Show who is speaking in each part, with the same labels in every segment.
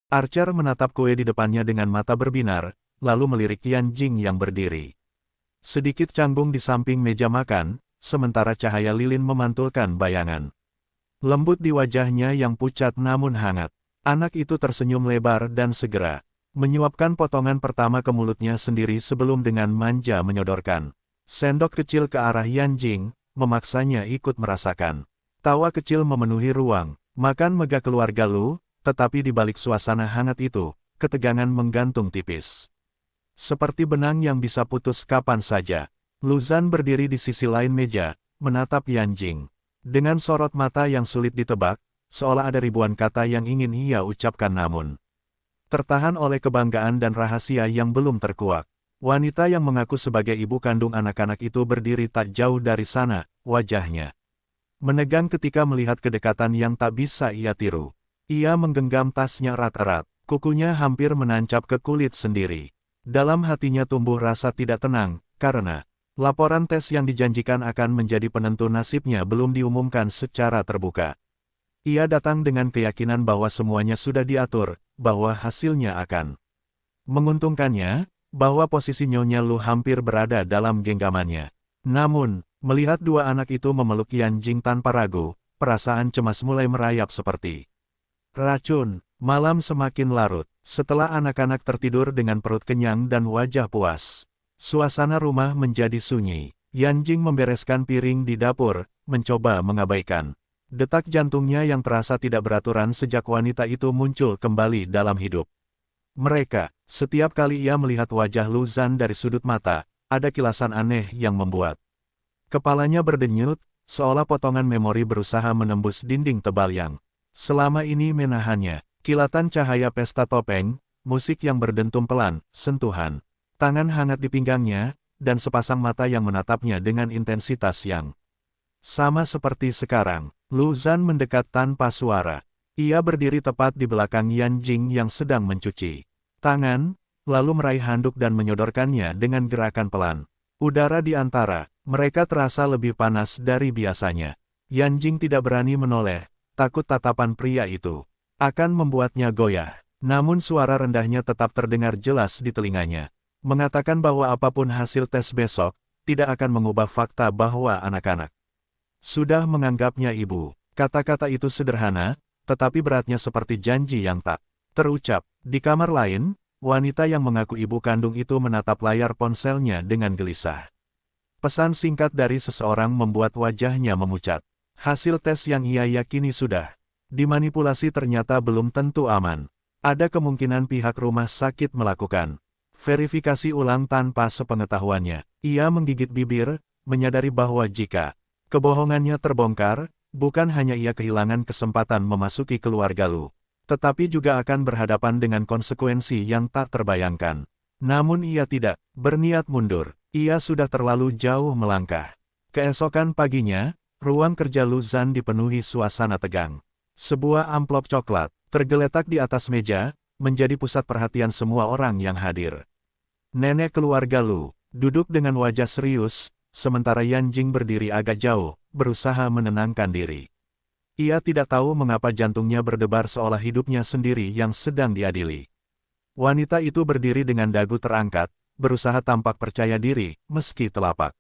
Speaker 1: Archer menatap kue di depannya dengan mata berbinar, lalu melirik Yan Jing yang berdiri. Sedikit canggung di samping meja makan, sementara cahaya lilin memantulkan bayangan. Lembut di wajahnya yang pucat namun hangat. Anak itu tersenyum lebar dan segera menyuapkan potongan pertama ke mulutnya sendiri sebelum dengan manja menyodorkan sendok kecil ke arah Yan Jing, memaksanya ikut merasakan. Tawa kecil memenuhi ruang. Makan megah keluarga Lu, tetapi di balik suasana hangat itu, ketegangan menggantung tipis. Seperti benang yang bisa putus kapan saja. Lu Zhan berdiri di sisi lain meja, menatap Yan Jing. Dengan sorot mata yang sulit ditebak, seolah ada ribuan kata yang ingin ia ucapkan namun tertahan oleh kebanggaan dan rahasia yang belum terkuak. Wanita yang mengaku sebagai ibu kandung anak-anak itu berdiri tak jauh dari sana, wajahnya menegang ketika melihat kedekatan yang tak bisa ia tiru. Ia menggenggam tasnya erat-erat, kukunya hampir menancap ke kulit sendiri. Dalam hatinya tumbuh rasa tidak tenang, karena laporan tes yang dijanjikan akan menjadi penentu nasibnya belum diumumkan secara terbuka. Ia datang dengan keyakinan bahwa semuanya sudah diatur, bahwa hasilnya akan menguntungkannya, bahwa posisi Nyonya Lu hampir berada dalam genggamannya. Namun, melihat dua anak itu memeluk Yan Jing tanpa ragu, perasaan cemas mulai merayap seperti racun. Malam semakin larut, setelah anak-anak tertidur dengan perut kenyang dan wajah puas. Suasana rumah menjadi sunyi. Yan Jing membereskan piring di dapur, mencoba mengabaikan detak jantungnya yang terasa tidak beraturan sejak wanita itu muncul kembali dalam hidup mereka. Setiap kali ia melihat wajah Lu Zhan dari sudut mata, ada kilasan aneh yang membuat kepalanya berdenyut, seolah potongan memori berusaha menembus dinding tebal yang selama ini menahannya. Kilatan cahaya pesta topeng, musik yang berdentum pelan, sentuhan tangan hangat di pinggangnya, dan sepasang mata yang menatapnya dengan intensitas yang sama seperti sekarang. Lu Zhan mendekat tanpa suara. Ia berdiri tepat di belakang Yan Jing yang sedang mencuci tangan, lalu meraih handuk dan menyodorkannya dengan gerakan pelan. Udara di antara mereka terasa lebih panas dari biasanya. Yan Jing tidak berani menoleh, takut tatapan pria itu akan membuatnya goyah. Namun suara rendahnya tetap terdengar jelas di telinganya, mengatakan bahwa apapun hasil tes besok, tidak akan mengubah fakta bahwa anak-anak sudah menganggapnya ibu. Kata-kata itu sederhana, tetapi beratnya seperti janji yang tak terucap. Di kamar lain, wanita yang mengaku ibu kandung itu menatap layar ponselnya dengan gelisah. Pesan singkat dari seseorang membuat wajahnya memucat. Hasil tes yang ia yakini sudah dimanipulasi ternyata belum tentu aman. Ada kemungkinan pihak rumah sakit melakukan verifikasi ulang tanpa sepengetahuannya. Ia menggigit bibir, menyadari bahwa jika kebohongannya terbongkar, bukan hanya ia kehilangan kesempatan memasuki keluarga Lu, tetapi juga akan berhadapan dengan konsekuensi yang tak terbayangkan. Namun ia tidak berniat mundur. Ia sudah terlalu jauh melangkah. Keesokan paginya, ruang kerja Lu Zhan dipenuhi suasana tegang. Sebuah amplop coklat tergeletak di atas meja, menjadi pusat perhatian semua orang yang hadir. Nenek keluarga Lu duduk dengan wajah serius, sementara Yan Jing berdiri agak jauh, berusaha menenangkan diri. Ia tidak tahu mengapa jantungnya berdebar seolah hidupnya sendiri yang sedang diadili. Wanita itu berdiri dengan dagu terangkat, berusaha tampak percaya diri, meski telapak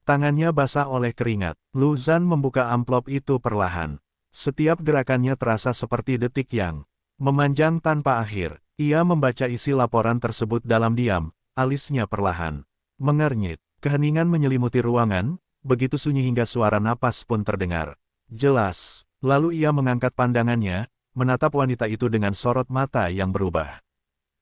Speaker 1: tangannya basah oleh keringat. Lu Zhan membuka amplop itu perlahan. Setiap gerakannya terasa seperti detik yang memanjang tanpa akhir. Ia membaca isi laporan tersebut dalam diam, alisnya perlahan mengernyit. Keheningan menyelimuti ruangan, begitu sunyi hingga suara napas pun terdengar jelas. Lalu ia mengangkat pandangannya, menatap wanita itu dengan sorot mata yang berubah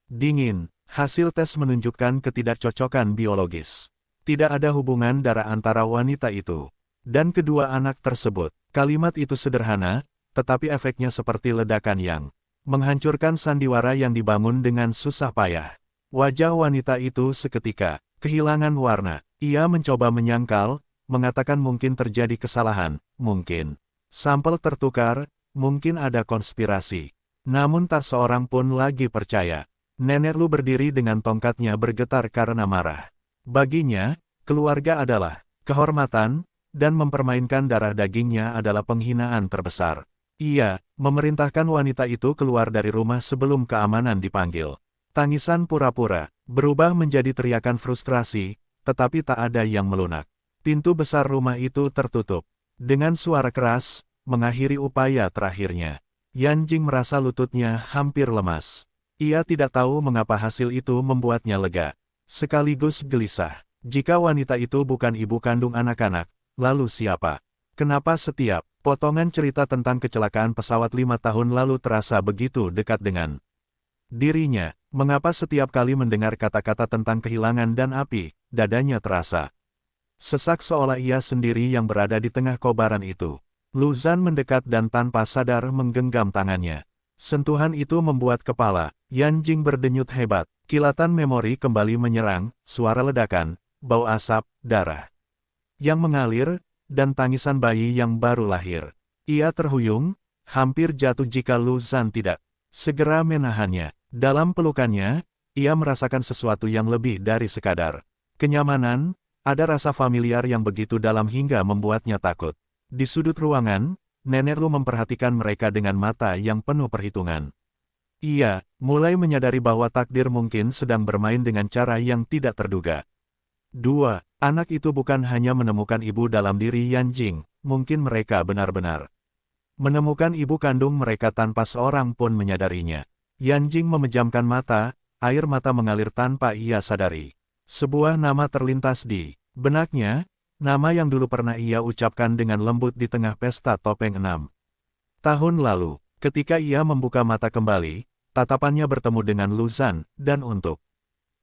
Speaker 1: dingin. Hasil tes menunjukkan ketidakcocokan biologis. Tidak ada hubungan darah antara wanita itu dan kedua anak tersebut. Kalimat itu sederhana, tetapi efeknya seperti ledakan yang menghancurkan sandiwara yang dibangun dengan susah payah. Wajah wanita itu seketika kehilangan warna. Ia mencoba menyangkal, mengatakan mungkin terjadi kesalahan, mungkin sampel tertukar, mungkin ada konspirasi. Namun tak seorang pun lagi percaya. Nenek Lu berdiri dengan tongkatnya bergetar karena marah. Baginya, keluarga adalah kehormatan, dan mempermainkan darah dagingnya adalah penghinaan terbesar. Ia memerintahkan wanita itu keluar dari rumah sebelum keamanan dipanggil. Tangisan pura-pura berubah menjadi teriakan frustrasi, tetapi tak ada yang melunak. Pintu besar rumah itu tertutup. Dengan suara keras, mengakhiri upaya terakhirnya. Yan Jing merasa lututnya hampir lemas. Ia tidak tahu mengapa hasil itu membuatnya lega. Sekaligus gelisah. Jika wanita itu bukan ibu kandung anak-anak, lalu siapa? Kenapa setiap potongan cerita tentang kecelakaan pesawat 5 tahun lalu terasa begitu dekat dengan dirinya? Mengapa setiap kali mendengar kata-kata tentang kehilangan dan api, dadanya terasa sesak seolah ia sendiri yang berada di tengah kobaran itu. Lu Zhan mendekat dan tanpa sadar menggenggam tangannya. Sentuhan itu membuat kepala Yan Jing berdenyut hebat. Kilatan memori kembali menyerang, suara ledakan, bau asap, darah yang mengalir, dan tangisan bayi yang baru lahir. Ia terhuyung, hampir jatuh jika Lu Zhan tidak segera menahannya. Dalam pelukannya, ia merasakan sesuatu yang lebih dari sekadar kenyamanan, ada rasa familiar yang begitu dalam hingga membuatnya takut. Di sudut ruangan, Nenek Lu memperhatikan mereka dengan mata yang penuh perhitungan. Ia mulai menyadari bahwa takdir mungkin sedang bermain dengan cara yang tidak terduga. Anak itu bukan hanya menemukan ibu dalam diri Yan Jing, mungkin mereka benar-benar menemukan ibu kandung mereka tanpa seorang pun menyadarinya. Yan Jing memejamkan mata, air mata mengalir tanpa ia sadari. Sebuah nama terlintas di benaknya, nama yang dulu pernah ia ucapkan dengan lembut di tengah pesta topeng 6 tahun lalu. Ketika ia membuka mata kembali, tatapannya bertemu dengan Lu Zhan, dan untuk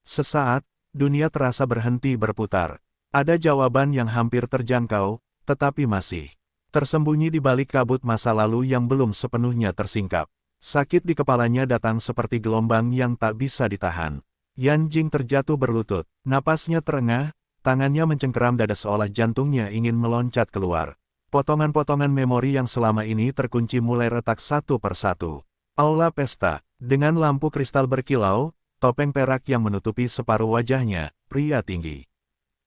Speaker 1: sesaat, dunia terasa berhenti berputar. Ada jawaban yang hampir terjangkau, tetapi masih tersembunyi di balik kabut masa lalu yang belum sepenuhnya tersingkap. Sakit di kepalanya datang seperti gelombang yang tak bisa ditahan. Yan Jing terjatuh berlutut, napasnya terengah, tangannya mencengkeram dada seolah jantungnya ingin meloncat keluar. Potongan-potongan memori yang selama ini terkunci mulai retak satu persatu. Aula pesta, dengan lampu kristal berkilau, topeng perak yang menutupi separuh wajahnya, pria tinggi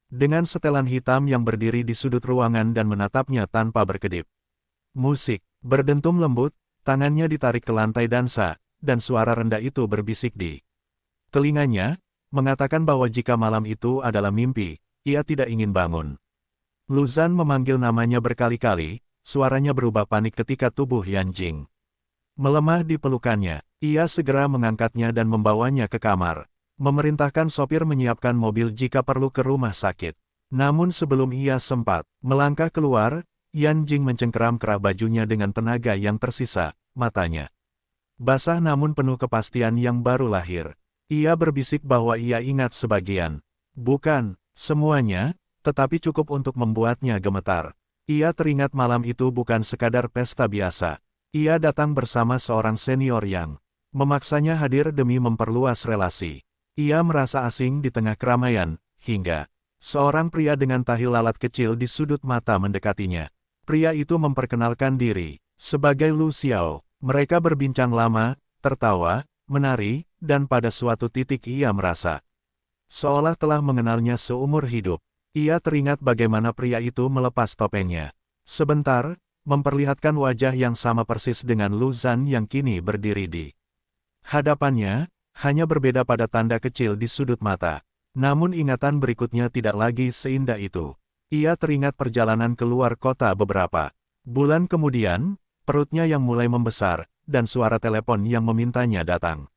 Speaker 1: dengan setelan hitam yang berdiri di sudut ruangan dan menatapnya tanpa berkedip. Musik berdentum lembut, tangannya ditarik ke lantai dansa, dan suara rendah itu berbisik di telinganya, mengatakan bahwa jika malam itu adalah mimpi, ia tidak ingin bangun. Lu Zhan memanggil namanya berkali-kali, suaranya berubah panik ketika tubuh Yan Jing melemah di pelukannya. Ia segera mengangkatnya dan membawanya ke kamar. Memerintahkan sopir menyiapkan mobil jika perlu ke rumah sakit. Namun sebelum ia sempat melangkah keluar, Yan Jing mencengkeram kerah bajunya dengan tenaga yang tersisa, matanya basah namun penuh kepastian yang baru lahir. Ia berbisik bahwa ia ingat sebagian, bukan semuanya, tetapi cukup untuk membuatnya gemetar. Ia teringat malam itu bukan sekadar pesta biasa. Ia datang bersama seorang senior yang memaksanya hadir demi memperluas relasi. Ia merasa asing di tengah keramaian, hingga seorang pria dengan tahi lalat kecil di sudut mata mendekatinya. Pria itu memperkenalkan diri sebagai Lu Xiao. Mereka berbincang lama, tertawa, menari, dan pada suatu titik ia merasa seolah telah mengenalnya seumur hidup. Ia teringat bagaimana pria itu melepas topengnya sebentar, memperlihatkan wajah yang sama persis dengan Lu Zhan yang kini berdiri di hadapannya, hanya berbeda pada tanda kecil di sudut mata. Namun ingatan berikutnya tidak lagi seindah itu. Ia teringat perjalanan keluar kota beberapa bulan kemudian, perutnya yang mulai membesar, dan suara telepon yang memintanya datang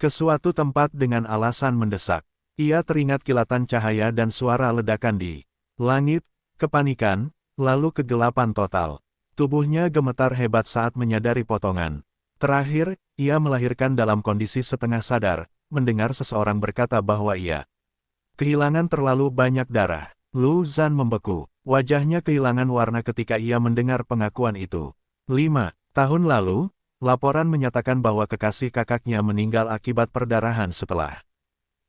Speaker 1: ke suatu tempat dengan alasan mendesak. Ia teringat kilatan cahaya dan suara ledakan di langit, kepanikan, lalu kegelapan total. Tubuhnya gemetar hebat saat menyadari potongan terakhir, ia melahirkan dalam kondisi setengah sadar, mendengar seseorang berkata bahwa ia kehilangan terlalu banyak darah. Lu Zhan membeku, wajahnya kehilangan warna ketika ia mendengar pengakuan itu. 5 tahun lalu, laporan menyatakan bahwa kekasih kakaknya meninggal akibat perdarahan setelah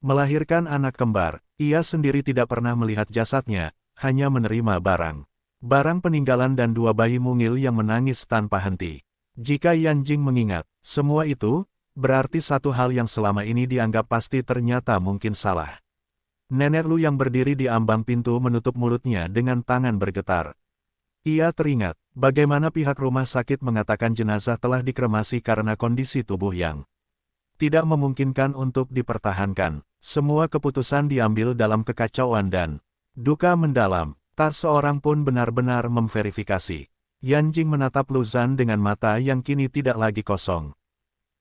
Speaker 1: melahirkan anak kembar. Ia sendiri tidak pernah melihat jasadnya, hanya menerima barang peninggalan dan 2 bayi mungil yang menangis tanpa henti. Jika Yan Jing mengingat semua itu, berarti satu hal yang selama ini dianggap pasti ternyata mungkin salah. Nenek Lu yang berdiri di ambang pintu menutup mulutnya dengan tangan bergetar. Ia teringat bagaimana pihak rumah sakit mengatakan jenazah telah dikremasi karena kondisi tubuh yang tidak memungkinkan untuk dipertahankan. Semua keputusan diambil dalam kekacauan dan duka mendalam. Tak seorang pun benar-benar memverifikasi. Yan Jing menatap Lu Zhan dengan mata yang kini tidak lagi kosong.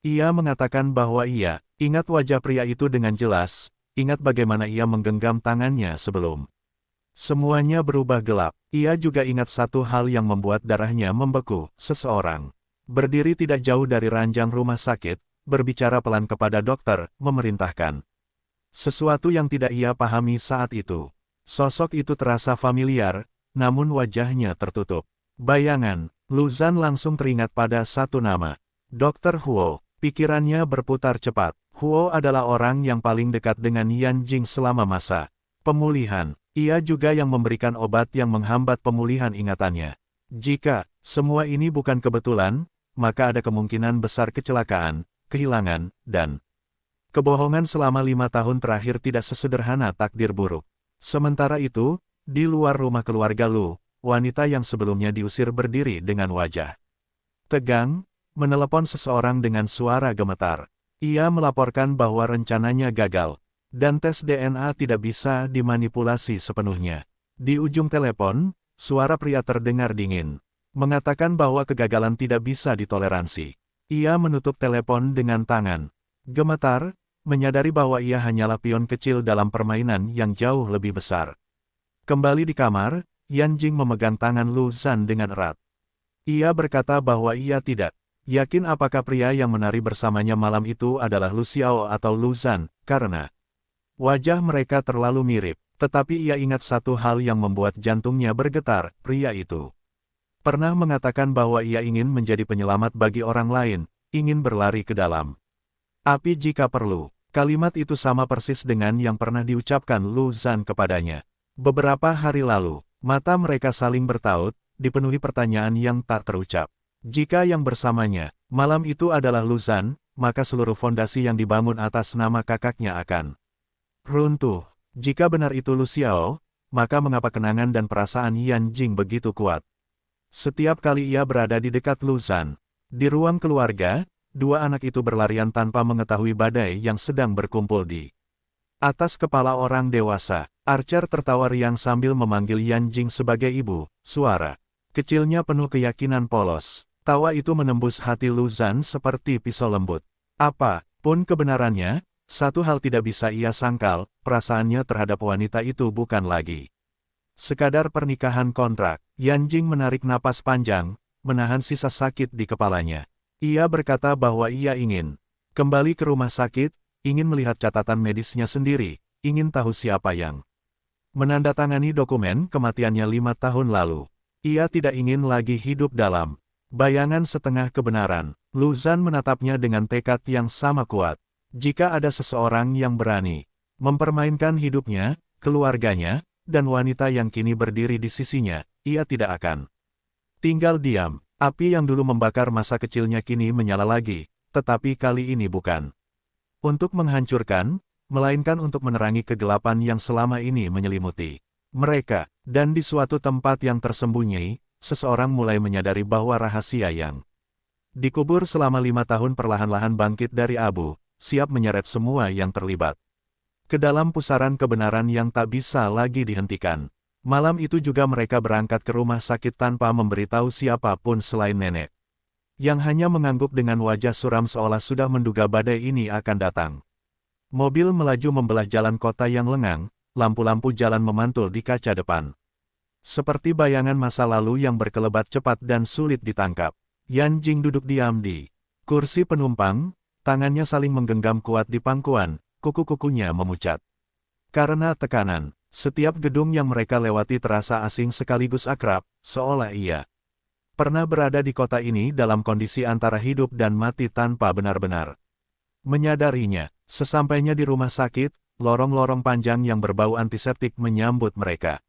Speaker 1: Ia mengatakan bahwa ia ingat wajah pria itu dengan jelas, ingat bagaimana ia menggenggam tangannya sebelum semuanya berubah gelap. Ia juga ingat satu hal yang membuat darahnya membeku. Seseorang berdiri tidak jauh dari ranjang rumah sakit, berbicara pelan kepada dokter, memerintahkan sesuatu yang tidak ia pahami saat itu. Sosok itu terasa familiar, namun wajahnya tertutup. Bayangan, Lu Zhan langsung teringat pada satu nama. Dr. Huo. Pikirannya berputar cepat. Huo adalah orang yang paling dekat dengan Yan Jing selama masa pemulihan. Ia juga yang memberikan obat yang menghambat pemulihan ingatannya. Jika semua ini bukan kebetulan, maka ada kemungkinan besar kecelakaan, kehilangan, dan kebohongan selama 5 tahun terakhir tidak sesederhana takdir buruk. Sementara itu, di luar rumah keluarga Lu, wanita yang sebelumnya diusir berdiri dengan wajah tegang, menelepon seseorang dengan suara gemetar. Ia melaporkan bahwa rencananya gagal, dan tes DNA tidak bisa dimanipulasi sepenuhnya. Di ujung telepon, suara pria terdengar dingin, mengatakan bahwa kegagalan tidak bisa ditoleransi. Ia menutup telepon dengan tangan gemetar, menyadari bahwa ia hanyalah pion kecil dalam permainan yang jauh lebih besar. Kembali di kamar, Yan Jing memegang tangan Lu Zhan dengan erat. Ia berkata bahwa ia tidak yakin apakah pria yang menari bersamanya malam itu adalah Lu Xiao atau Lu Zhan, karena wajah mereka terlalu mirip. Tetapi ia ingat satu hal yang membuat jantungnya bergetar, pria itu pernah mengatakan bahwa ia ingin menjadi penyelamat bagi orang lain, ingin berlari ke dalam api jika perlu. Kalimat itu sama persis dengan yang pernah diucapkan Lu Zhan kepadanya. Beberapa hari lalu, mata mereka saling bertaut, dipenuhi pertanyaan yang tak terucap. Jika yang bersamanya, malam itu adalah Lu Zhan, maka seluruh fondasi yang dibangun atas nama kakaknya akan runtuh. Jika benar itu Lu Xiao, maka mengapa kenangan dan perasaan Yan Jing begitu kuat? Setiap kali ia berada di dekat Lu Zhan, di ruang keluarga, dua anak itu berlarian tanpa mengetahui badai yang sedang berkumpul di atas kepala orang dewasa. Archer tertawa riang sambil memanggil Yan Jing sebagai ibu. Suara kecilnya penuh keyakinan polos. Tawa itu menembus hati Lu Zhan seperti pisau lembut. Apa pun kebenarannya, satu hal tidak bisa ia sangkal, perasaannya terhadap wanita itu bukan lagi sekadar pernikahan kontrak. Yan Jing menarik napas panjang, menahan sisa sakit di kepalanya. Ia berkata bahwa ia ingin kembali ke rumah sakit, ingin melihat catatan medisnya sendiri, ingin tahu siapa yang menandatangani dokumen kematiannya 5 tahun lalu. Ia tidak ingin lagi hidup dalam bayangan setengah kebenaran. Lu Zhan menatapnya dengan tekad yang sama kuat. Jika ada seseorang yang berani mempermainkan hidupnya, keluarganya, dan wanita yang kini berdiri di sisinya, ia tidak akan tinggal diam. Api yang dulu membakar masa kecilnya kini menyala lagi, tetapi kali ini bukan untuk menghancurkan, melainkan untuk menerangi kegelapan yang selama ini menyelimuti mereka. Dan di suatu tempat yang tersembunyi, seseorang mulai menyadari bahwa rahasia yang dikubur selama 5 tahun perlahan-lahan bangkit dari abu, siap menyeret semua yang terlibat ke dalam pusaran kebenaran yang tak bisa lagi dihentikan. Malam itu juga mereka berangkat ke rumah sakit tanpa memberitahu siapapun selain nenek, yang hanya mengangguk dengan wajah suram seolah sudah menduga badai ini akan datang. Mobil melaju membelah jalan kota yang lengang, lampu-lampu jalan memantul di kaca depan. Seperti bayangan masa lalu yang berkelebat cepat dan sulit ditangkap. Yan Jing duduk diam di kursi penumpang, tangannya saling menggenggam kuat di pangkuan, kuku-kukunya memucat karena tekanan. Setiap gedung yang mereka lewati terasa asing sekaligus akrab, seolah ia pernah berada di kota ini dalam kondisi antara hidup dan mati tanpa benar-benar menyadarinya. Sesampainya di rumah sakit, lorong-lorong panjang yang berbau antiseptik menyambut mereka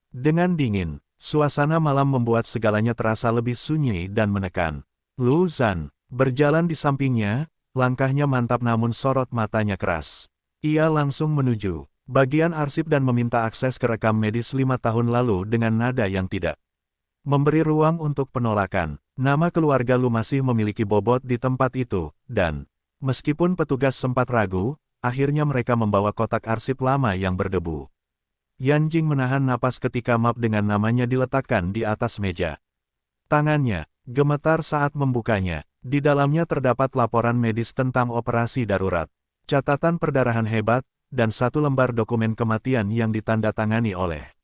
Speaker 1: dengan dingin. Suasana malam membuat segalanya terasa lebih sunyi dan menekan. Lu Zhan berjalan di sampingnya, langkahnya mantap namun sorot matanya keras. Ia langsung menuju bagian arsip dan meminta akses ke rekam medis 5 tahun lalu dengan nada yang tidak memberi ruang untuk penolakan. Nama keluarga Lu masih memiliki bobot di tempat itu, dan meskipun petugas sempat ragu, akhirnya mereka membawa kotak arsip lama yang berdebu. Yan Jing menahan napas ketika map dengan namanya diletakkan di atas meja. Tangannya gemetar saat membukanya. Di dalamnya terdapat laporan medis tentang operasi darurat, catatan perdarahan hebat, dan satu lembar dokumen kematian yang ditandatangani oleh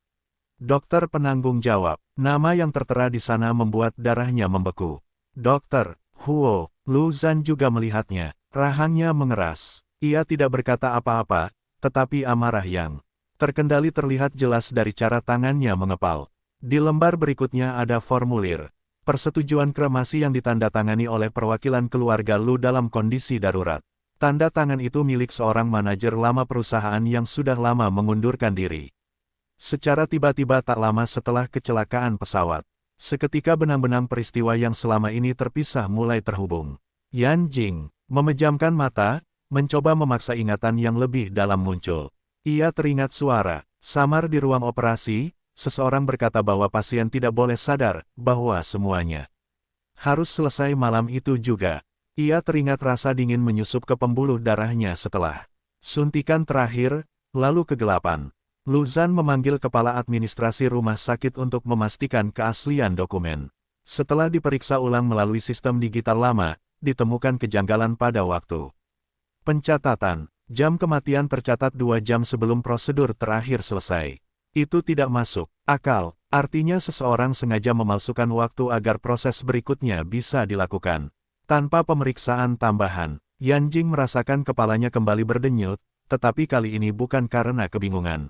Speaker 1: dokter penanggung jawab. Nama yang tertera di sana membuat darahnya membeku. Dokter Huo. Lu Zhan juga melihatnya. Rahangnya mengeras. Ia tidak berkata apa-apa, tetapi amarah yang terkendali terlihat jelas dari cara tangannya mengepal. Di lembar berikutnya ada formulir persetujuan kremasi yang ditandatangani oleh perwakilan keluarga Lu dalam kondisi darurat. Tanda tangan itu milik seorang manajer lama perusahaan yang sudah lama mengundurkan diri. Secara tiba-tiba tak lama setelah kecelakaan pesawat, seketika benang-benang peristiwa yang selama ini terpisah mulai terhubung. Yan Jing memejamkan mata, mencoba memaksa ingatan yang lebih dalam muncul. Ia teringat suara samar di ruang operasi. Seseorang berkata bahwa pasien tidak boleh sadar bahwa semuanya harus selesai malam itu juga. Ia teringat rasa dingin menyusup ke pembuluh darahnya setelah suntikan terakhir, lalu kegelapan. Lu Zhan memanggil kepala administrasi rumah sakit untuk memastikan keaslian dokumen. Setelah diperiksa ulang melalui sistem digital lama, ditemukan kejanggalan pada waktu pencatatan. Jam kematian tercatat 2 jam sebelum prosedur terakhir selesai. Itu tidak masuk akal, artinya seseorang sengaja memalsukan waktu agar proses berikutnya bisa dilakukan. Tanpa pemeriksaan tambahan, Yan Jing merasakan kepalanya kembali berdenyut, tetapi kali ini bukan karena kebingungan,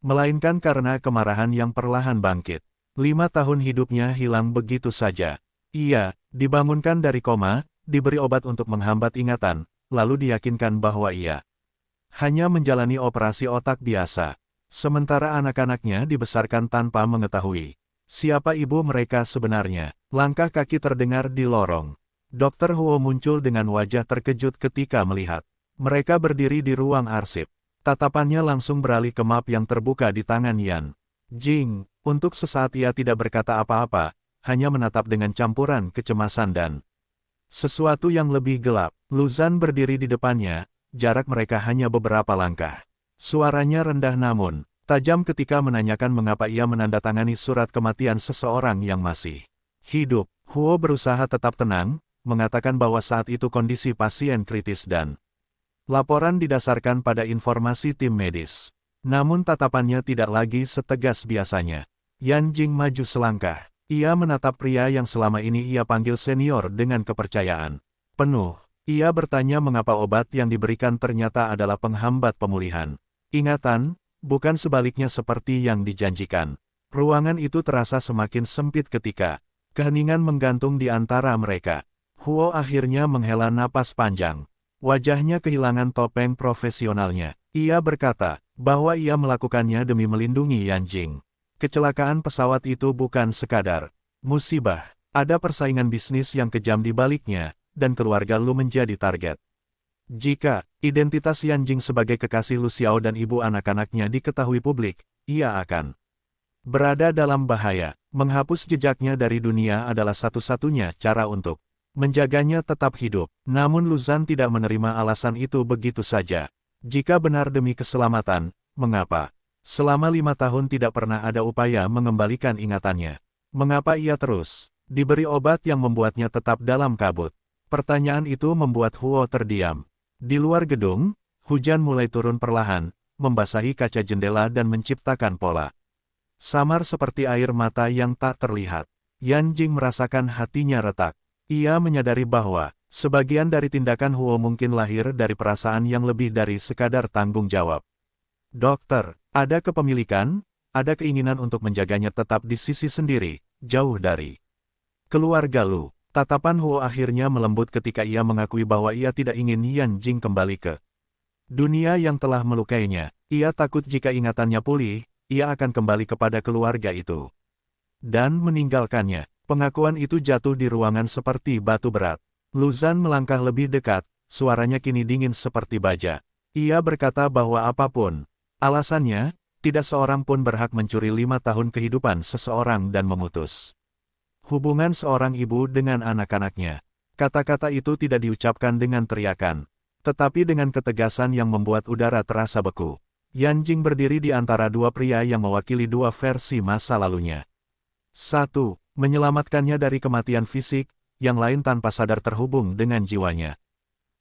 Speaker 1: melainkan karena kemarahan yang perlahan bangkit. 5 tahun hidupnya hilang begitu saja. Ia dibangunkan dari koma, diberi obat untuk menghambat ingatan, lalu diyakinkan bahwa ia hanya menjalani operasi otak biasa. Sementara anak-anaknya dibesarkan tanpa mengetahui siapa ibu mereka sebenarnya. Langkah kaki terdengar di lorong. Dokter Huo muncul dengan wajah terkejut ketika melihat mereka berdiri di ruang arsip. Tatapannya langsung beralih ke map yang terbuka di tangan Yan Jing. Untuk sesaat ia tidak berkata apa-apa, hanya menatap dengan campuran kecemasan dan sesuatu yang lebih gelap. Lu Zhan berdiri di depannya, jarak mereka hanya beberapa langkah. Suaranya rendah namun tajam ketika menanyakan mengapa ia menandatangani surat kematian seseorang yang masih hidup. Huo berusaha tetap tenang, mengatakan bahwa saat itu kondisi pasien kritis dan laporan didasarkan pada informasi tim medis. Namun tatapannya tidak lagi setegas biasanya. Yan Jing maju selangkah. Ia menatap pria yang selama ini ia panggil senior dengan kepercayaan penuh. Ia bertanya mengapa obat yang diberikan ternyata adalah penghambat pemulihan ingatan, bukan sebaliknya seperti yang dijanjikan. Ruangan itu terasa semakin sempit ketika keheningan menggantung di antara mereka. Huo akhirnya menghela napas panjang. Wajahnya kehilangan topeng profesionalnya. Ia berkata bahwa ia melakukannya demi melindungi Yan Jing. Kecelakaan pesawat itu bukan sekadar musibah. Ada persaingan bisnis yang kejam di baliknya, dan keluarga Lu menjadi target. Jika identitas Yan Jing sebagai kekasih Lu Xiao dan ibu anak-anaknya diketahui publik, ia akan berada dalam bahaya. Menghapus jejaknya dari dunia adalah satu-satunya cara untuk menjaganya tetap hidup. Namun Lu Zhan tidak menerima alasan itu begitu saja. Jika benar demi keselamatan, mengapa selama 5 tahun tidak pernah ada upaya mengembalikan ingatannya? Mengapa ia terus diberi obat yang membuatnya tetap dalam kabut? Pertanyaan itu membuat Huo terdiam. Di luar gedung, hujan mulai turun perlahan, membasahi kaca jendela dan menciptakan pola samar seperti air mata yang tak terlihat. Yan Jing merasakan hatinya retak. Ia menyadari bahwa sebagian dari tindakan Huo mungkin lahir dari perasaan yang lebih dari sekadar tanggung jawab. Dokter, ada kepemilikan, ada keinginan untuk menjaganya tetap di sisi sendiri, jauh dari keluarga Lu. Tatapan Huo akhirnya melembut ketika ia mengakui bahwa ia tidak ingin Yan Jing kembali ke dunia yang telah melukainya. Ia takut jika ingatannya pulih, ia akan kembali kepada keluarga itu dan meninggalkannya. Pengakuan itu jatuh di ruangan seperti batu berat. Lu Zhan melangkah lebih dekat, suaranya kini dingin seperti baja. Ia berkata bahwa apapun alasannya, Tidak seorang pun berhak mencuri 5 tahun kehidupan seseorang dan memutus hubungan seorang ibu dengan anak-anaknya. Kata-kata itu tidak diucapkan dengan teriakan, tetapi dengan ketegasan yang membuat udara terasa beku. Yan Jing berdiri di antara dua pria yang mewakili dua versi masa lalunya. Satu, menyelamatkannya dari kematian fisik, yang lain tanpa sadar terhubung dengan jiwanya.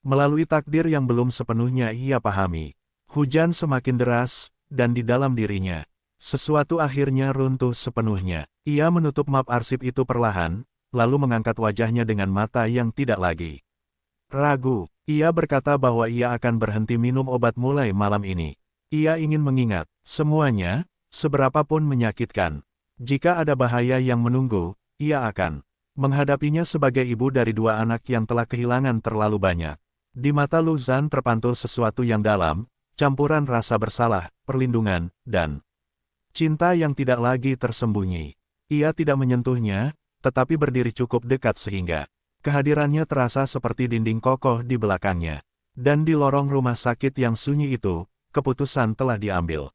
Speaker 1: Melalui takdir yang belum sepenuhnya ia pahami, hujan semakin deras, dan di dalam dirinya, sesuatu akhirnya runtuh sepenuhnya. Ia menutup map arsip itu perlahan, lalu mengangkat wajahnya dengan mata yang tidak lagi ragu. Ia berkata bahwa ia akan berhenti minum obat mulai malam ini. Ia ingin mengingat, semuanya, seberapapun menyakitkan. Jika ada bahaya yang menunggu, ia akan menghadapinya sebagai ibu dari dua anak yang telah kehilangan terlalu banyak. Di mata Lu Zhan terpantul sesuatu yang dalam, campuran rasa bersalah, perlindungan, dan cinta yang tidak lagi tersembunyi. Ia tidak menyentuhnya, tetapi berdiri cukup dekat sehingga kehadirannya terasa seperti dinding kokoh di belakangnya. Dan di lorong rumah sakit yang sunyi itu, keputusan telah diambil.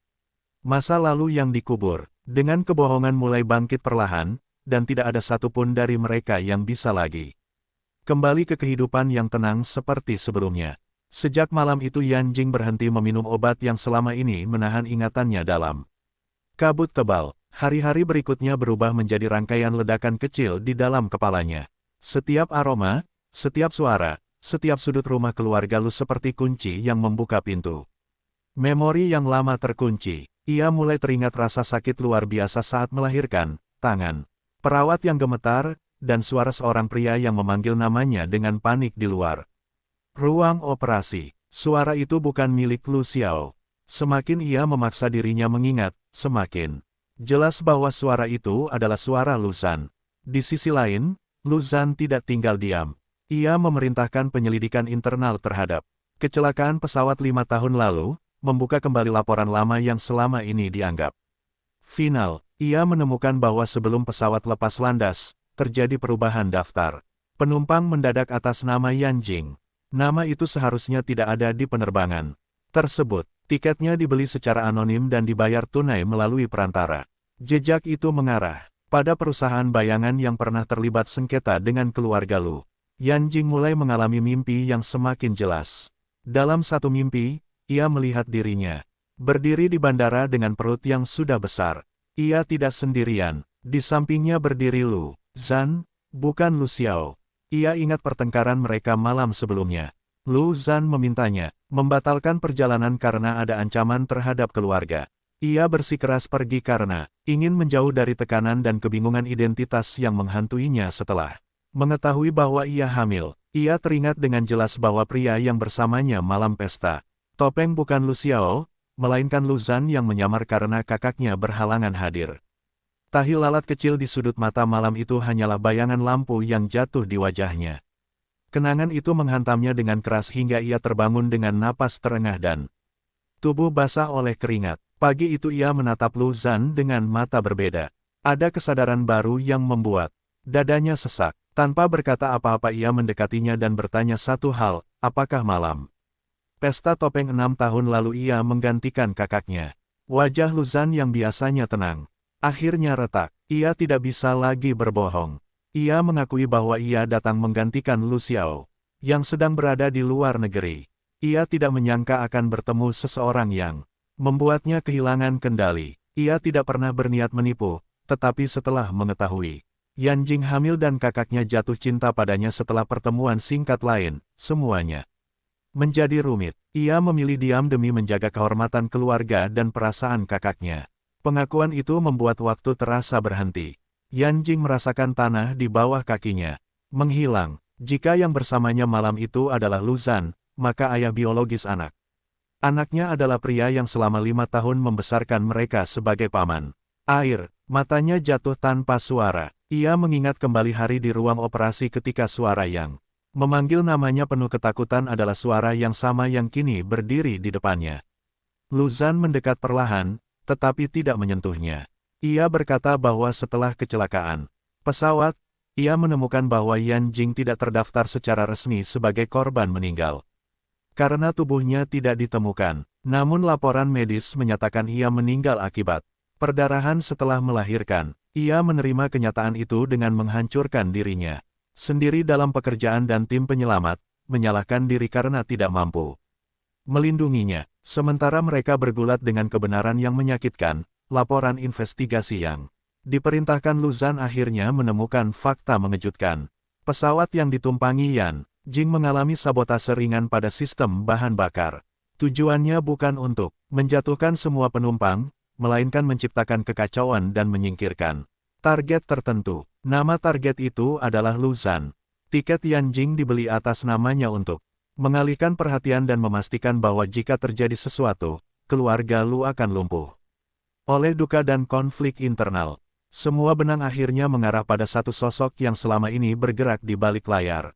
Speaker 1: Masa lalu yang dikubur, dengan kebohongan mulai bangkit perlahan, dan tidak ada satupun dari mereka yang bisa lagi kembali ke kehidupan yang tenang seperti sebelumnya. Sejak malam itu Yan Jing berhenti meminum obat yang selama ini menahan ingatannya dalam kabut tebal. Hari-hari berikutnya berubah menjadi rangkaian ledakan kecil di dalam kepalanya. Setiap aroma, setiap suara, setiap sudut rumah keluarga Lu seperti kunci yang membuka pintu memori yang lama terkunci. Ia mulai teringat rasa sakit luar biasa saat melahirkan, tangan perawat yang gemetar, dan suara seorang pria yang memanggil namanya dengan panik di luar ruang operasi. Suara itu bukan milik Lu Xiao. Semakin ia memaksa dirinya mengingat, semakin jelas bahwa suara itu adalah suara Lu Zhan. Di sisi lain, Lu Zhan tidak tinggal diam. Ia memerintahkan penyelidikan internal terhadap kecelakaan pesawat 5 tahun lalu, membuka kembali laporan lama yang selama ini dianggap final. Ia menemukan bahwa sebelum pesawat lepas landas, terjadi perubahan daftar penumpang mendadak atas nama Yan Jing. Nama itu seharusnya tidak ada di penerbangan tersebut. Tiketnya dibeli secara anonim dan dibayar tunai melalui perantara. Jejak itu mengarah pada perusahaan bayangan yang pernah terlibat sengketa dengan keluarga Lu. Yan Jing mulai mengalami mimpi yang semakin jelas. Dalam satu mimpi, ia melihat dirinya berdiri di bandara dengan perut yang sudah besar. Ia tidak sendirian. Di sampingnya berdiri Lu Zhan, bukan Lu Xiao. Ia ingat pertengkaran mereka malam sebelumnya. Lu Zhan memintanya membatalkan perjalanan karena ada ancaman terhadap keluarga. Ia bersikeras pergi karena ingin menjauh dari tekanan dan kebingungan identitas yang menghantuinya setelah mengetahui bahwa ia hamil. Ia teringat dengan jelas bahwa pria yang bersamanya malam pesta topeng bukan Lu Xiao, melainkan Lu Zhan yang menyamar karena kakaknya berhalangan hadir. Tahi lalat kecil di sudut mata malam itu hanyalah bayangan lampu yang jatuh di wajahnya. Kenangan itu menghantamnya dengan keras hingga ia terbangun dengan napas terengah dan tubuh basah oleh keringat. Pagi itu ia menatap Lu Zhan dengan mata berbeda. Ada kesadaran baru yang membuat dadanya sesak. Tanpa berkata apa-apa ia mendekatinya dan bertanya satu hal, apakah malam pesta topeng 6 tahun lalu ia menggantikan kakaknya. Wajah Lu Zhan yang biasanya tenang akhirnya retak. Ia tidak bisa lagi berbohong. Ia mengakui bahwa ia datang menggantikan Lu Xiao, yang sedang berada di luar negeri. Ia tidak menyangka akan bertemu seseorang yang membuatnya kehilangan kendali. Ia tidak pernah berniat menipu, tetapi setelah mengetahui Yan Jing hamil dan kakaknya jatuh cinta padanya setelah pertemuan singkat lain, semuanya menjadi rumit. Ia memilih diam demi menjaga kehormatan keluarga dan perasaan kakaknya. Pengakuan itu membuat waktu terasa berhenti. Yan Jing merasakan tanah di bawah kakinya menghilang. Jika yang bersamanya malam itu adalah Lu Zhan, maka ayah biologis anaknya adalah pria yang selama 5 tahun membesarkan mereka sebagai paman. Air matanya jatuh tanpa suara. Ia mengingat kembali hari di ruang operasi ketika suara yang memanggil namanya penuh ketakutan adalah suara yang sama yang kini berdiri di depannya. Lu Zhan mendekat perlahan, tetapi tidak menyentuhnya. Ia berkata bahwa setelah kecelakaan pesawat, ia menemukan bahwa Yan Jing tidak terdaftar secara resmi sebagai korban meninggal. karena tubuhnya tidak ditemukan. Namun laporan medis menyatakan ia meninggal akibat perdarahan setelah melahirkan. Ia menerima kenyataan itu dengan menghancurkan dirinya sendiri dalam pekerjaan dan tim penyelamat, menyalahkan diri karena tidak mampu melindunginya. Sementara mereka bergulat dengan kebenaran yang menyakitkan, laporan investigasi yang diperintahkan Luzan akhirnya menemukan fakta mengejutkan. Pesawat yang ditumpangi Yan Jing mengalami sabotase ringan pada sistem bahan bakar. Tujuannya bukan untuk menjatuhkan semua penumpang, melainkan menciptakan kekacauan dan menyingkirkan target tertentu. Nama target itu adalah Luzan. Tiket Yan Jing dibeli atas namanya untuk mengalihkan perhatian dan memastikan bahwa jika terjadi sesuatu, keluarga Lu akan lumpuh oleh duka dan konflik internal. Semua benang akhirnya mengarah pada satu sosok yang selama ini bergerak di balik layar.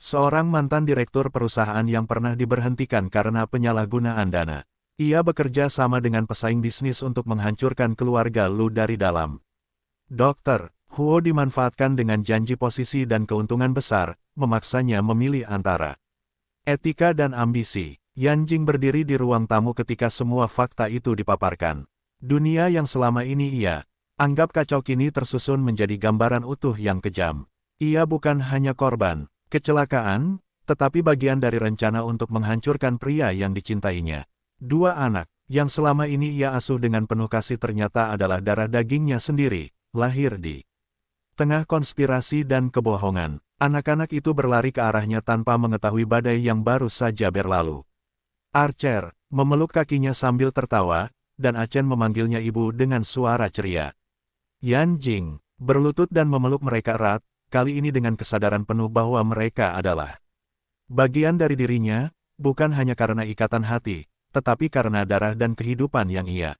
Speaker 1: Seorang mantan direktur perusahaan yang pernah diberhentikan karena penyalahgunaan dana. Ia bekerja sama dengan pesaing bisnis untuk menghancurkan keluarga Lu dari dalam. Dr. Huo dimanfaatkan dengan janji posisi dan keuntungan besar, memaksanya memilih antara etika dan ambisi. Yan Jing berdiri di ruang tamu ketika semua fakta itu dipaparkan. Dunia yang selama ini ia anggap kacau kini tersusun menjadi gambaran utuh yang kejam. Ia bukan hanya korban kecelakaan, tetapi bagian dari rencana untuk menghancurkan pria yang dicintainya. Dua anak, yang selama ini ia asuh dengan penuh kasih ternyata adalah darah dagingnya sendiri, lahir di tengah konspirasi dan kebohongan. Anak-anak itu berlari ke arahnya tanpa mengetahui badai yang baru saja berlalu. Archer memeluk kakinya sambil tertawa, dan Achen memanggilnya ibu dengan suara ceria. Yan Jing berlutut dan memeluk mereka erat, kali ini dengan kesadaran penuh bahwa mereka adalah bagian dari dirinya, bukan hanya karena ikatan hati, tetapi karena darah dan kehidupan yang ia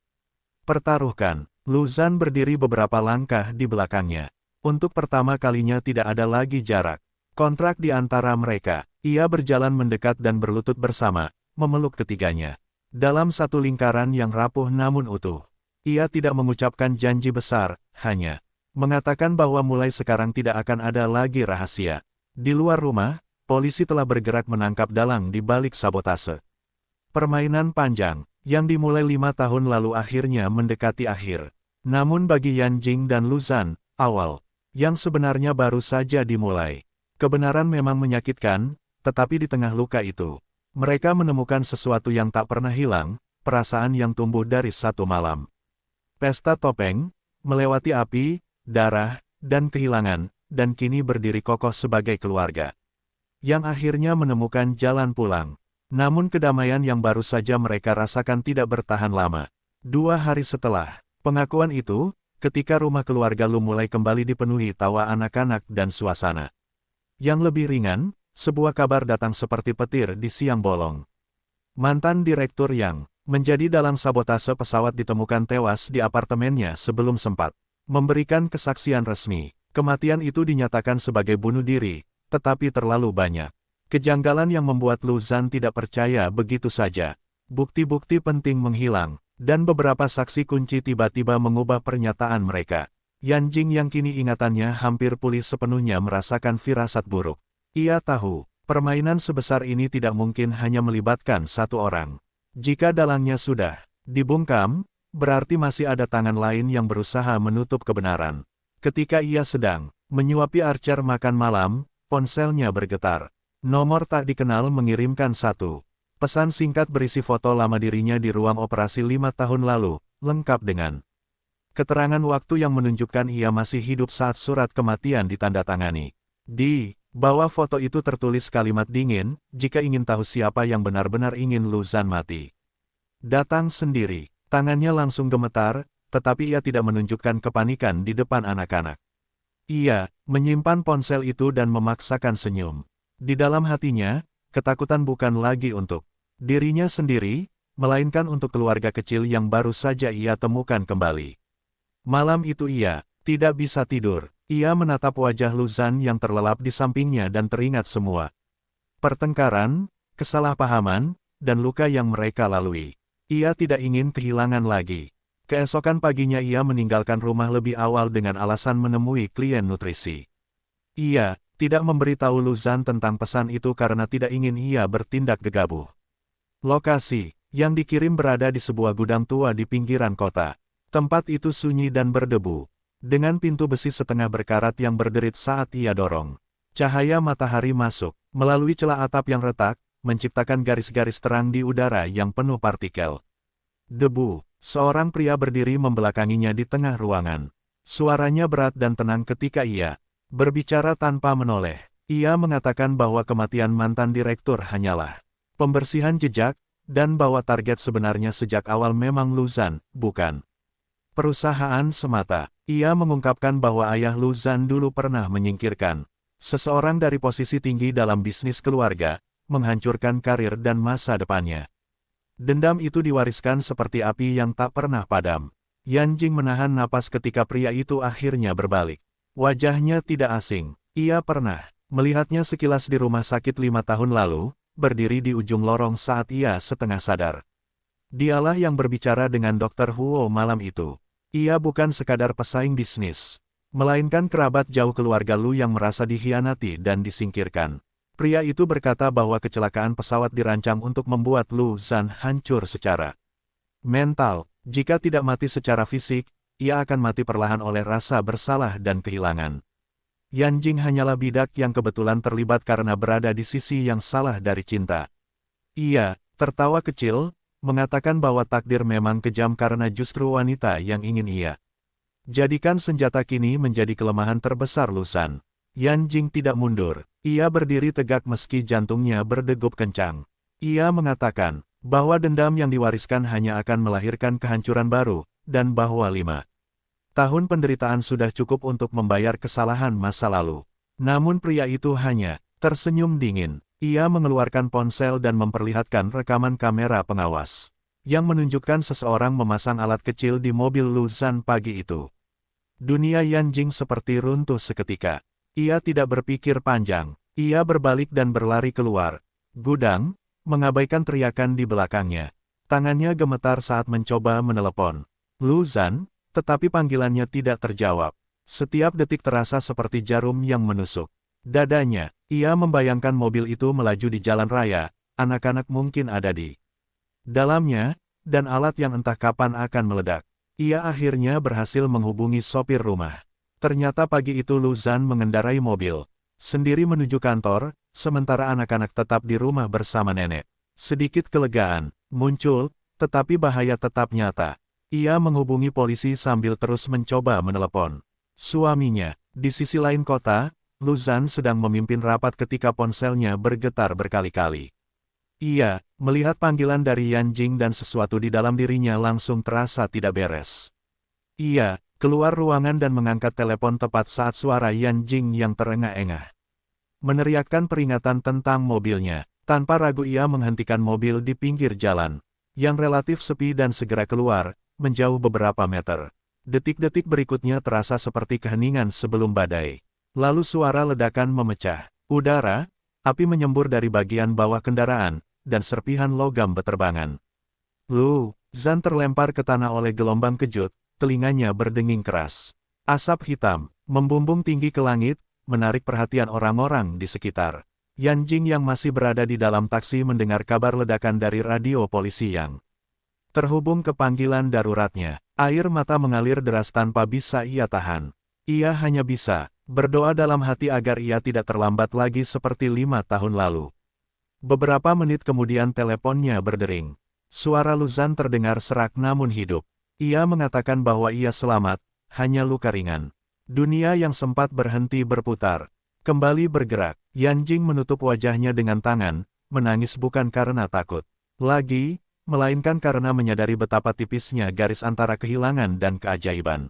Speaker 1: pertaruhkan. Luzan berdiri beberapa langkah di belakangnya. Untuk pertama kalinya tidak ada lagi jarak kontrak di antara mereka. Ia berjalan mendekat dan berlutut bersama, memeluk ketiganya. Dalam satu lingkaran yang rapuh namun utuh. Ia tidak mengucapkan janji besar, hanya mengatakan bahwa mulai sekarang tidak akan ada lagi rahasia. Di luar rumah, polisi telah bergerak menangkap dalang di balik sabotase. Permainan panjang, yang dimulai 5 tahun lalu akhirnya mendekati akhir. Namun bagi Yan Jing dan Luzan, awal yang sebenarnya baru saja dimulai. Kebenaran memang menyakitkan, tetapi di tengah luka itu, mereka menemukan sesuatu yang tak pernah hilang, perasaan yang tumbuh dari satu malam. Pesta topeng, melewati api, darah, dan kehilangan, dan kini berdiri kokoh sebagai keluarga. Yang akhirnya menemukan jalan pulang. Namun kedamaian yang baru saja mereka rasakan tidak bertahan lama. 2 hari setelah pengakuan itu, ketika rumah keluarga Lu mulai kembali dipenuhi tawa anak-anak dan suasana yang lebih ringan, sebuah kabar datang seperti petir di siang bolong. Mantan direktur yang menjadi dalang sabotase pesawat ditemukan tewas di apartemennya sebelum sempat memberikan kesaksian resmi. Kematian itu dinyatakan sebagai bunuh diri, tetapi terlalu banyak kejanggalan yang membuat Luzan tidak percaya begitu saja. Bukti-bukti penting menghilang, dan beberapa saksi kunci tiba-tiba mengubah pernyataan mereka. Yan Jing yang kini ingatannya hampir pulih sepenuhnya merasakan firasat buruk. Ia tahu, permainan sebesar ini tidak mungkin hanya melibatkan satu orang. Jika dalangnya sudah dibungkam, berarti masih ada tangan lain yang berusaha menutup kebenaran. Ketika ia sedang menyuapi Archer makan malam, ponselnya bergetar. Nomor tak dikenal mengirimkan satu pesan singkat berisi foto lama dirinya di ruang operasi 5 tahun lalu, lengkap dengan keterangan waktu yang menunjukkan ia masih hidup saat surat kematian ditandatangani. Di bawah foto itu tertulis kalimat dingin, jika ingin tahu siapa yang benar-benar ingin Luzan mati. Datang sendiri, tangannya langsung gemetar, tetapi ia tidak menunjukkan kepanikan di depan anak-anak. Ia menyimpan ponsel itu dan memaksakan senyum. Di dalam hatinya, ketakutan bukan lagi untuk dirinya sendiri, melainkan untuk keluarga kecil yang baru saja ia temukan kembali. Malam itu ia tidak bisa tidur. Ia menatap wajah Luzan yang terlelap di sampingnya dan teringat semua pertengkaran, kesalahpahaman, dan luka yang mereka lalui. Ia tidak ingin kehilangan lagi. Keesokan paginya ia meninggalkan rumah lebih awal dengan alasan menemui klien nutrisi. Ia tidak memberitahu Luzan tentang pesan itu karena tidak ingin ia bertindak gegabah. Lokasi yang dikirim berada di sebuah gudang tua di pinggiran kota. Tempat itu sunyi dan berdebu, dengan pintu besi setengah berkarat yang berderit saat ia dorong. Cahaya matahari masuk melalui celah atap yang retak, menciptakan garis-garis terang di udara yang penuh partikel. Debu. Seorang pria berdiri membelakanginya di tengah ruangan. Suaranya berat dan tenang ketika ia berbicara tanpa menoleh. Ia mengatakan bahwa kematian mantan direktur hanyalah pembersihan jejak, dan bahwa target sebenarnya sejak awal memang Luzan, bukan perusahaan semata. Ia mengungkapkan bahwa ayah Luzan dulu pernah menyingkirkan seseorang dari posisi tinggi dalam bisnis keluarga, menghancurkan karir dan masa depannya. Dendam itu diwariskan seperti api yang tak pernah padam. Yan Jing menahan napas ketika pria itu akhirnya berbalik. Wajahnya tidak asing. Ia pernah melihatnya sekilas di rumah sakit 5 tahun lalu, berdiri di ujung lorong saat ia setengah sadar. Dialah yang berbicara dengan Dr. Huo malam itu. Ia bukan sekadar pesaing bisnis, melainkan kerabat jauh keluarga Lu yang merasa dikhianati dan disingkirkan. Pria itu berkata bahwa kecelakaan pesawat dirancang untuk membuat Luzan hancur secara mental. Jika tidak mati secara fisik, ia akan mati perlahan oleh rasa bersalah dan kehilangan. Yan Jing hanyalah bidak yang kebetulan terlibat karena berada di sisi yang salah dari cinta. Ia tertawa kecil, mengatakan bahwa takdir memang kejam karena justru wanita yang ingin ia jadikan senjata kini menjadi kelemahan terbesar Luzan. Yan Jing tidak mundur. Ia berdiri tegak meski jantungnya berdegup kencang. Ia mengatakan bahwa dendam yang diwariskan hanya akan melahirkan kehancuran baru, dan bahwa 5 tahun penderitaan sudah cukup untuk membayar kesalahan masa lalu. Namun pria itu hanya tersenyum dingin. Ia mengeluarkan ponsel dan memperlihatkan rekaman kamera pengawas yang menunjukkan seseorang memasang alat kecil di mobil Luzan pagi itu. Dunia Yan Jing seperti runtuh seketika. Ia tidak berpikir panjang. Ia berbalik dan berlari keluar gudang, mengabaikan teriakan di belakangnya. Tangannya gemetar saat mencoba menelepon Luzan, tetapi panggilannya tidak terjawab. Setiap detik terasa seperti jarum yang menusuk dadanya. Ia membayangkan mobil itu melaju di jalan raya, anak-anak mungkin ada di dalamnya, dan alat yang entah kapan akan meledak. Ia akhirnya berhasil menghubungi sopir rumah. Ternyata pagi itu Luzan mengendarai mobil sendiri menuju kantor, sementara anak-anak tetap di rumah bersama nenek. Sedikit kelegaan muncul, tetapi bahaya tetap nyata. Ia menghubungi polisi sambil terus mencoba menelepon suaminya. Di sisi lain kota, Luzan sedang memimpin rapat ketika ponselnya bergetar berkali-kali. Ia melihat panggilan dari Yan Jing dan sesuatu di dalam dirinya langsung terasa tidak beres. Ia keluar ruangan dan mengangkat telepon tepat saat suara Yan Jing yang terengah-engah meneriakkan peringatan tentang mobilnya. Tanpa ragu ia menghentikan mobil di pinggir jalan, yang relatif sepi dan segera keluar, menjauh beberapa meter. Detik-detik berikutnya terasa seperti keheningan sebelum badai. Lalu suara ledakan memecah udara, api menyembur dari bagian bawah kendaraan, dan serpihan logam beterbangan. Luzan terlempar ke tanah oleh gelombang kejut. Telinganya berdenging keras. Asap hitam membumbung tinggi ke langit, menarik perhatian orang-orang di sekitar. Yan Jing yang masih berada di dalam taksi mendengar kabar ledakan dari radio polisi yang terhubung ke panggilan daruratnya. Air mata mengalir deras tanpa bisa ia tahan. Ia hanya bisa berdoa dalam hati agar ia tidak terlambat lagi seperti 5 tahun lalu. Beberapa menit kemudian teleponnya berdering. Suara Luzan terdengar serak namun hidup. Ia mengatakan bahwa ia selamat, hanya luka ringan. Dunia yang sempat berhenti berputar kembali bergerak. Yan Jing menutup wajahnya dengan tangan, menangis bukan karena takut lagi, melainkan karena menyadari betapa tipisnya garis antara kehilangan dan keajaiban.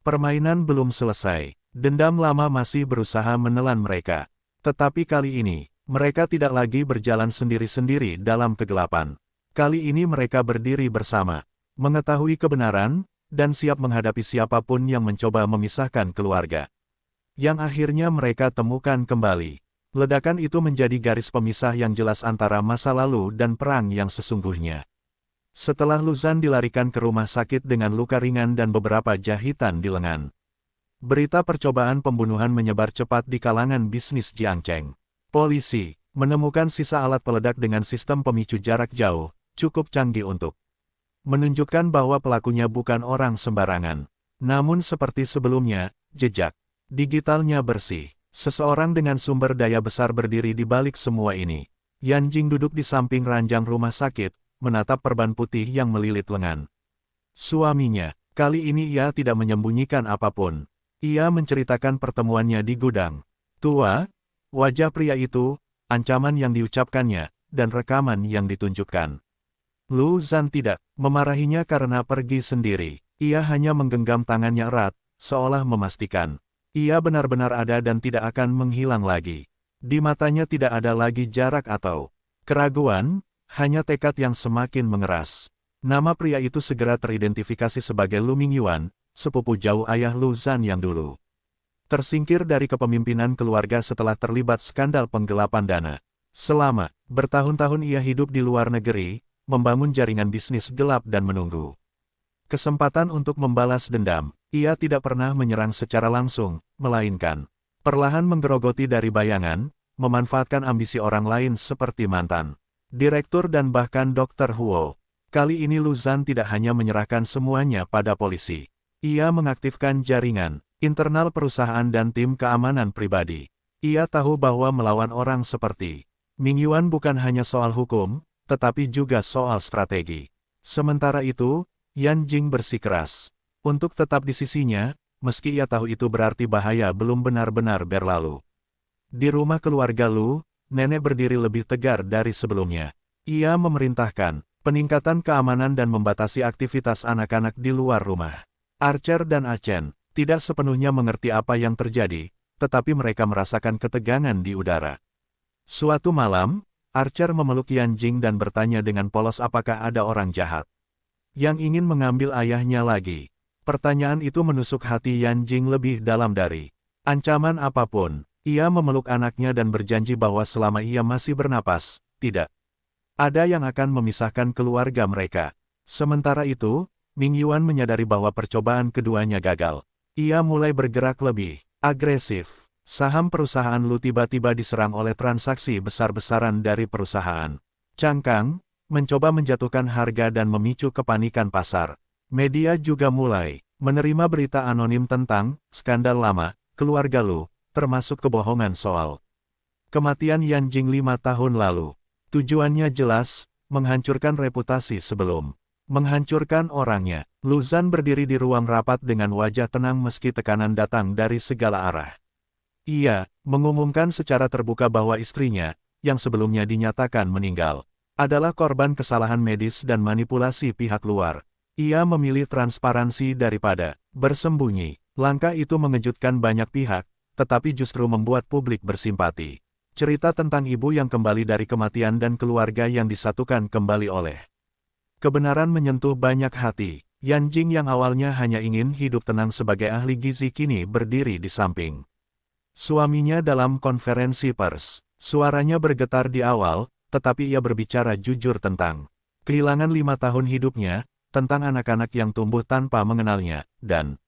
Speaker 1: Permainan belum selesai. Dendam lama masih berusaha menelan mereka. Tetapi kali ini, mereka tidak lagi berjalan sendiri-sendiri dalam kegelapan. Kali ini mereka berdiri bersama, mengetahui kebenaran, dan siap menghadapi siapapun yang mencoba memisahkan keluarga. Yang akhirnya mereka temukan kembali. Ledakan itu menjadi garis pemisah yang jelas antara masa lalu dan perang yang sesungguhnya. Setelah Luzan dilarikan ke rumah sakit dengan luka ringan dan beberapa jahitan di lengan, Berita percobaan pembunuhan menyebar cepat di kalangan bisnis Jiangcheng. Polisi menemukan sisa alat peledak dengan sistem pemicu jarak jauh, cukup canggih untuk menunjukkan bahwa pelakunya bukan orang sembarangan. Namun seperti sebelumnya, jejak digitalnya bersih. Seseorang dengan sumber daya besar berdiri di balik semua ini. Yan Jing duduk di samping ranjang rumah sakit, menatap perban putih yang melilit lengan suaminya. Kali ini ia tidak menyembunyikan apapun. Ia menceritakan pertemuannya di gudang. Tua, wajah pria itu, ancaman yang diucapkannya, dan rekaman yang ditunjukkan. Lu Zhan tidak memarahinya karena pergi sendiri. Ia hanya menggenggam tangannya erat, seolah memastikan ia benar-benar ada dan tidak akan menghilang lagi. Di matanya tidak ada lagi jarak atau keraguan, hanya tekad yang semakin mengeras. Nama pria itu segera teridentifikasi sebagai Lu Mingyuan, sepupu jauh ayah Lu Zhan yang dulu tersingkir dari kepemimpinan keluarga setelah terlibat skandal penggelapan dana. Selama bertahun-tahun ia hidup di luar negeri, membangun jaringan bisnis gelap dan menunggu kesempatan untuk membalas dendam. Ia tidak pernah menyerang secara langsung, melainkan perlahan menggerogoti dari bayangan, memanfaatkan ambisi orang lain seperti mantan direktur dan bahkan Dr. Huo. Kali ini Lu Zhan tidak hanya menyerahkan semuanya pada polisi. Ia mengaktifkan jaringan internal perusahaan dan tim keamanan pribadi. Ia tahu bahwa melawan orang seperti Mingyuan bukan hanya soal hukum, tetapi juga soal strategi. Sementara itu, Yan Jing bersikeras untuk tetap di sisinya, meski ia tahu itu berarti bahaya belum benar-benar berlalu. Di rumah keluarga Lu, nenek berdiri lebih tegar dari sebelumnya. Ia memerintahkan peningkatan keamanan dan membatasi aktivitas anak-anak di luar rumah. Archer dan Achen tidak sepenuhnya mengerti apa yang terjadi, tetapi mereka merasakan ketegangan di udara. Suatu malam, Archer memeluk Yan Jing dan bertanya dengan polos apakah ada orang jahat yang ingin mengambil ayahnya lagi. Pertanyaan itu menusuk hati Yan Jing lebih dalam dari ancaman apapun. Ia memeluk anaknya dan berjanji bahwa selama ia masih bernapas, tidak ada yang akan memisahkan keluarga mereka. Sementara itu, Mingyuan menyadari bahwa percobaan keduanya gagal. Ia mulai bergerak lebih agresif. Saham perusahaan Lu tiba-tiba diserang oleh transaksi besar-besaran dari perusahaan Changkang, mencoba menjatuhkan harga dan memicu kepanikan pasar. Media juga mulai menerima berita anonim tentang skandal lama keluarga Lu, termasuk kebohongan soal kematian Yan Jing 5 tahun lalu. Tujuannya jelas, menghancurkan reputasi sebelum menghancurkan orangnya. Lu Zhan berdiri di ruang rapat dengan wajah tenang meski tekanan datang dari segala arah. Ia mengumumkan secara terbuka bahwa istrinya, yang sebelumnya dinyatakan meninggal, adalah korban kesalahan medis dan manipulasi pihak luar. Ia memilih transparansi daripada bersembunyi. Langkah itu mengejutkan banyak pihak, tetapi justru membuat publik bersimpati. Cerita tentang ibu yang kembali dari kematian dan keluarga yang disatukan kembali oleh kebenaran menyentuh banyak hati. Yan Jing yang awalnya hanya ingin hidup tenang sebagai ahli gizi kini berdiri di samping suaminya dalam konferensi pers. Suaranya bergetar di awal, tetapi ia berbicara jujur tentang kehilangan 5 tahun hidupnya, tentang anak-anak yang tumbuh tanpa mengenalnya, dan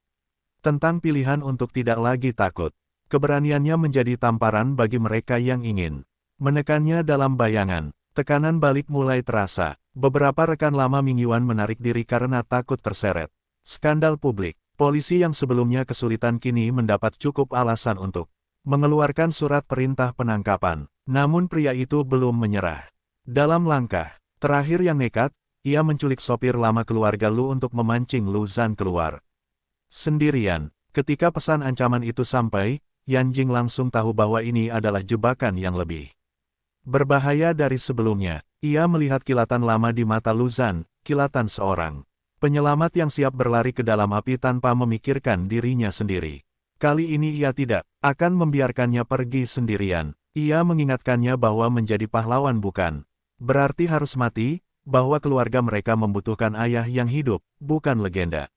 Speaker 1: tentang pilihan untuk tidak lagi takut. Keberaniannya menjadi tamparan bagi mereka yang ingin menekannya dalam bayangan. Tekanan balik mulai terasa. Beberapa rekan lama Mingyuan menarik diri karena takut terseret skandal publik. Polisi yang sebelumnya kesulitan kini mendapat cukup alasan untuk mengeluarkan surat perintah penangkapan. Namun pria itu belum menyerah. Dalam langkah terakhir yang nekat, ia menculik sopir lama keluarga Lu untuk memancing Lu Zhan keluar sendirian. Ketika pesan ancaman itu sampai, Yan Jing langsung tahu bahwa ini adalah jebakan yang lebih berbahaya dari sebelumnya. Ia melihat kilatan lama di mata Lu Zhan, kilatan seorang penyelamat yang siap berlari ke dalam api tanpa memikirkan dirinya sendiri. Kali ini ia tidak akan membiarkannya pergi sendirian. Ia mengingatkannya bahwa menjadi pahlawan bukan berarti harus mati, bahwa keluarga mereka membutuhkan ayah yang hidup, bukan legenda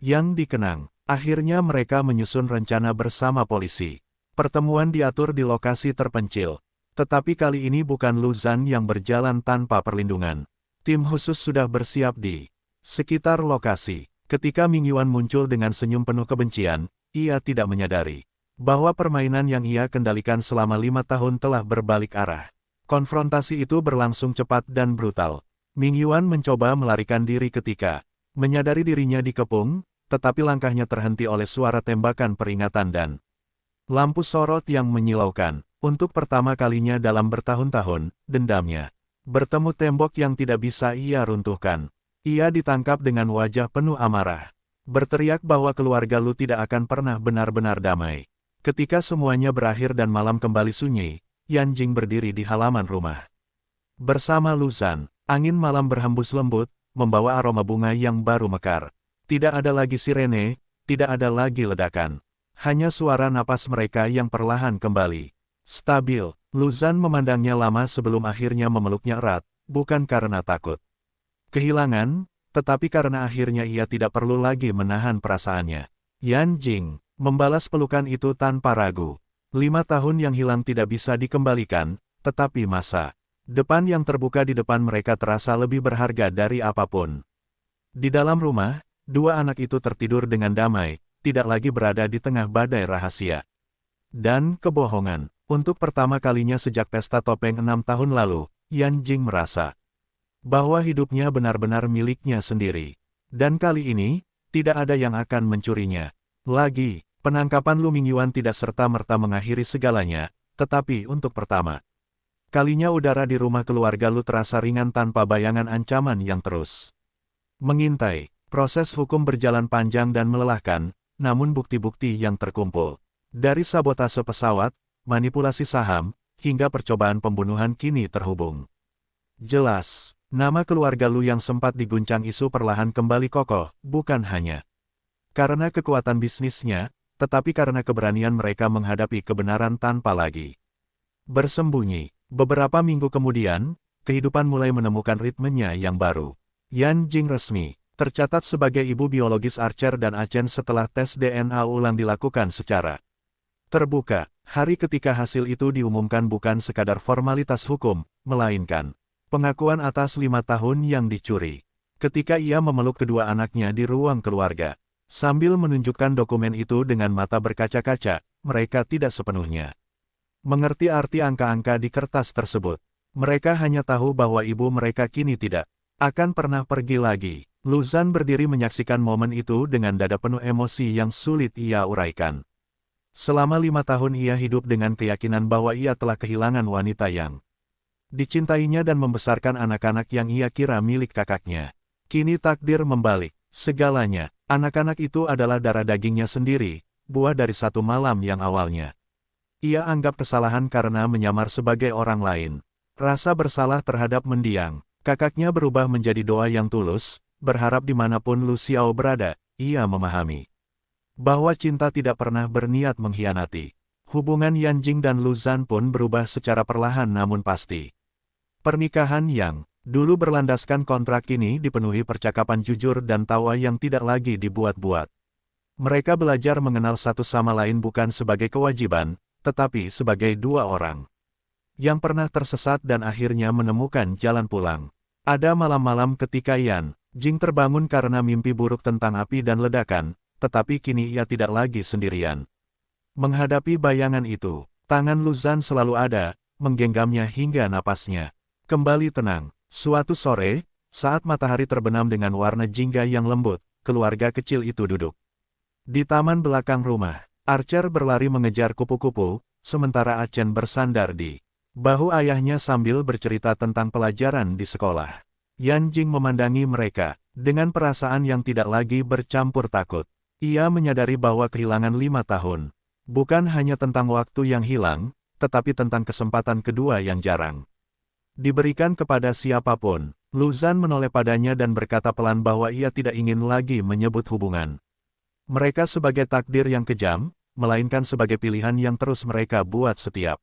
Speaker 1: yang dikenang. Akhirnya mereka menyusun rencana bersama polisi. Pertemuan diatur di lokasi terpencil. Tetapi kali ini bukan Lu Zhan yang berjalan tanpa perlindungan. Tim khusus sudah bersiap di sekitar lokasi. Ketika Mingyuan muncul dengan senyum penuh kebencian, ia tidak menyadari bahwa permainan yang ia kendalikan selama 5 tahun telah berbalik arah. Konfrontasi itu berlangsung cepat dan brutal. Ming Yuan mencoba melarikan diri ketika menyadari dirinya dikepung, tetapi langkahnya terhenti oleh suara tembakan peringatan dan lampu sorot yang menyilaukan. Untuk pertama kalinya dalam bertahun-tahun, dendamnya bertemu tembok yang tidak bisa ia runtuhkan. Ia ditangkap dengan wajah penuh amarah, berteriak bahwa keluarga Lu tidak akan pernah benar-benar damai. Ketika semuanya berakhir dan malam kembali sunyi, Yan Jing berdiri di halaman rumah. Bersama Lu Zhan, angin malam berhembus lembut, membawa aroma bunga yang baru mekar. Tidak ada lagi sirene, tidak ada lagi ledakan. Hanya suara napas mereka yang perlahan kembali. Stabil, Lu Zhan memandangnya lama sebelum akhirnya memeluknya erat, bukan karena takut kehilangan, tetapi karena akhirnya ia tidak perlu lagi menahan perasaannya. Yan Jing membalas pelukan itu tanpa ragu. 5 tahun yang hilang tidak bisa dikembalikan, tetapi masa depan yang terbuka di depan mereka terasa lebih berharga dari apapun. Di dalam rumah, dua anak itu tertidur dengan damai, tidak lagi berada di tengah badai rahasia dan kebohongan. Untuk pertama kalinya sejak pesta topeng 6 tahun lalu, Yan Jing merasa bahwa hidupnya benar-benar miliknya sendiri. Dan kali ini, tidak ada yang akan mencurinya. Lagi, penangkapan Lu Mingyuan tidak serta-merta mengakhiri segalanya, tetapi untuk pertama kalinya udara di rumah keluarga Lu terasa ringan tanpa bayangan ancaman yang terus mengintai. Proses hukum berjalan panjang dan melelahkan, namun bukti-bukti yang terkumpul dari sabotase pesawat, manipulasi saham, hingga percobaan pembunuhan kini terhubung. Jelas, nama keluarga Lu yang sempat diguncang isu perlahan kembali kokoh, bukan hanya karena kekuatan bisnisnya, tetapi karena keberanian mereka menghadapi kebenaran tanpa lagi bersembunyi. Beberapa minggu kemudian, kehidupan mulai menemukan ritmenya yang baru. Yan Jing resmi tercatat sebagai ibu biologis Archer dan Achen setelah tes DNA ulang dilakukan secara terbuka. Hari ketika hasil itu diumumkan bukan sekadar formalitas hukum, melainkan pengakuan atas 5 tahun yang dicuri. Ketika ia memeluk kedua anaknya di ruang keluarga, sambil menunjukkan dokumen itu dengan mata berkaca-kaca, mereka tidak sepenuhnya mengerti arti angka-angka di kertas tersebut. Mereka hanya tahu bahwa ibu mereka kini tidak akan pernah pergi lagi. Lu Zhan berdiri menyaksikan momen itu dengan dada penuh emosi yang sulit ia uraikan. Selama 5 tahun ia hidup dengan keyakinan bahwa ia telah kehilangan wanita yang dicintainya dan membesarkan anak-anak yang ia kira milik kakaknya. Kini takdir membalik segalanya. Anak-anak itu adalah darah dagingnya sendiri, buah dari satu malam yang awalnya ia anggap kesalahan karena menyamar sebagai orang lain. Rasa bersalah terhadap mendiang kakaknya berubah menjadi doa yang tulus, berharap dimanapun Lu Xiao berada, ia memahami bahwa cinta tidak pernah berniat mengkhianati. Hubungan Yan Jing dan Lu Zhan pun berubah secara perlahan namun pasti. Pernikahan yang dulu berlandaskan kontrak ini dipenuhi percakapan jujur dan tawa yang tidak lagi dibuat-buat. Mereka belajar mengenal satu sama lain bukan sebagai kewajiban, tetapi sebagai dua orang yang pernah tersesat dan akhirnya menemukan jalan pulang. Ada malam-malam ketika Yan Jing terbangun karena mimpi buruk tentang api dan ledakan, tetapi kini ia tidak lagi sendirian. Menghadapi bayangan itu, tangan Lu Zhan selalu ada, menggenggamnya hingga napasnya kembali tenang. Suatu sore, saat matahari terbenam dengan warna jingga yang lembut, keluarga kecil itu duduk di taman belakang rumah. Archer berlari mengejar kupu-kupu, sementara Achen bersandar di bahu ayahnya sambil bercerita tentang pelajaran di sekolah. Yan Jing memandangi mereka dengan perasaan yang tidak lagi bercampur takut. Ia menyadari bahwa kehilangan 5 tahun bukan hanya tentang waktu yang hilang, tetapi tentang kesempatan kedua yang jarang diberikan kepada siapapun. Lu Zhan menoleh padanya dan berkata pelan bahwa ia tidak ingin lagi menyebut hubungan mereka sebagai takdir yang kejam, melainkan sebagai pilihan yang terus mereka buat setiap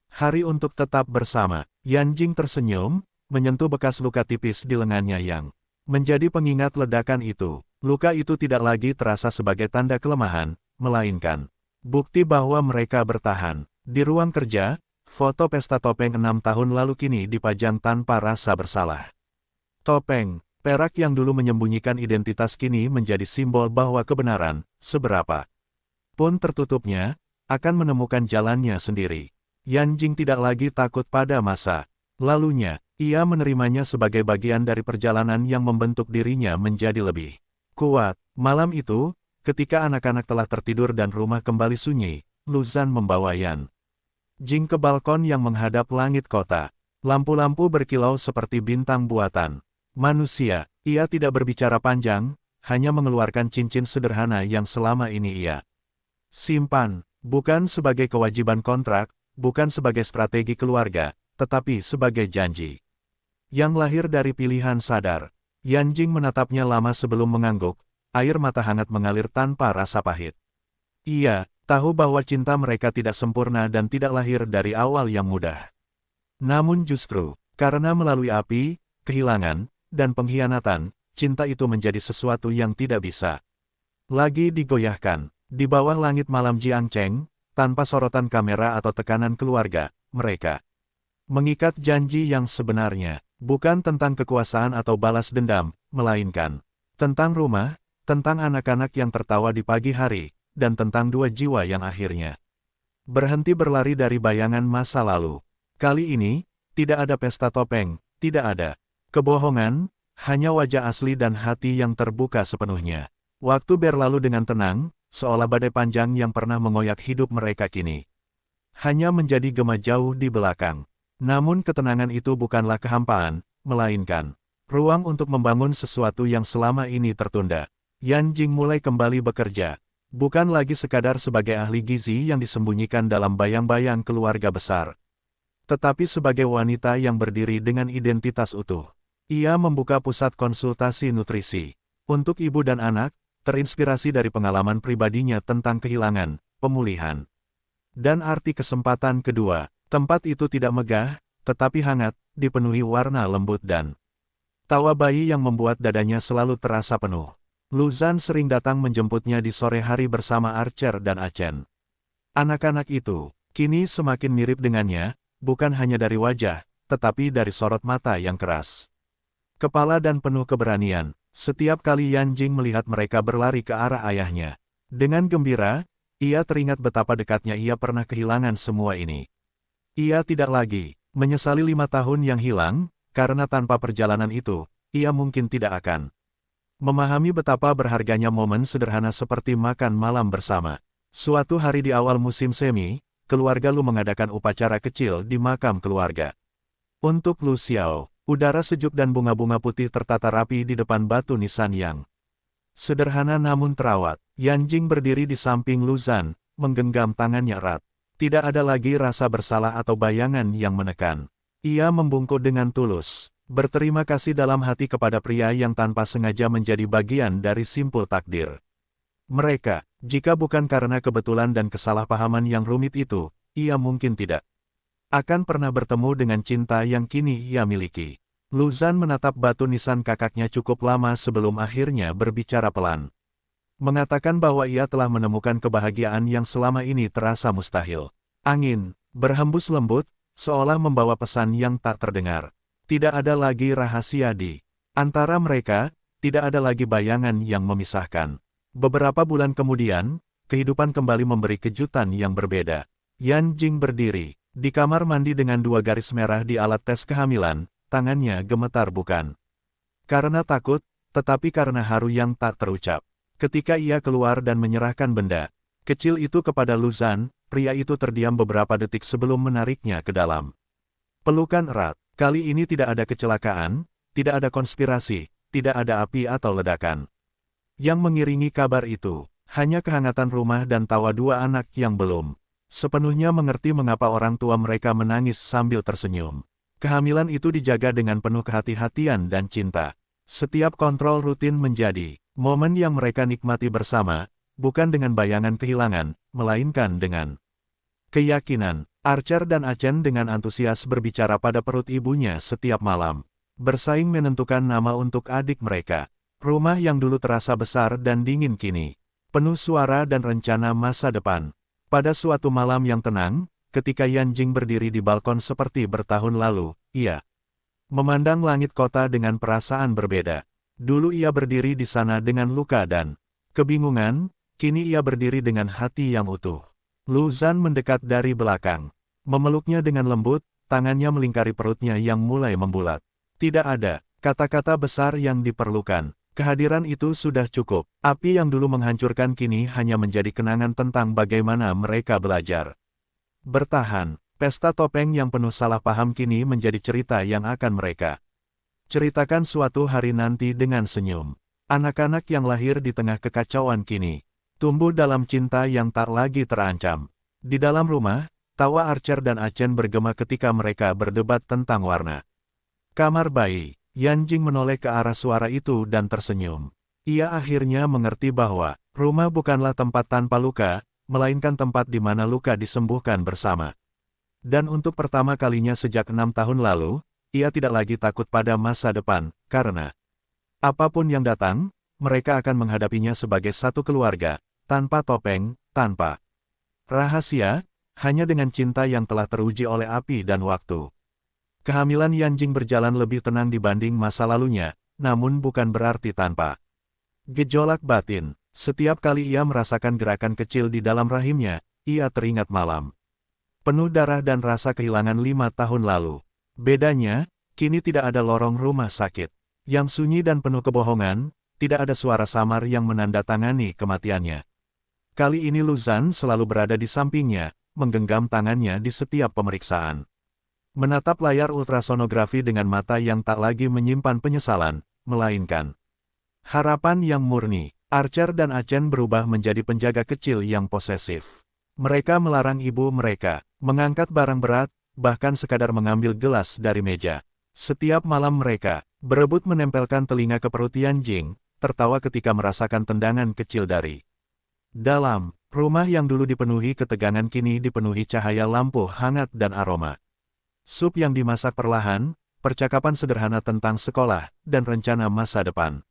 Speaker 1: hari untuk tetap bersama. Yan Jing tersenyum, menyentuh bekas luka tipis di lengannya yang menjadi pengingat ledakan itu. Luka itu tidak lagi terasa sebagai tanda kelemahan, melainkan bukti bahwa mereka bertahan. Di ruang kerja, foto pesta topeng 6 tahun lalu kini dipajang tanpa rasa bersalah. Topeng perak yang dulu menyembunyikan identitas kini menjadi simbol bahwa kebenaran, seberapa pun tertutupnya, akan menemukan jalannya sendiri. Yan Jing tidak lagi takut pada masa lalunya, ia menerimanya sebagai bagian dari perjalanan yang membentuk dirinya menjadi lebih kuat. Malam itu, ketika anak-anak telah tertidur dan rumah kembali sunyi, Luzan membawa Yan Jing ke balkon yang menghadap langit kota. Lampu-lampu berkilau seperti bintang buatan manusia. Ia tidak berbicara panjang, hanya mengeluarkan cincin sederhana yang selama ini ia simpan, bukan sebagai kewajiban kontrak, bukan sebagai strategi keluarga, tetapi sebagai janji yang lahir dari pilihan sadar. Yan Jing menatapnya lama sebelum mengangguk, air mata hangat mengalir tanpa rasa pahit. Ia tahu bahwa cinta mereka tidak sempurna dan tidak lahir dari awal yang mudah. Namun justru, karena melalui api, kehilangan, dan pengkhianatan, cinta itu menjadi sesuatu yang tidak bisa lagi digoyahkan. Di bawah langit malam Jiangcheng, tanpa sorotan kamera atau tekanan keluarga, mereka mengikat janji yang sebenarnya, bukan tentang kekuasaan atau balas dendam, melainkan tentang rumah, tentang anak-anak yang tertawa di pagi hari, dan tentang dua jiwa yang akhirnya berhenti berlari dari bayangan masa lalu. Kali ini, tidak ada pesta topeng, tidak ada kebohongan, hanya wajah asli dan hati yang terbuka sepenuhnya. Waktu berlalu dengan tenang, seolah badai panjang yang pernah mengoyak hidup mereka kini hanya menjadi gema jauh di belakang. Namun ketenangan itu bukanlah kehampaan, melainkan ruang untuk membangun sesuatu yang selama ini tertunda. Yan Jing mulai kembali bekerja, bukan lagi sekadar sebagai ahli gizi yang disembunyikan dalam bayang-bayang keluarga besar, tetapi sebagai wanita yang berdiri dengan identitas utuh. Ia membuka pusat konsultasi nutrisi untuk ibu dan anak, terinspirasi dari pengalaman pribadinya tentang kehilangan, pemulihan, dan arti kesempatan kedua. Tempat itu tidak megah, tetapi hangat, dipenuhi warna lembut dan tawa bayi yang membuat dadanya selalu terasa penuh. Luzan sering datang menjemputnya di sore hari bersama Archer dan Achen. Anak-anak itu, kini semakin mirip dengannya, bukan hanya dari wajah, tetapi dari sorot mata yang keras kepala dan penuh keberanian. Setiap kali Yan Jing melihat mereka berlari ke arah ayahnya dengan gembira, ia teringat betapa dekatnya ia pernah kehilangan semua ini. Ia tidak lagi menyesali 5 tahun yang hilang, karena tanpa perjalanan itu, ia mungkin tidak akan memahami betapa berharganya momen sederhana seperti makan malam bersama. Suatu hari di awal musim semi, keluarga Lu mengadakan upacara kecil di makam keluarga. Untuk Lu Xiao, udara sejuk dan bunga-bunga putih tertata rapi di depan batu nisan yang sederhana namun terawat. Yan Jing berdiri di samping Luzan, menggenggam tangannya erat. Tidak ada lagi rasa bersalah atau bayangan yang menekan. Ia membungkuk dengan tulus, berterima kasih dalam hati kepada pria yang tanpa sengaja menjadi bagian dari simpul takdir mereka. Jika bukan karena kebetulan dan kesalahpahaman yang rumit itu, ia mungkin tidak akan pernah bertemu dengan cinta yang kini ia miliki. Luzan menatap batu nisan kakaknya cukup lama sebelum akhirnya berbicara pelan. Mengatakan bahwa ia telah menemukan kebahagiaan yang selama ini terasa mustahil. Angin berhembus lembut, seolah membawa pesan yang tak terdengar. Tidak ada lagi rahasia di antara mereka, tidak ada lagi bayangan yang memisahkan. Beberapa bulan kemudian, kehidupan kembali memberi kejutan yang berbeda. Yan Jing berdiri di kamar mandi dengan 2 garis merah di alat tes kehamilan, tangannya gemetar bukan karena takut, tetapi karena haru yang tak terucap. Ketika ia keluar dan menyerahkan benda kecil itu kepada Luzan, pria itu terdiam beberapa detik sebelum menariknya ke dalam pelukan erat. Kali ini tidak ada kecelakaan, tidak ada konspirasi, tidak ada api atau ledakan yang mengiringi kabar itu, hanya kehangatan rumah dan tawa 2 anak yang belum sepenuhnya mengerti mengapa orang tua mereka menangis sambil tersenyum. Kehamilan itu dijaga dengan penuh kehati-hatian dan cinta. Setiap kontrol rutin menjadi momen yang mereka nikmati bersama, bukan dengan bayangan kehilangan, melainkan dengan keyakinan. Archer dan Achen dengan antusias berbicara pada perut ibunya setiap malam, bersaing menentukan nama untuk adik mereka. Rumah yang dulu terasa besar dan dingin kini penuh suara dan rencana masa depan. Pada suatu malam yang tenang, ketika Yan Jing berdiri di balkon seperti bertahun lalu, ia memandang langit kota dengan perasaan berbeda. Dulu ia berdiri di sana dengan luka dan kebingungan, Kini ia berdiri dengan hati yang utuh. Lu Zhan mendekat dari belakang. Memeluknya dengan lembut, tangannya melingkari perutnya yang mulai membulat. Tidak ada kata-kata besar yang diperlukan. Kehadiran itu sudah cukup. Api yang dulu menghancurkan kini hanya menjadi kenangan tentang bagaimana mereka belajar bertahan. Pesta topeng yang penuh salah paham kini menjadi cerita yang akan mereka ceritakan suatu hari nanti dengan senyum. Anak-anak yang lahir di tengah kekacauan kini tumbuh dalam cinta yang tak lagi terancam. Di dalam rumah, tawa Archer dan Achen bergema ketika mereka berdebat tentang warna. Kamar bayi, Yanjing menoleh ke arah suara itu dan tersenyum. Ia akhirnya mengerti bahwa rumah bukanlah tempat tanpa luka, melainkan tempat di mana luka disembuhkan bersama. Dan untuk pertama kalinya sejak 6 tahun lalu, ia tidak lagi takut pada masa depan, karena apapun yang datang, mereka akan menghadapinya sebagai satu keluarga, tanpa topeng, tanpa rahasia, hanya dengan cinta yang telah teruji oleh api dan waktu. Kehamilan Yanjing berjalan lebih tenang dibanding masa lalunya, namun bukan berarti tanpa gejolak batin. Setiap kali ia merasakan gerakan kecil di dalam rahimnya, ia teringat malam penuh darah dan rasa kehilangan 5 tahun lalu. Bedanya, kini tidak ada lorong rumah sakit yang sunyi dan penuh kebohongan, tidak ada suara samar yang menandatangani kematiannya. Kali ini Lu Zhan selalu berada di sampingnya, menggenggam tangannya di setiap pemeriksaan. Menatap layar ultrasonografi dengan mata yang tak lagi menyimpan penyesalan, melainkan harapan yang murni. Archer dan Achen berubah menjadi penjaga kecil yang posesif. Mereka melarang ibu mereka mengangkat barang berat, bahkan sekadar mengambil gelas dari meja. Setiap malam mereka berebut menempelkan telinga ke perut Yanjing, tertawa ketika merasakan tendangan kecil dari dalam. Rumah yang dulu dipenuhi ketegangan kini dipenuhi cahaya lampu hangat dan aroma sup yang dimasak perlahan, percakapan sederhana tentang sekolah, dan rencana masa depan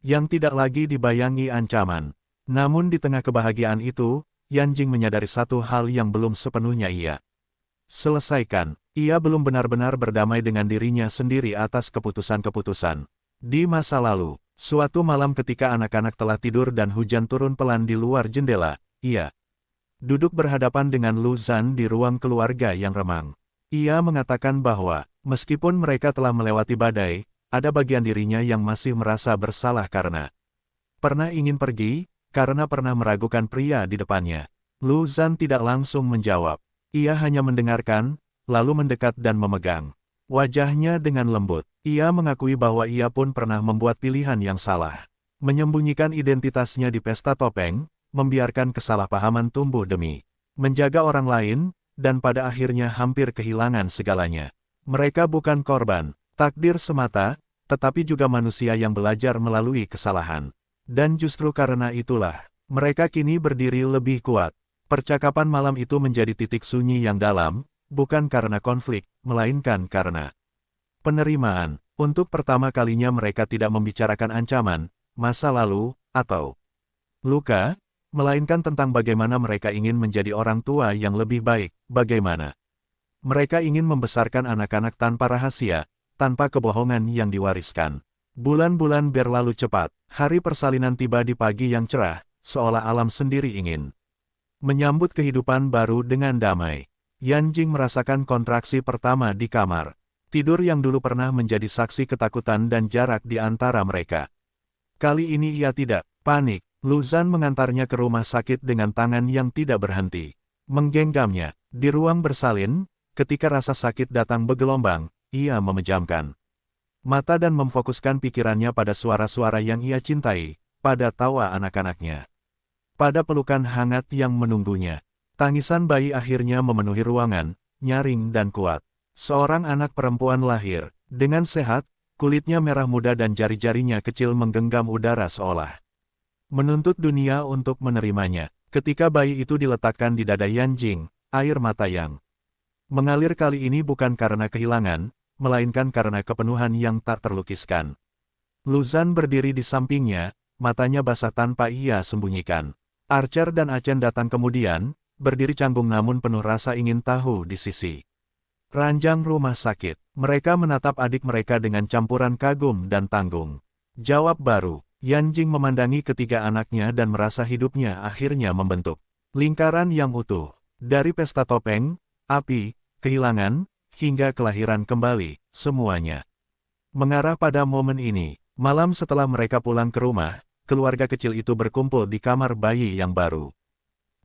Speaker 1: yang tidak lagi dibayangi ancaman. Namun di tengah kebahagiaan itu, Yanjing menyadari satu hal yang belum sepenuhnya ia selesaikan. Ia belum benar-benar berdamai dengan dirinya sendiri atas keputusan-keputusan di masa lalu. Suatu malam ketika anak-anak telah tidur dan hujan turun pelan di luar jendela, ia duduk berhadapan dengan Lu Zhan di ruang keluarga yang remang. Ia mengatakan bahwa, meskipun mereka telah melewati badai, ada bagian dirinya yang masih merasa bersalah karena pernah ingin pergi, karena pernah meragukan pria di depannya. Lu Zhan tidak langsung menjawab. Ia hanya mendengarkan, lalu mendekat dan memegang wajahnya dengan lembut. Ia mengakui bahwa ia pun pernah membuat pilihan yang salah. Menyembunyikan identitasnya di pesta topeng, membiarkan kesalahpahaman tumbuh demi menjaga orang lain, dan pada akhirnya hampir kehilangan segalanya. Mereka bukan korban takdir semata, tetapi juga manusia yang belajar melalui kesalahan. Dan justru karena itulah, mereka kini berdiri lebih kuat. Percakapan malam itu menjadi titik sunyi yang dalam, bukan karena konflik, melainkan karena penerimaan. Untuk pertama kalinya mereka tidak membicarakan ancaman, masa lalu, atau luka, melainkan tentang bagaimana mereka ingin menjadi orang tua yang lebih baik, bagaimana mereka ingin membesarkan anak-anak tanpa rahasia, tanpa kebohongan yang diwariskan. Bulan-bulan berlalu cepat, hari persalinan tiba di pagi yang cerah, seolah alam sendiri ingin menyambut kehidupan baru dengan damai. Yanjing merasakan kontraksi pertama di kamar. Tidur yang dulu pernah menjadi saksi ketakutan dan jarak di antara mereka. Kali ini ia tidak panik. Lu Zhan mengantarnya ke rumah sakit dengan tangan yang tidak berhenti menggenggamnya. Di ruang bersalin, ketika rasa sakit datang bergelombang, ia memejamkan mata dan memfokuskan pikirannya pada suara-suara yang ia cintai, pada tawa anak-anaknya, pada pelukan hangat yang menunggunya. Tangisan bayi akhirnya memenuhi ruangan, nyaring dan kuat. Seorang anak perempuan lahir, dengan sehat, kulitnya merah muda dan jari-jarinya kecil menggenggam udara seolah menuntut dunia untuk menerimanya. Ketika bayi itu diletakkan di dada Yanjing, air mata yang mengalir kali ini bukan karena kehilangan, melainkan karena kepenuhan yang tak terlukiskan. Lu Zhan berdiri di sampingnya, matanya basah tanpa ia sembunyikan. Archer dan Achen datang kemudian, berdiri canggung namun penuh rasa ingin tahu di sisi ranjang rumah sakit. Mereka menatap adik mereka dengan campuran kagum dan tanggung jawab baru. Yan Jing memandangi ketiga anaknya dan merasa hidupnya akhirnya membentuk lingkaran yang utuh. Dari pesta topeng, api, kehilangan, hingga kelahiran kembali, semuanya mengarah pada momen ini. Malam setelah mereka pulang ke rumah, keluarga kecil itu berkumpul di kamar bayi yang baru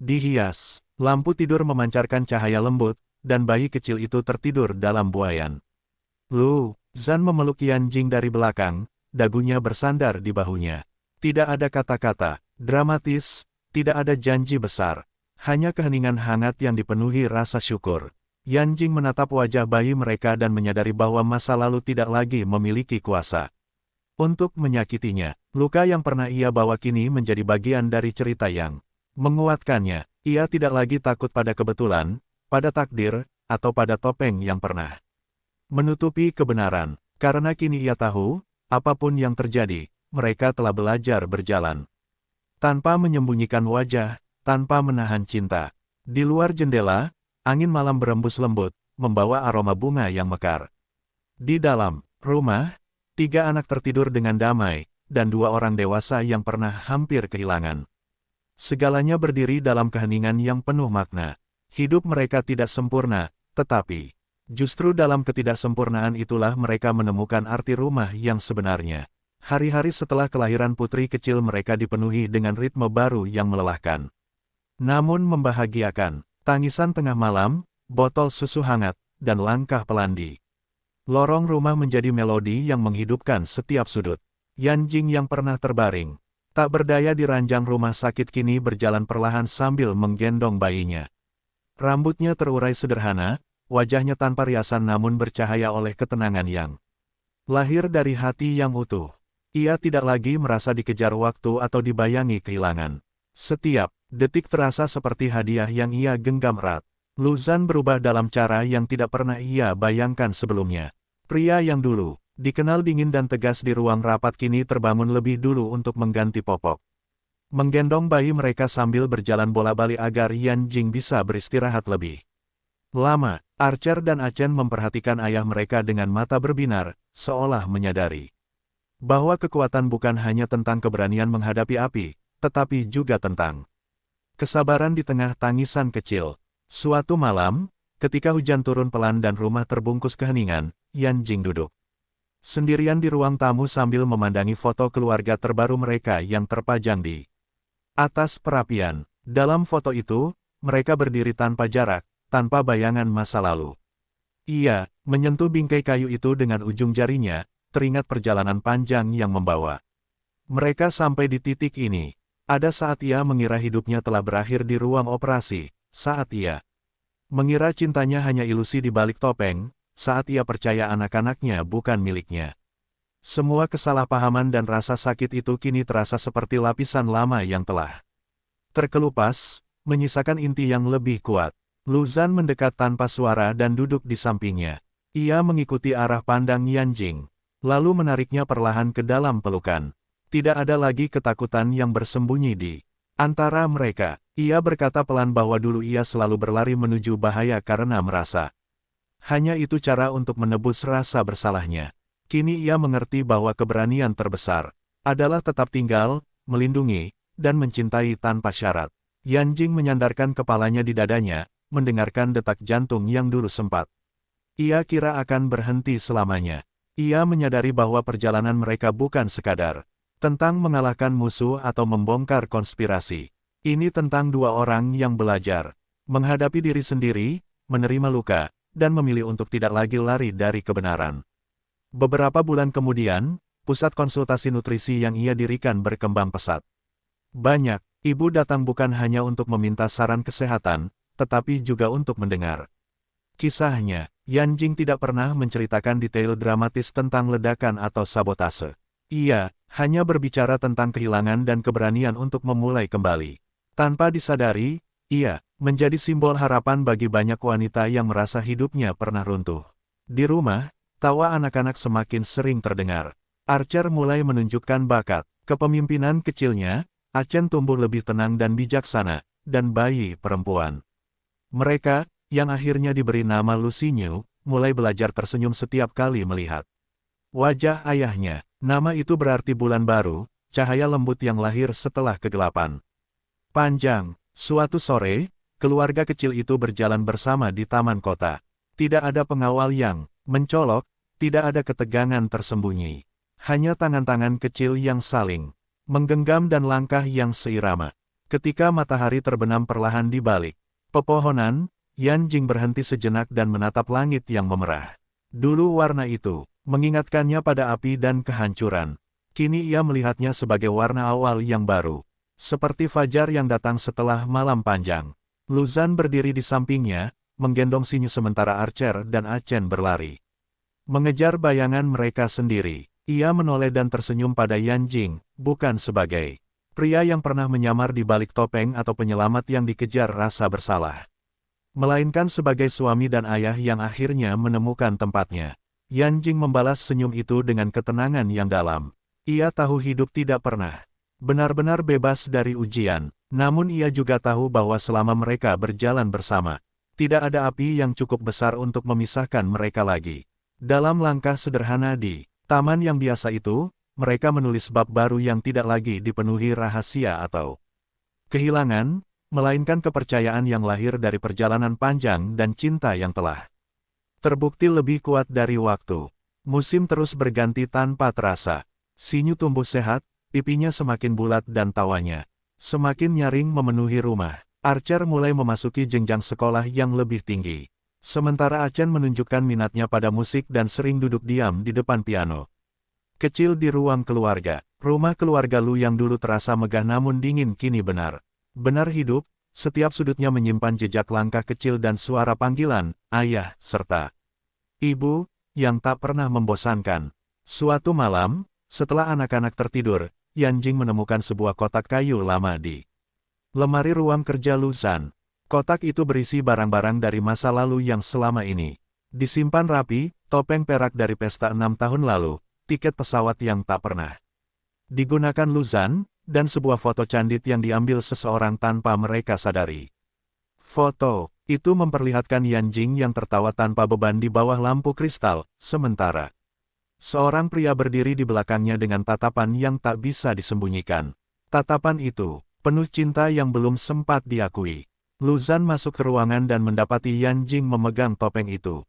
Speaker 1: dihias. Lampu tidur memancarkan cahaya lembut, dan bayi kecil itu tertidur dalam buayan. Lu Zan memeluk Yan Jing dari belakang, dagunya bersandar di bahunya. Tidak ada kata-kata dramatis, tidak ada janji besar, hanya keheningan hangat yang dipenuhi rasa syukur. Yan Jing menatap wajah bayi mereka dan menyadari bahwa masa lalu tidak lagi memiliki kuasa untuk menyakitinya. Luka yang pernah ia bawa kini menjadi bagian dari cerita yang menguatkannya. Ia tidak lagi takut pada kebetulan, pada takdir, atau pada topeng yang pernah menutupi kebenaran. Karena kini ia tahu, apapun yang terjadi, mereka telah belajar berjalan tanpa menyembunyikan wajah, tanpa menahan cinta. Di luar jendela, angin malam berembus lembut, membawa aroma bunga yang mekar. Di dalam rumah, 3 anak tertidur dengan damai, dan 2 orang dewasa yang pernah hampir kehilangan. Segalanya berdiri dalam keheningan yang penuh makna. Hidup mereka tidak sempurna, tetapi justru dalam ketidaksempurnaan itulah mereka menemukan arti rumah yang sebenarnya. Hari-hari setelah kelahiran putri kecil mereka dipenuhi dengan ritme baru yang melelahkan, namun membahagiakan. Tangisan tengah malam, botol susu hangat, dan langkah pelan di lorong rumah menjadi melodi yang menghidupkan setiap sudut. Yan Jing yang pernah terbaring tak berdaya di ranjang rumah sakit kini berjalan perlahan sambil menggendong bayinya. Rambutnya terurai sederhana, wajahnya tanpa riasan namun bercahaya oleh ketenangan yang lahir dari hati yang utuh. Ia tidak lagi merasa dikejar waktu atau dibayangi kehilangan. Setiap detik terasa seperti hadiah yang ia genggam erat. Lu Zan berubah dalam cara yang tidak pernah ia bayangkan sebelumnya. Pria yang dulu dikenal dingin dan tegas di ruang rapat kini terbangun lebih dulu untuk mengganti popok. Menggendong bayi mereka sambil berjalan bola-balik agar Yan Jing bisa beristirahat lebih lama. Archer dan Achen memperhatikan ayah mereka dengan mata berbinar, seolah menyadari bahwa kekuatan bukan hanya tentang keberanian menghadapi api, tetapi juga tentang kesabaran di tengah tangisan kecil. Suatu malam, ketika hujan turun pelan dan rumah terbungkus keheningan, Yan Jing duduk sendirian di ruang tamu sambil memandangi foto keluarga terbaru mereka yang terpajang di atas perapian. Dalam foto itu, mereka berdiri tanpa jarak, tanpa bayangan masa lalu. Ia menyentuh bingkai kayu itu dengan ujung jarinya, teringat perjalanan panjang yang membawa mereka sampai di titik ini. Ada saat ia mengira hidupnya telah berakhir di ruang operasi, saat ia mengira cintanya hanya ilusi di balik topeng, saat ia percaya anak-anaknya bukan miliknya. Semua kesalahpahaman dan rasa sakit itu kini terasa seperti lapisan lama yang telah terkelupas, menyisakan inti yang lebih kuat. Lu Zan mendekat tanpa suara dan duduk di sampingnya. Ia mengikuti arah pandang Yan Jing, lalu menariknya perlahan ke dalam pelukan. Tidak ada lagi ketakutan yang bersembunyi di antara mereka. Ia berkata pelan bahwa dulu ia selalu berlari menuju bahaya karena merasa hanya itu cara untuk menebus rasa bersalahnya. Kini ia mengerti bahwa keberanian terbesar adalah tetap tinggal, melindungi, dan mencintai tanpa syarat. Yan Jing menyandarkan kepalanya di dadanya, mendengarkan detak jantung yang dulu sempat ia kira akan berhenti selamanya. Ia menyadari bahwa perjalanan mereka bukan sekadar tentang mengalahkan musuh atau membongkar konspirasi. Ini tentang 2 orang yang belajar menghadapi diri sendiri, menerima luka, dan memilih untuk tidak lagi lari dari kebenaran. Beberapa bulan kemudian, pusat konsultasi nutrisi yang ia dirikan berkembang pesat. Banyak ibu datang bukan hanya untuk meminta saran kesehatan, tetapi juga untuk mendengar kisahnya. Yan Jing tidak pernah menceritakan detail dramatis tentang ledakan atau sabotase. Ia hanya berbicara tentang kehilangan dan keberanian untuk memulai kembali. Tanpa disadari, ia menjadi simbol harapan bagi banyak wanita yang merasa hidupnya pernah runtuh. Di rumah, tawa anak-anak semakin sering terdengar. Archer mulai menunjukkan bakat kepemimpinan kecilnya. Achen tumbuh lebih tenang dan bijaksana, dan bayi perempuan mereka, yang akhirnya diberi nama Lucinyu, mulai belajar tersenyum setiap kali melihat wajah ayahnya. Nama itu berarti bulan baru, cahaya lembut yang lahir setelah kegelapan. Panjang, suatu sore, keluarga kecil itu berjalan bersama di taman kota. Tidak ada pengawal yang mencolok, tidak ada ketegangan tersembunyi. Hanya tangan-tangan kecil yang saling menggenggam dan langkah yang seirama. Ketika matahari terbenam perlahan di balik pepohonan, Yan Jing berhenti sejenak dan menatap langit yang memerah. Dulu warna itu mengingatkannya pada api dan kehancuran. Kini ia melihatnya sebagai warna awal yang baru. Seperti fajar yang datang setelah malam panjang. Luzan berdiri di sampingnya, menggendong Sinyu sementara Archer dan Achen berlari. Mengejar bayangan mereka sendiri. Ia menoleh dan tersenyum pada Yan Jing, bukan sebagai pria yang pernah menyamar di balik topeng atau penyelamat yang dikejar rasa bersalah. Melainkan sebagai suami dan ayah yang akhirnya menemukan tempatnya. Yan Jing membalas senyum itu dengan ketenangan yang dalam. Ia tahu hidup tidak pernah benar-benar bebas dari ujian, namun ia juga tahu bahwa selama mereka berjalan bersama, tidak ada api yang cukup besar untuk memisahkan mereka lagi. Dalam langkah sederhana di taman yang biasa itu, mereka menulis bab baru yang tidak lagi dipenuhi rahasia atau kehilangan, melainkan kepercayaan yang lahir dari perjalanan panjang dan cinta yang telah terbukti lebih kuat dari waktu. Musim terus berganti tanpa terasa. Sinyu tumbuh sehat, pipinya semakin bulat dan tawanya semakin nyaring memenuhi rumah. Archer mulai memasuki jenjang sekolah yang lebih tinggi. Sementara Achen menunjukkan minatnya pada musik dan sering duduk diam di depan piano. Kecil di ruang keluarga, rumah keluarga Lu yang dulu terasa megah namun dingin kini benar hidup, setiap sudutnya menyimpan jejak langkah kecil dan suara panggilan, ayah, serta ibu, yang tak pernah membosankan. Suatu malam, setelah anak-anak tertidur, Yan Jing menemukan sebuah kotak kayu lama di lemari ruang kerja Luzan. Kotak itu berisi barang-barang dari masa lalu yang selama ini disimpan rapi, topeng perak dari pesta 6 tahun lalu, tiket pesawat yang tak pernah digunakan Luzan, dan sebuah foto candid yang diambil seseorang tanpa mereka sadari. Foto itu memperlihatkan Yan Jing yang tertawa tanpa beban di bawah lampu kristal, sementara seorang pria berdiri di belakangnya dengan tatapan yang tak bisa disembunyikan. Tatapan itu penuh cinta yang belum sempat diakui. Luzan masuk ke ruangan dan mendapati Yan Jing memegang topeng itu.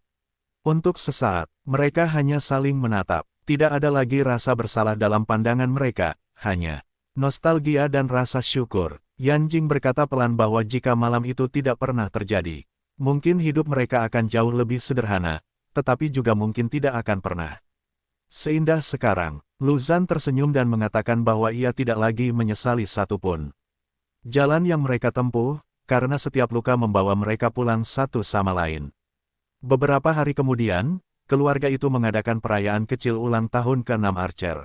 Speaker 1: Untuk sesaat, mereka hanya saling menatap. Tidak ada lagi rasa bersalah dalam pandangan mereka, hanya nostalgia dan rasa syukur. Yan Jing berkata pelan bahwa jika malam itu tidak pernah terjadi, mungkin hidup mereka akan jauh lebih sederhana, tetapi juga mungkin tidak akan pernah seindah sekarang. Luzan tersenyum dan mengatakan bahwa ia tidak lagi menyesali satupun jalan yang mereka tempuh, karena setiap luka membawa mereka pulang satu sama lain. Beberapa hari kemudian, keluarga itu mengadakan perayaan kecil ulang tahun ke-6 Archer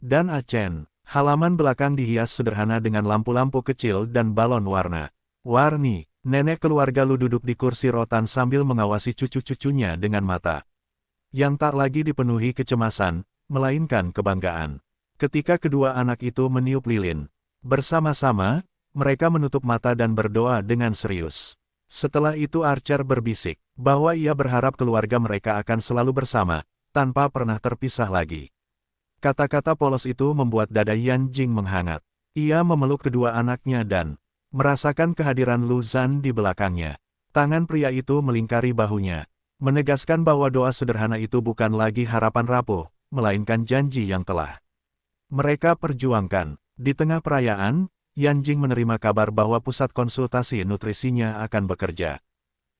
Speaker 1: dan Achen. Halaman belakang dihias sederhana dengan lampu-lampu kecil dan balon warni. Nenek keluarga Lu duduk di kursi rotan sambil mengawasi cucu-cucunya dengan mata yang tak lagi dipenuhi kecemasan, melainkan kebanggaan. Ketika kedua anak itu meniup lilin bersama-sama, mereka menutup mata dan berdoa dengan serius. Setelah itu Archer berbisik bahwa ia berharap keluarga mereka akan selalu bersama, tanpa pernah terpisah lagi. Kata-kata polos itu membuat dada Yan Jing menghangat. Ia memeluk kedua anaknya dan merasakan kehadiran Luzan di belakangnya. Tangan pria itu melingkari bahunya, menegaskan bahwa doa sederhana itu bukan lagi harapan rapuh, melainkan janji yang telah mereka perjuangkan. Di tengah perayaan, Yan Jing menerima kabar bahwa pusat konsultasi nutrisinya akan bekerja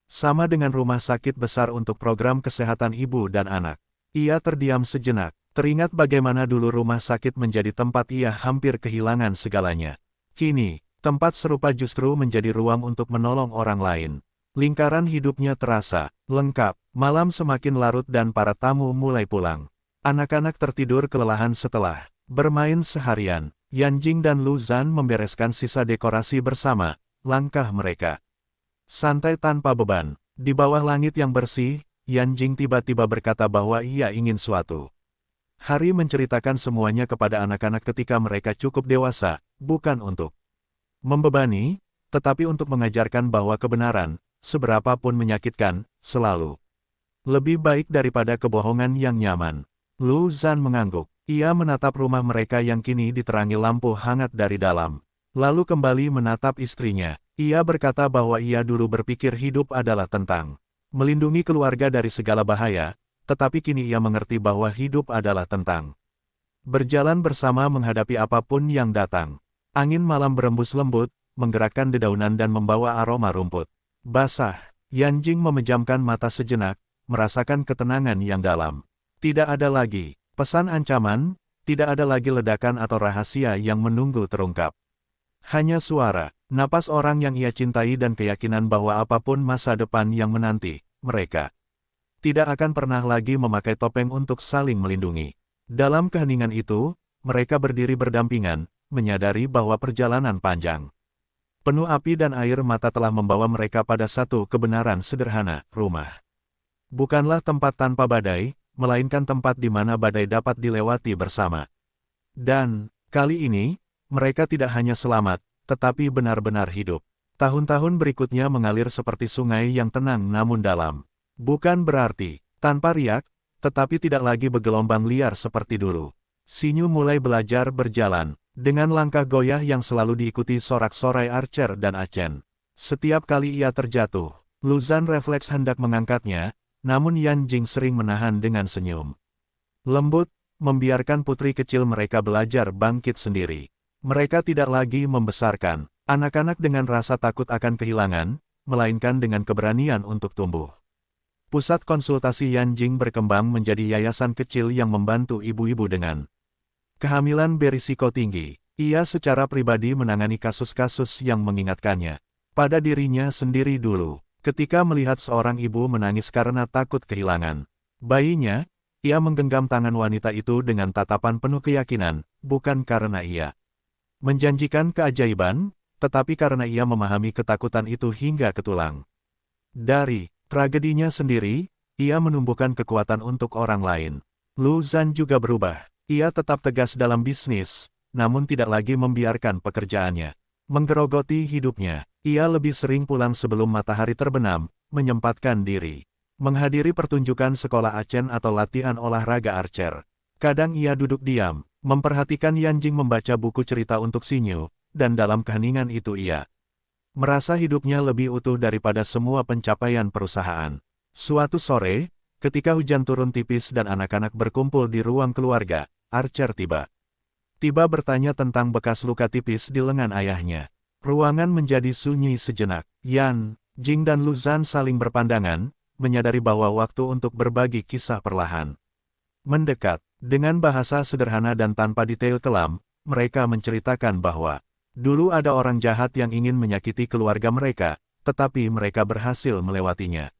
Speaker 1: sama dengan rumah sakit besar untuk program kesehatan ibu dan anak. Ia terdiam sejenak, teringat bagaimana dulu rumah sakit menjadi tempat ia hampir kehilangan segalanya. Kini, tempat serupa justru menjadi ruang untuk menolong orang lain. Lingkaran hidupnya terasa lengkap. Malam semakin larut dan para tamu mulai pulang. Anak-anak tertidur kelelahan setelah bermain seharian. Yan Jing dan Luzan membereskan sisa dekorasi bersama. Langkah mereka santai tanpa beban. Di bawah langit yang bersih, Yan Jing tiba-tiba berkata bahwa ia ingin suatu hari menceritakan semuanya kepada anak-anak ketika mereka cukup dewasa, bukan untuk membebani, tetapi untuk mengajarkan bahwa kebenaran, seberapapun menyakitkan, selalu lebih baik daripada kebohongan yang nyaman. Luzan mengangguk. Ia menatap rumah mereka yang kini diterangi lampu hangat dari dalam. Lalu kembali menatap istrinya. Ia berkata bahwa ia dulu berpikir hidup adalah tentang melindungi keluarga dari segala bahaya, tetapi kini ia mengerti bahwa hidup adalah tentang berjalan bersama menghadapi apapun yang datang. Angin malam berembus lembut, menggerakkan dedaunan dan membawa aroma rumput basah. Yan Jing memejamkan mata sejenak, merasakan ketenangan yang dalam. Tidak ada lagi pesan ancaman, tidak ada lagi ledakan atau rahasia yang menunggu terungkap. Hanya suara, napas orang yang ia cintai dan keyakinan bahwa apapun masa depan yang menanti, mereka tidak akan pernah lagi memakai topeng untuk saling melindungi. Dalam keheningan itu, mereka berdiri berdampingan, menyadari bahwa perjalanan panjang, penuh api dan air mata telah membawa mereka pada satu kebenaran sederhana, rumah bukanlah tempat tanpa badai, melainkan tempat di mana badai dapat dilewati bersama. Dan, kali ini, mereka tidak hanya selamat, tetapi benar-benar hidup. Tahun-tahun berikutnya mengalir seperti sungai yang tenang namun dalam. Bukan berarti, tanpa riak, tetapi tidak lagi bergelombang liar seperti dulu. Sinyu mulai belajar berjalan, dengan langkah goyah yang selalu diikuti sorak-sorai Archer dan Achen. Setiap kali ia terjatuh, Luzan refleks hendak mengangkatnya, namun Yan Jing sering menahan dengan senyum lembut, membiarkan putri kecil mereka belajar bangkit sendiri. Mereka tidak lagi membesarkan anak-anak dengan rasa takut akan kehilangan, melainkan dengan keberanian untuk tumbuh. Pusat konsultasi Yan Jing berkembang menjadi yayasan kecil yang membantu ibu-ibu dengan kehamilan berisiko tinggi. Ia secara pribadi menangani kasus-kasus yang mengingatkannya pada dirinya sendiri dulu. Ketika melihat seorang ibu menangis karena takut kehilangan bayinya, ia menggenggam tangan wanita itu dengan tatapan penuh keyakinan, bukan karena ia menjanjikan keajaiban, tetapi karena ia memahami ketakutan itu hingga ke tulang. Dari tragedinya sendiri, ia menumbuhkan kekuatan untuk orang lain. Lu Zhan juga berubah. Ia tetap tegas dalam bisnis, namun tidak lagi membiarkan pekerjaannya menggerogoti hidupnya. Ia lebih sering pulang sebelum matahari terbenam, menyempatkan diri menghadiri pertunjukan sekolah Achen atau latihan olahraga Archer. Kadang ia duduk diam, memperhatikan Yan Jing membaca buku cerita untuk Sinyu, dan dalam keheningan itu ia merasa hidupnya lebih utuh daripada semua pencapaian perusahaan. Suatu sore, ketika hujan turun tipis dan anak-anak berkumpul di ruang keluarga, Archer tiba bertanya tentang bekas luka tipis di lengan ayahnya. Ruangan menjadi sunyi sejenak. Yan Jing dan Luzan saling berpandangan, menyadari bahwa waktu untuk berbagi kisah perlahan mendekat. Dengan bahasa sederhana dan tanpa detail kelam, mereka menceritakan bahwa dulu ada orang jahat yang ingin menyakiti keluarga mereka, tetapi mereka berhasil melewatinya.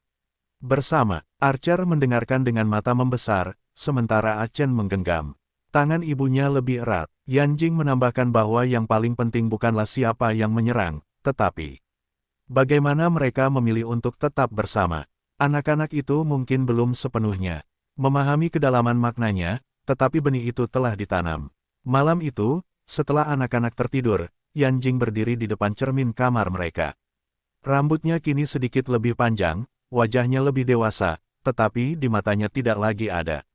Speaker 1: Bersama, Archer mendengarkan dengan mata membesar, sementara Achen menggenggam tangan ibunya lebih erat. Yan Jing menambahkan bahwa yang paling penting bukanlah siapa yang menyerang, tetapi bagaimana mereka memilih untuk tetap bersama. Anak-anak itu mungkin belum sepenuhnya memahami kedalaman maknanya, tetapi benih itu telah ditanam. Malam itu, setelah anak-anak tertidur, Yan Jing berdiri di depan cermin kamar mereka. Rambutnya kini sedikit lebih panjang, wajahnya lebih dewasa, tetapi di matanya tidak lagi ada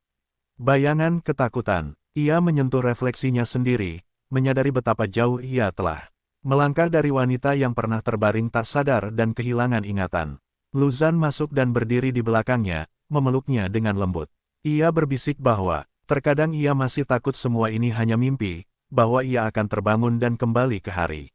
Speaker 1: bayangan ketakutan. Ia menyentuh refleksinya sendiri, menyadari betapa jauh ia telah melangkah dari wanita yang pernah terbaring tak sadar dan kehilangan ingatan. Luzan masuk dan berdiri di belakangnya, memeluknya dengan lembut. Ia berbisik bahwa, terkadang ia masih takut semua ini hanya mimpi, bahwa ia akan terbangun dan kembali ke hari.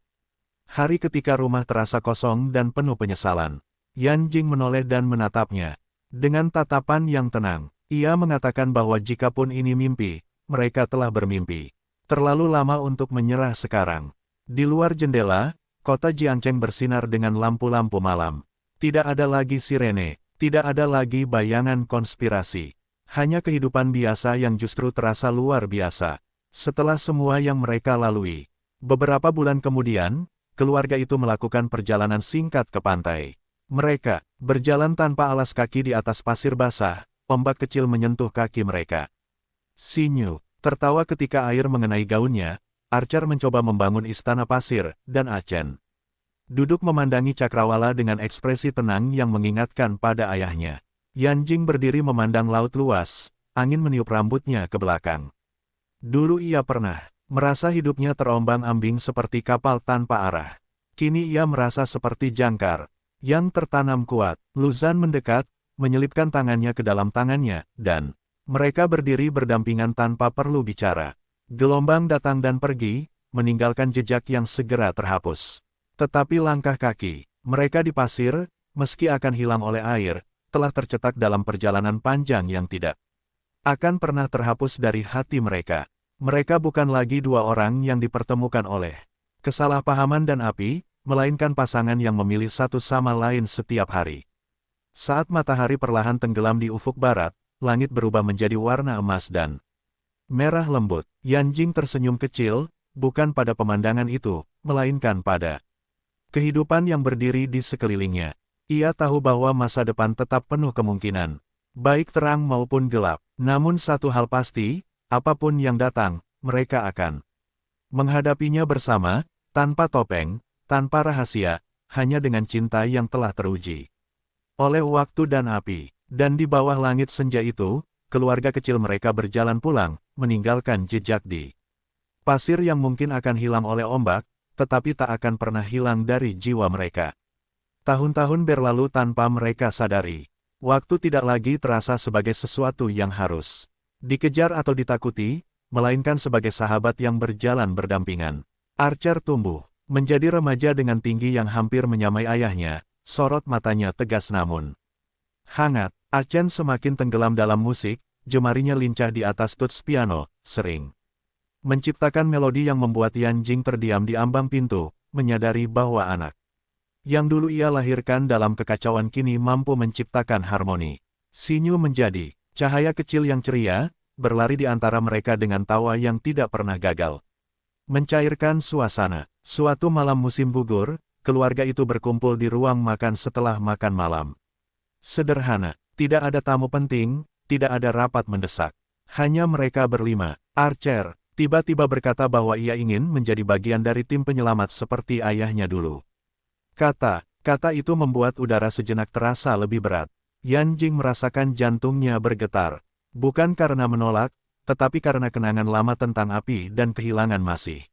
Speaker 1: Hari ketika rumah terasa kosong dan penuh penyesalan. Yan Jing menoleh dan menatapnya. Dengan tatapan yang tenang, ia mengatakan bahwa jikapun ini mimpi, mereka telah bermimpi terlalu lama untuk menyerah sekarang. Di luar jendela, kota Jiangcheng bersinar dengan lampu-lampu malam. Tidak ada lagi sirene, tidak ada lagi bayangan konspirasi. Hanya kehidupan biasa yang justru terasa luar biasa. Setelah semua yang mereka lalui, beberapa bulan kemudian, keluarga itu melakukan perjalanan singkat ke pantai. Mereka berjalan tanpa alas kaki di atas pasir basah, ombak kecil menyentuh kaki mereka. Sinyu tertawa ketika air mengenai gaunnya. Archer mencoba membangun istana pasir, dan Achen duduk memandangi cakrawala dengan ekspresi tenang yang mengingatkan pada ayahnya. Yan Jing berdiri memandang laut luas, angin meniup rambutnya ke belakang. Dulu ia pernah merasa hidupnya terombang-ambing seperti kapal tanpa arah. Kini ia merasa seperti jangkar yang tertanam kuat. Luzan mendekat, menyelipkan tangannya ke dalam tangannya, dan mereka berdiri berdampingan tanpa perlu bicara. Gelombang datang dan pergi, meninggalkan jejak yang segera terhapus. Tetapi langkah kaki mereka di pasir, meski akan hilang oleh air, telah tercetak dalam perjalanan panjang yang tidak akan pernah terhapus dari hati mereka. Mereka bukan lagi dua orang yang dipertemukan oleh kesalahpahaman dan api, melainkan pasangan yang memilih satu sama lain setiap hari. Saat matahari perlahan tenggelam di ufuk barat, langit berubah menjadi warna emas dan merah lembut. Yan Jing tersenyum kecil, bukan pada pemandangan itu, melainkan pada kehidupan yang berdiri di sekelilingnya. Ia tahu bahwa masa depan tetap penuh kemungkinan, baik terang maupun gelap. Namun satu hal pasti, apapun yang datang, mereka akan menghadapinya bersama, tanpa topeng, tanpa rahasia, hanya dengan cinta yang telah teruji oleh waktu dan api. Dan di bawah langit senja itu, keluarga kecil mereka berjalan pulang, meninggalkan jejak di pasir yang mungkin akan hilang oleh ombak, tetapi tak akan pernah hilang dari jiwa mereka. Tahun-tahun berlalu tanpa mereka sadari. Waktu tidak lagi terasa sebagai sesuatu yang harus dikejar atau ditakuti, melainkan sebagai sahabat yang berjalan berdampingan. Archer tumbuh menjadi remaja dengan tinggi yang hampir menyamai ayahnya, sorot matanya tegas namun hangat. Achen semakin tenggelam dalam musik, jemarinya lincah di atas tuts piano, sering menciptakan melodi yang membuat Yan Jing terdiam di ambang pintu, menyadari bahwa anak yang dulu ia lahirkan dalam kekacauan kini mampu menciptakan harmoni. Sinyu menjadi cahaya kecil yang ceria, berlari di antara mereka dengan tawa yang tidak pernah gagal mencairkan suasana. Suatu malam musim gugur, keluarga itu berkumpul di ruang makan setelah makan malam. Sederhana, tidak ada tamu penting, tidak ada rapat mendesak. Hanya mereka berlima. Archer tiba-tiba berkata bahwa ia ingin menjadi bagian dari tim penyelamat seperti ayahnya dulu. Kata itu membuat udara sejenak terasa lebih berat. Yan Jing merasakan jantungnya bergetar. Bukan karena menolak, tetapi karena kenangan lama tentang api dan kehilangan masih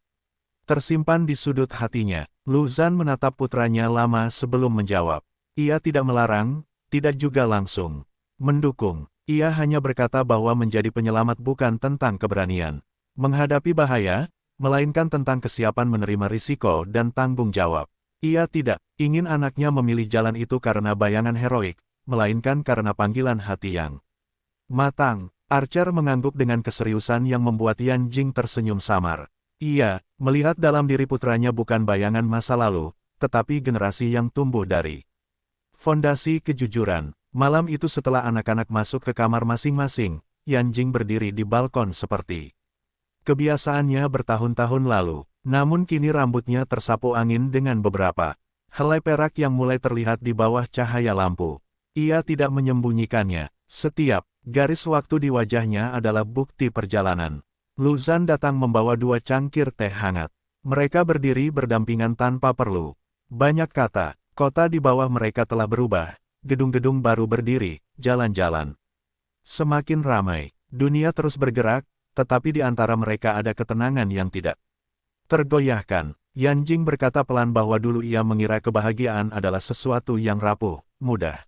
Speaker 1: tersimpan di sudut hatinya. Luzan menatap putranya lama sebelum menjawab. Ia tidak melarang, tidak juga langsung mendukung. Ia hanya berkata bahwa menjadi penyelamat bukan tentang keberanian menghadapi bahaya, melainkan tentang kesiapan menerima risiko dan tanggung jawab. Ia tidak ingin anaknya memilih jalan itu karena bayangan heroik, melainkan karena panggilan hati yang matang. Archer mengangguk dengan keseriusan yang membuat Yan Jing tersenyum samar. Ia melihat dalam diri putranya bukan bayangan masa lalu, tetapi generasi yang tumbuh dari fondasi kejujuran. Malam itu setelah anak-anak masuk ke kamar masing-masing, Yan Jing berdiri di balkon seperti kebiasaannya bertahun-tahun lalu. Namun kini rambutnya tersapu angin dengan beberapa helai perak yang mulai terlihat di bawah cahaya lampu. Ia tidak menyembunyikannya. Setiap garis waktu di wajahnya adalah bukti perjalanan. Luzan datang membawa 2 cangkir teh hangat. Mereka berdiri berdampingan tanpa perlu banyak kata. Kota di bawah mereka telah berubah. Gedung-gedung baru berdiri, jalan-jalan semakin ramai. Dunia terus bergerak, tetapi di antara mereka ada ketenangan yang tidak tergoyahkan. Yan Jing berkata pelan bahwa dulu ia mengira kebahagiaan adalah sesuatu yang rapuh, mudah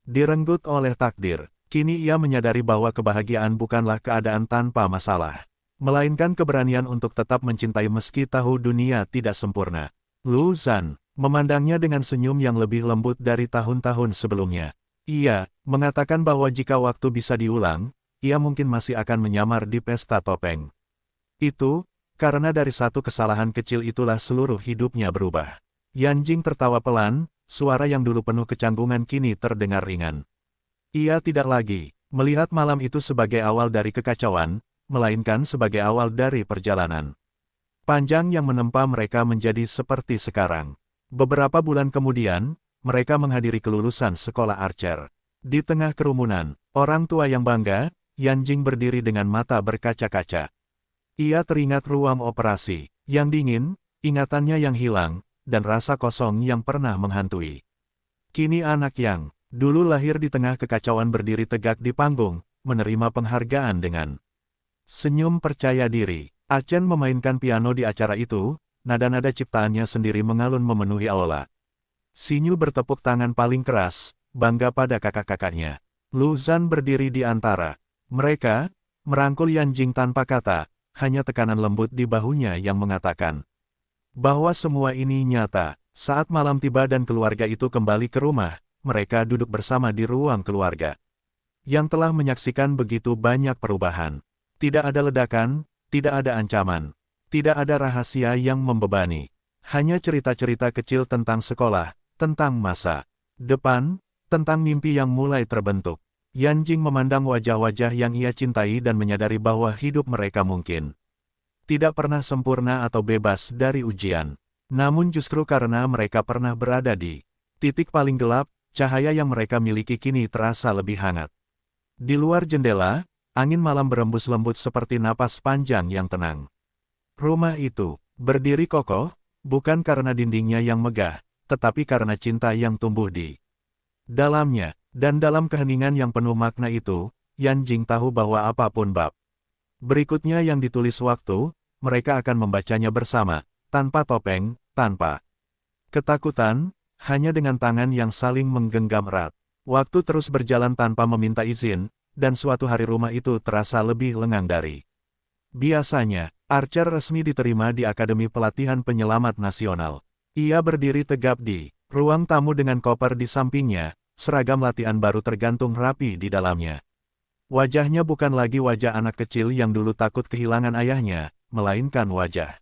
Speaker 1: direnggut oleh takdir. Kini ia menyadari bahwa kebahagiaan bukanlah keadaan tanpa masalah, melainkan keberanian untuk tetap mencintai meski tahu dunia tidak sempurna. Luzan memandangnya dengan senyum yang lebih lembut dari tahun-tahun sebelumnya. Ia mengatakan bahwa jika waktu bisa diulang, ia mungkin masih akan menyamar di pesta topeng. Itu karena dari satu kesalahan kecil itulah seluruh hidupnya berubah. Yan Jing tertawa pelan, suara yang dulu penuh kecanggungan kini terdengar ringan. Ia tidak lagi melihat malam itu sebagai awal dari kekacauan, melainkan sebagai awal dari perjalanan panjang yang menempa mereka menjadi seperti sekarang. Beberapa bulan kemudian, mereka menghadiri kelulusan sekolah Archer. Di tengah kerumunan orang tua yang bangga, Yan Jing berdiri dengan mata berkaca-kaca. Ia teringat ruang operasi yang dingin, ingatannya yang hilang, dan rasa kosong yang pernah menghantui. Kini anak yang dulu lahir di tengah kekacauan berdiri tegak di panggung, menerima penghargaan dengan Senyum percaya diri. Chen memainkan piano di acara itu, nada-nada ciptaannya sendiri mengalun memenuhi aula. Xinyu bertepuk tangan paling keras, bangga pada kakak-kakaknya. Lu Zhan berdiri di antara mereka, merangkul Yan Jing tanpa kata, hanya tekanan lembut di bahunya yang mengatakan bahwa semua ini nyata. Saat malam tiba dan keluarga itu kembali ke rumah, mereka duduk bersama di ruang keluarga yang telah menyaksikan begitu banyak perubahan. Tidak ada ledakan, tidak ada ancaman, tidak ada rahasia yang membebani. Hanya cerita-cerita kecil tentang sekolah, tentang masa depan, tentang mimpi yang mulai terbentuk. Yan Jing memandang wajah-wajah yang ia cintai dan menyadari bahwa hidup mereka mungkin tidak pernah sempurna atau bebas dari ujian. Namun justru karena mereka pernah berada di titik paling gelap, cahaya yang mereka miliki kini terasa lebih hangat. Di luar jendela, angin malam berembus lembut seperti napas panjang yang tenang. Rumah itu berdiri kokoh, bukan karena dindingnya yang megah, tetapi karena cinta yang tumbuh di dalamnya. Dan dalam keheningan yang penuh makna itu, Yan Jing tahu bahwa apapun bab berikutnya yang ditulis waktu, mereka akan membacanya bersama, tanpa topeng, tanpa ketakutan, hanya dengan tangan yang saling menggenggam erat. Waktu terus berjalan tanpa meminta izin, dan suatu hari rumah itu terasa lebih lengang dari biasanya. Archer resmi diterima di Akademi Pelatihan Penyelamat Nasional. Ia berdiri tegap di ruang tamu dengan koper di sampingnya, seragam latihan baru tergantung rapi di dalamnya. Wajahnya bukan lagi wajah anak kecil yang dulu takut kehilangan ayahnya, melainkan wajah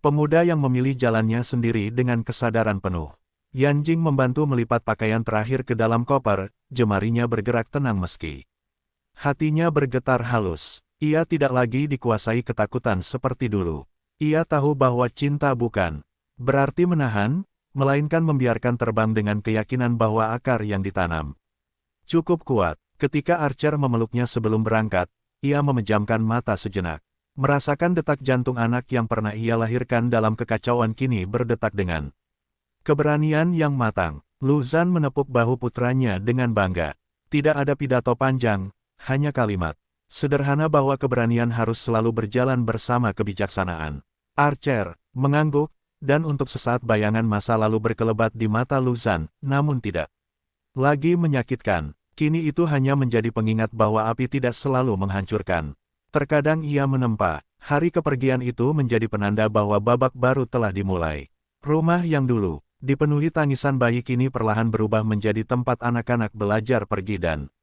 Speaker 1: pemuda yang memilih jalannya sendiri dengan kesadaran penuh. Yan Jing membantu melipat pakaian terakhir ke dalam koper, jemarinya bergerak tenang meski hatinya bergetar halus. Ia tidak lagi dikuasai ketakutan seperti dulu. Ia tahu bahwa cinta bukan berarti menahan, melainkan membiarkan terbang dengan keyakinan bahwa akar yang ditanam cukup kuat. Ketika Archer memeluknya sebelum berangkat, ia memejamkan mata sejenak. Merasakan detak jantung anak yang pernah ia lahirkan dalam kekacauan kini berdetak dengan keberanian yang matang. Lu Zhan menepuk bahu putranya dengan bangga. Tidak ada pidato panjang, hanya kalimat sederhana bahwa keberanian harus selalu berjalan bersama kebijaksanaan. Archer mengangguk, dan untuk sesaat bayangan masa lalu berkelebat di mata Lu Zhan, namun tidak lagi menyakitkan. Kini itu hanya menjadi pengingat bahwa api tidak selalu menghancurkan. Terkadang ia menempa. Hari kepergian itu menjadi penanda bahwa babak baru telah dimulai. Rumah yang dulu dipenuhi tangisan bayi kini perlahan berubah menjadi tempat anak-anak belajar pergi dan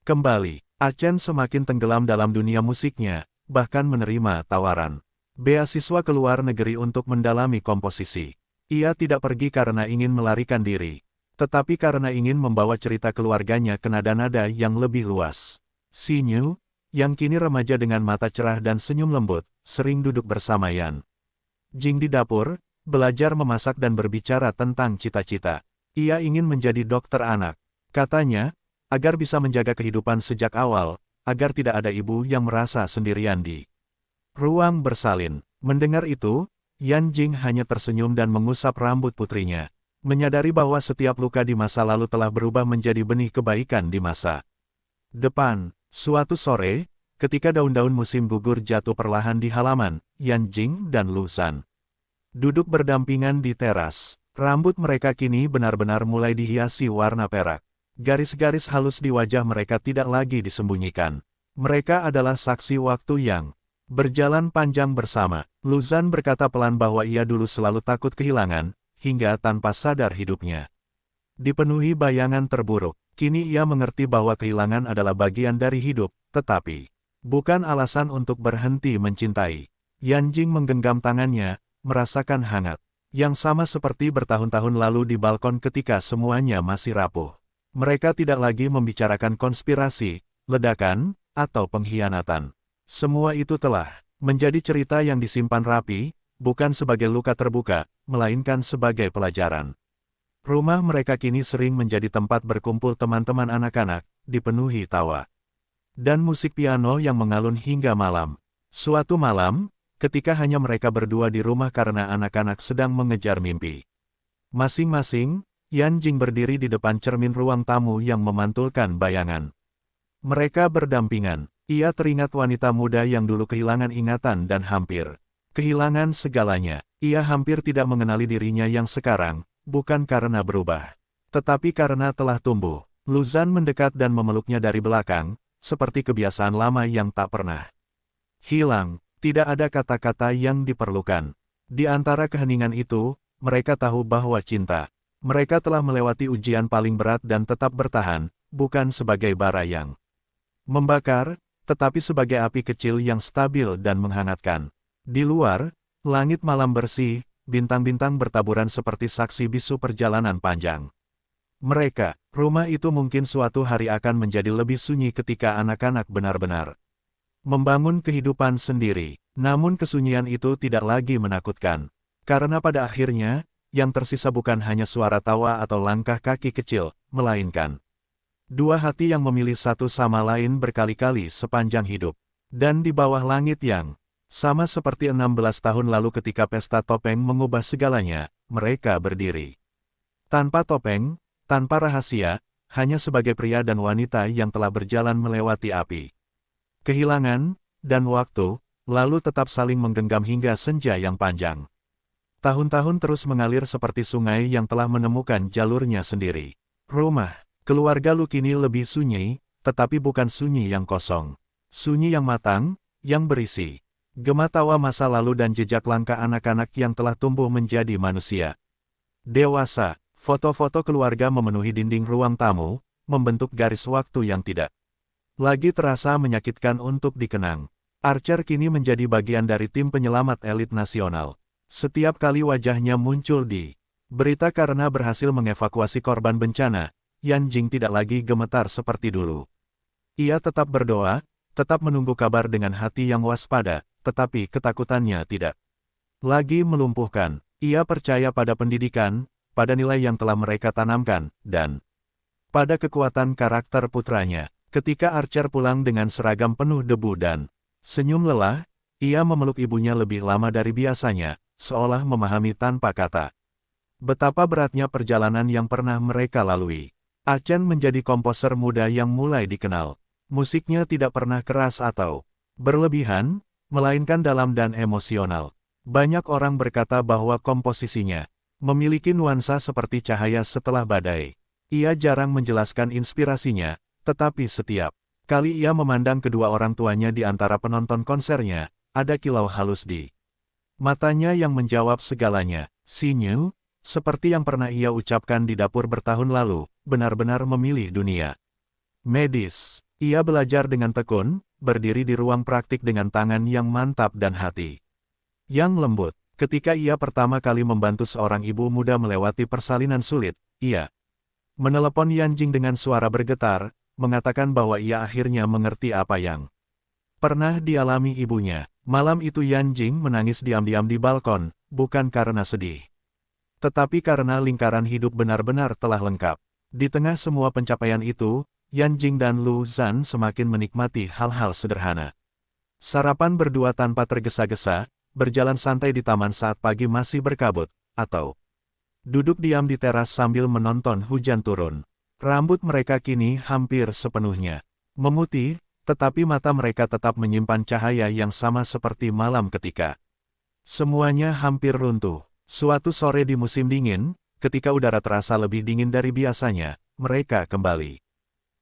Speaker 1: kembali. Chen semakin tenggelam dalam dunia musiknya, bahkan menerima tawaran beasiswa ke luar negeri untuk mendalami komposisi. Ia tidak pergi karena ingin melarikan diri, tetapi karena ingin membawa cerita keluarganya ke nada-nada yang lebih luas. Xinyu, yang kini remaja dengan mata cerah dan senyum lembut, sering duduk bersama Yan Jing di dapur, belajar memasak dan berbicara tentang cita-cita. Ia ingin menjadi dokter anak, katanya, agar bisa menjaga kehidupan sejak awal, agar tidak ada ibu yang merasa sendirian di ruang bersalin. Mendengar itu, Yan Jing hanya tersenyum dan mengusap rambut putrinya, menyadari bahwa setiap luka di masa lalu telah berubah menjadi benih kebaikan di masa depan. Suatu sore, ketika daun-daun musim gugur jatuh perlahan di halaman, Yan Jing dan Lu Zhan duduk berdampingan di teras. Rambut mereka kini benar-benar mulai dihiasi warna perak. Garis-garis halus di wajah mereka tidak lagi disembunyikan. Mereka adalah saksi waktu yang berjalan panjang bersama. Lu Zhan berkata pelan bahwa ia dulu selalu takut kehilangan, hingga tanpa sadar hidupnya dipenuhi bayangan terburuk. Kini ia mengerti bahwa kehilangan adalah bagian dari hidup, tetapi bukan alasan untuk berhenti mencintai. Yan Jing menggenggam tangannya, merasakan hangat, yang sama seperti bertahun-tahun lalu di balkon ketika semuanya masih rapuh. Mereka tidak lagi membicarakan konspirasi, ledakan, atau pengkhianatan. Semua itu telah menjadi cerita yang disimpan rapi, bukan sebagai luka terbuka, melainkan sebagai pelajaran. Rumah mereka kini sering menjadi tempat berkumpul teman-teman anak-anak, dipenuhi tawa dan musik piano yang mengalun hingga malam. Suatu malam, ketika hanya mereka berdua di rumah karena anak-anak sedang mengejar mimpi masing-masing, Yan Jing berdiri di depan cermin ruang tamu yang memantulkan bayangan. Mereka berdampingan. Ia teringat wanita muda yang dulu kehilangan ingatan dan hampir kehilangan segalanya. Ia hampir tidak mengenali dirinya yang sekarang, bukan karena berubah, tetapi karena telah tumbuh. Lu Zhan mendekat dan memeluknya dari belakang, seperti kebiasaan lama yang tak pernah hilang. Tidak ada kata-kata yang diperlukan. Di antara keheningan itu, mereka tahu bahwa cinta mereka telah melewati ujian paling berat dan tetap bertahan, bukan sebagai bara yang membakar, tetapi sebagai api kecil yang stabil dan menghangatkan. Di luar, langit malam bersih, bintang-bintang bertaburan seperti saksi bisu perjalanan panjang mereka. Rumah itu mungkin suatu hari akan menjadi lebih sunyi ketika anak-anak benar-benar membangun kehidupan sendiri. Namun kesunyian itu tidak lagi menakutkan. Karena pada akhirnya, yang tersisa bukan hanya suara tawa atau langkah kaki kecil, melainkan dua hati yang memilih satu sama lain berkali-kali sepanjang hidup. Dan di bawah langit yang sama seperti 16 tahun lalu ketika pesta topeng mengubah segalanya, mereka berdiri. Tanpa topeng, tanpa rahasia, hanya sebagai pria dan wanita yang telah berjalan melewati api, kehilangan, dan waktu, lalu tetap saling menggenggam hingga senja yang panjang. Tahun-tahun terus mengalir seperti sungai yang telah menemukan jalurnya sendiri. Rumah keluarga Lu kini lebih sunyi, tetapi bukan sunyi yang kosong. Sunyi yang matang, yang berisi gema tawa masa lalu dan jejak langkah anak-anak yang telah tumbuh menjadi manusia dewasa. Foto-foto keluarga memenuhi dinding ruang tamu, membentuk garis waktu yang tidak lagi terasa menyakitkan untuk dikenang. Archer kini menjadi bagian dari tim penyelamat elit nasional. Setiap kali wajahnya muncul di berita karena berhasil mengevakuasi korban bencana, Yan Jing tidak lagi gemetar seperti dulu. Ia tetap berdoa, tetap menunggu kabar dengan hati yang waspada, tetapi ketakutannya tidak lagi melumpuhkan. Ia percaya pada pendidikan, pada nilai yang telah mereka tanamkan, dan pada kekuatan karakter putranya. Ketika Archer pulang dengan seragam penuh debu dan senyum lelah, ia memeluk ibunya lebih lama dari biasanya, seolah memahami tanpa kata betapa beratnya perjalanan yang pernah mereka lalui. Chen menjadi komposer muda yang mulai dikenal. Musiknya tidak pernah keras atau berlebihan, melainkan dalam dan emosional. Banyak orang berkata bahwa komposisinya memiliki nuansa seperti cahaya setelah badai. Ia jarang menjelaskan inspirasinya, tetapi setiap kali ia memandang kedua orang tuanya di antara penonton konsernya, ada kilau halus di matanya yang menjawab segalanya. Sinyu, seperti yang pernah ia ucapkan di dapur bertahun lalu, benar-benar memilih dunia medis. Ia belajar dengan tekun, berdiri di ruang praktik dengan tangan yang mantap dan hati yang lembut. Ketika ia pertama kali membantu seorang ibu muda melewati persalinan sulit, ia menelepon Yan Jing dengan suara bergetar, mengatakan bahwa ia akhirnya mengerti apa yang pernah dialami ibunya. Malam itu Yan Jing menangis diam-diam di balkon, bukan karena sedih, tetapi karena lingkaran hidup benar-benar telah lengkap. Di tengah semua pencapaian itu, Yan Jing dan Lu Zhan semakin menikmati hal-hal sederhana. Sarapan berdua tanpa tergesa-gesa, berjalan santai di taman saat pagi masih berkabut, atau duduk diam di teras sambil menonton hujan turun. Rambut mereka kini hampir sepenuhnya memutih, tetapi mata mereka tetap menyimpan cahaya yang sama seperti malam ketika semuanya hampir runtuh. Suatu sore di musim dingin, ketika udara terasa lebih dingin dari biasanya, mereka kembali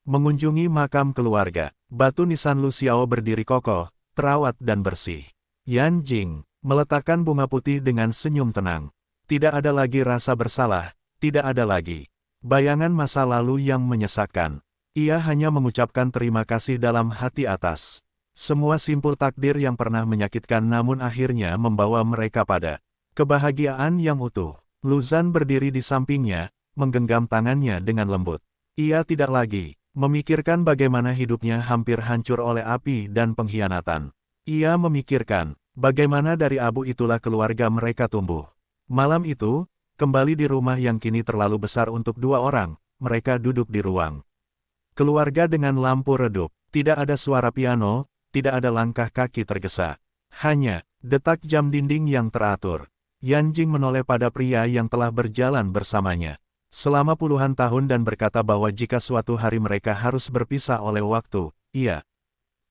Speaker 1: mengunjungi makam keluarga. Batu nisan Lu Xiao berdiri kokoh, terawat dan bersih. Yan Jing meletakkan bunga putih dengan senyum tenang. Tidak ada lagi rasa bersalah, tidak ada lagi bayangan masa lalu yang menyesakkan. Ia hanya mengucapkan terima kasih dalam hati atas semua simpul takdir yang pernah menyakitkan namun akhirnya membawa mereka pada kebahagiaan yang utuh. Lu Zhan berdiri di sampingnya, menggenggam tangannya dengan lembut. Ia tidak lagi memikirkan bagaimana hidupnya hampir hancur oleh api dan pengkhianatan. Ia memikirkan bagaimana dari abu itulah keluarga mereka tumbuh. Malam itu, kembali di rumah yang kini terlalu besar untuk dua orang, mereka duduk di ruang keluarga dengan lampu redup. Tidak ada suara piano, tidak ada langkah kaki tergesa. Hanya detak jam dinding yang teratur. Yan Jing menoleh pada pria yang telah berjalan bersamanya selama puluhan tahun dan berkata bahwa jika suatu hari mereka harus berpisah oleh waktu, ia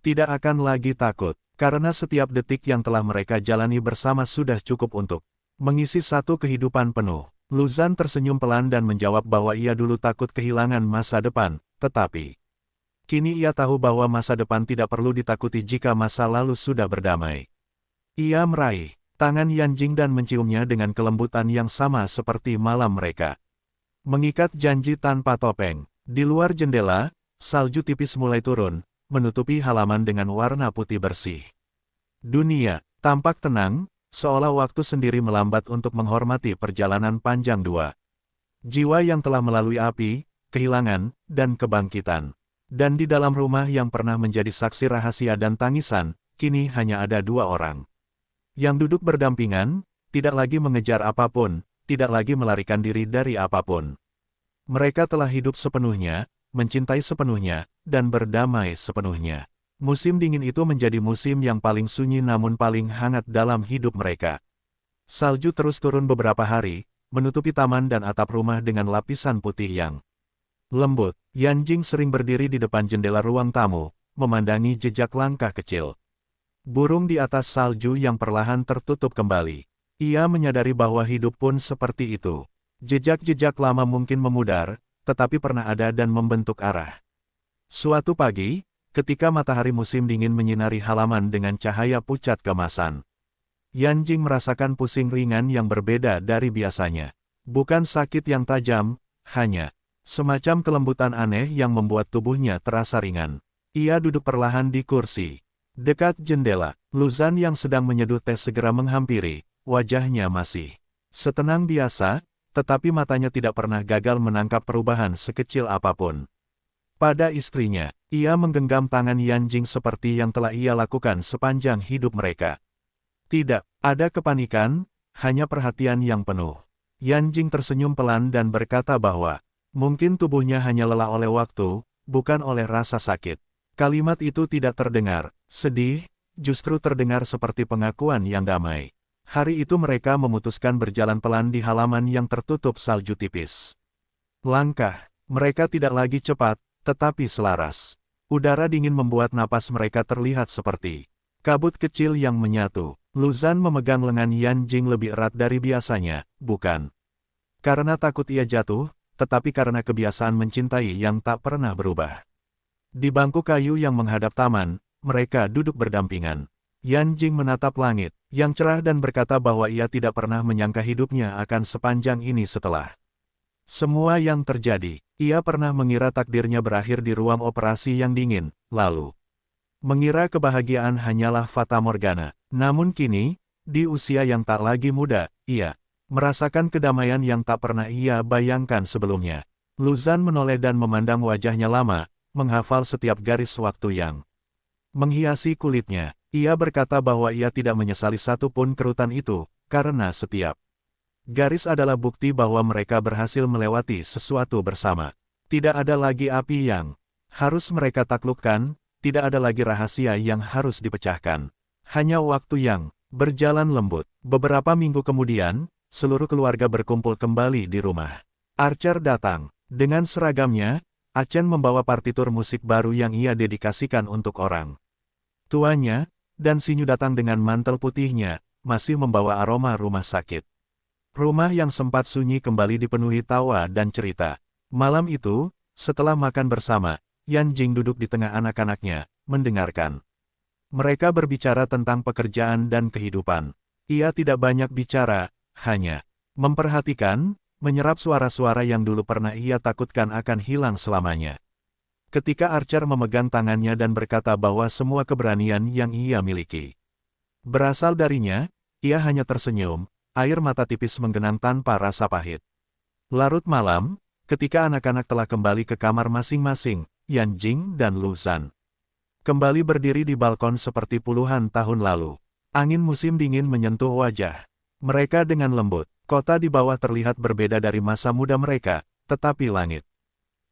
Speaker 1: Tidak akan lagi takut, karena setiap detik yang telah mereka jalani bersama sudah cukup untuk mengisi satu kehidupan penuh. Luzan tersenyum pelan dan menjawab bahwa ia dulu takut kehilangan masa depan, tetapi kini ia tahu bahwa masa depan tidak perlu ditakuti jika masa lalu sudah berdamai. Ia meraih tangan Yanjing dan menciumnya dengan kelembutan yang sama seperti malam mereka. Mengikat janji tanpa topeng. Di luar jendela, salju tipis mulai turun, menutupi halaman dengan warna putih bersih. Dunia tampak tenang, seolah waktu sendiri melambat untuk menghormati perjalanan panjang dua jiwa yang telah melalui api, kehilangan, dan kebangkitan. Dan di dalam rumah yang pernah menjadi saksi rahasia dan tangisan, kini hanya ada dua orang yang duduk berdampingan, tidak lagi mengejar apapun, tidak lagi melarikan diri dari apapun. Mereka telah hidup sepenuhnya, mencintai sepenuhnya, dan berdamai sepenuhnya. Musim dingin itu menjadi musim yang paling sunyi namun paling hangat dalam hidup mereka. Salju terus turun beberapa hari, menutupi taman dan atap rumah dengan lapisan putih yang lembut. Yanjing sering berdiri di depan jendela ruang tamu, memandangi jejak langkah kecil burung di atas salju yang perlahan tertutup kembali. Ia menyadari bahwa hidup pun seperti itu. Jejak-jejak lama mungkin memudar, tetapi pernah ada dan membentuk arah. Suatu pagi, ketika matahari musim dingin menyinari halaman dengan cahaya pucat kemasan, Yanjing merasakan pusing ringan yang berbeda dari biasanya. Bukan sakit yang tajam, hanya semacam kelembutan aneh yang membuat tubuhnya terasa ringan. Ia duduk perlahan di kursi dekat jendela. Luzan yang sedang menyeduh teh segera menghampiri, wajahnya masih setenang biasa, tetapi matanya tidak pernah gagal menangkap perubahan sekecil apapun. Pada istrinya, ia menggenggam tangan Yanjing seperti yang telah ia lakukan sepanjang hidup mereka. Tidak ada kepanikan, hanya perhatian yang penuh. Yanjing tersenyum pelan dan berkata bahwa mungkin tubuhnya hanya lelah oleh waktu, bukan oleh rasa sakit. Kalimat itu tidak terdengar sedih, justru terdengar seperti pengakuan yang damai. Hari itu mereka memutuskan berjalan pelan di halaman yang tertutup salju tipis. Langkah mereka tidak lagi cepat, tetapi selaras. Udara dingin membuat napas mereka terlihat seperti kabut kecil yang menyatu. Luzan memegang lengan Yanjing lebih erat dari biasanya, bukan karena takut ia jatuh, tetapi karena kebiasaan mencintai yang tak pernah berubah. Di bangku kayu yang menghadap taman, mereka duduk berdampingan. Yanjing menatap langit yang cerah dan berkata bahwa ia tidak pernah menyangka hidupnya akan sepanjang ini setelah semua yang terjadi. Ia pernah mengira takdirnya berakhir di ruang operasi yang dingin, lalu mengira kebahagiaan hanyalah fata morgana. Namun kini, di usia yang tak lagi muda, ia merasakan kedamaian yang tak pernah ia bayangkan sebelumnya. Luzan menoleh dan memandang wajahnya lama, menghafal setiap garis waktu yang menghiasi kulitnya. Ia berkata bahwa ia tidak menyesali satupun kerutan itu, karena setiap garis adalah bukti bahwa mereka berhasil melewati sesuatu bersama. Tidak ada lagi api yang harus mereka taklukkan, tidak ada lagi rahasia yang harus dipecahkan. Hanya waktu yang berjalan lembut. Beberapa minggu kemudian, seluruh keluarga berkumpul kembali di rumah. Archer datang. Dengan seragamnya, Achen membawa partitur musik baru yang ia dedikasikan untuk orang tuanya, dan Sinyu datang dengan mantel putihnya, masih membawa aroma rumah sakit. Rumah yang sempat sunyi kembali dipenuhi tawa dan cerita. Malam itu, setelah makan bersama, Yanjing duduk di tengah anak-anaknya, mendengarkan mereka berbicara tentang pekerjaan dan kehidupan. Ia tidak banyak bicara, hanya memperhatikan, menyerap suara-suara yang dulu pernah ia takutkan akan hilang selamanya. Ketika Archer memegang tangannya dan berkata bahwa semua keberanian yang ia miliki berasal darinya, ia hanya tersenyum, air mata tipis menggenang tanpa rasa pahit. Larut malam, ketika anak-anak telah kembali ke kamar masing-masing, Yanjing dan Luzan kembali berdiri di balkon seperti puluhan tahun lalu. Angin musim dingin menyentuh wajah mereka dengan lembut. Kota di bawah terlihat berbeda dari masa muda mereka, tetapi langit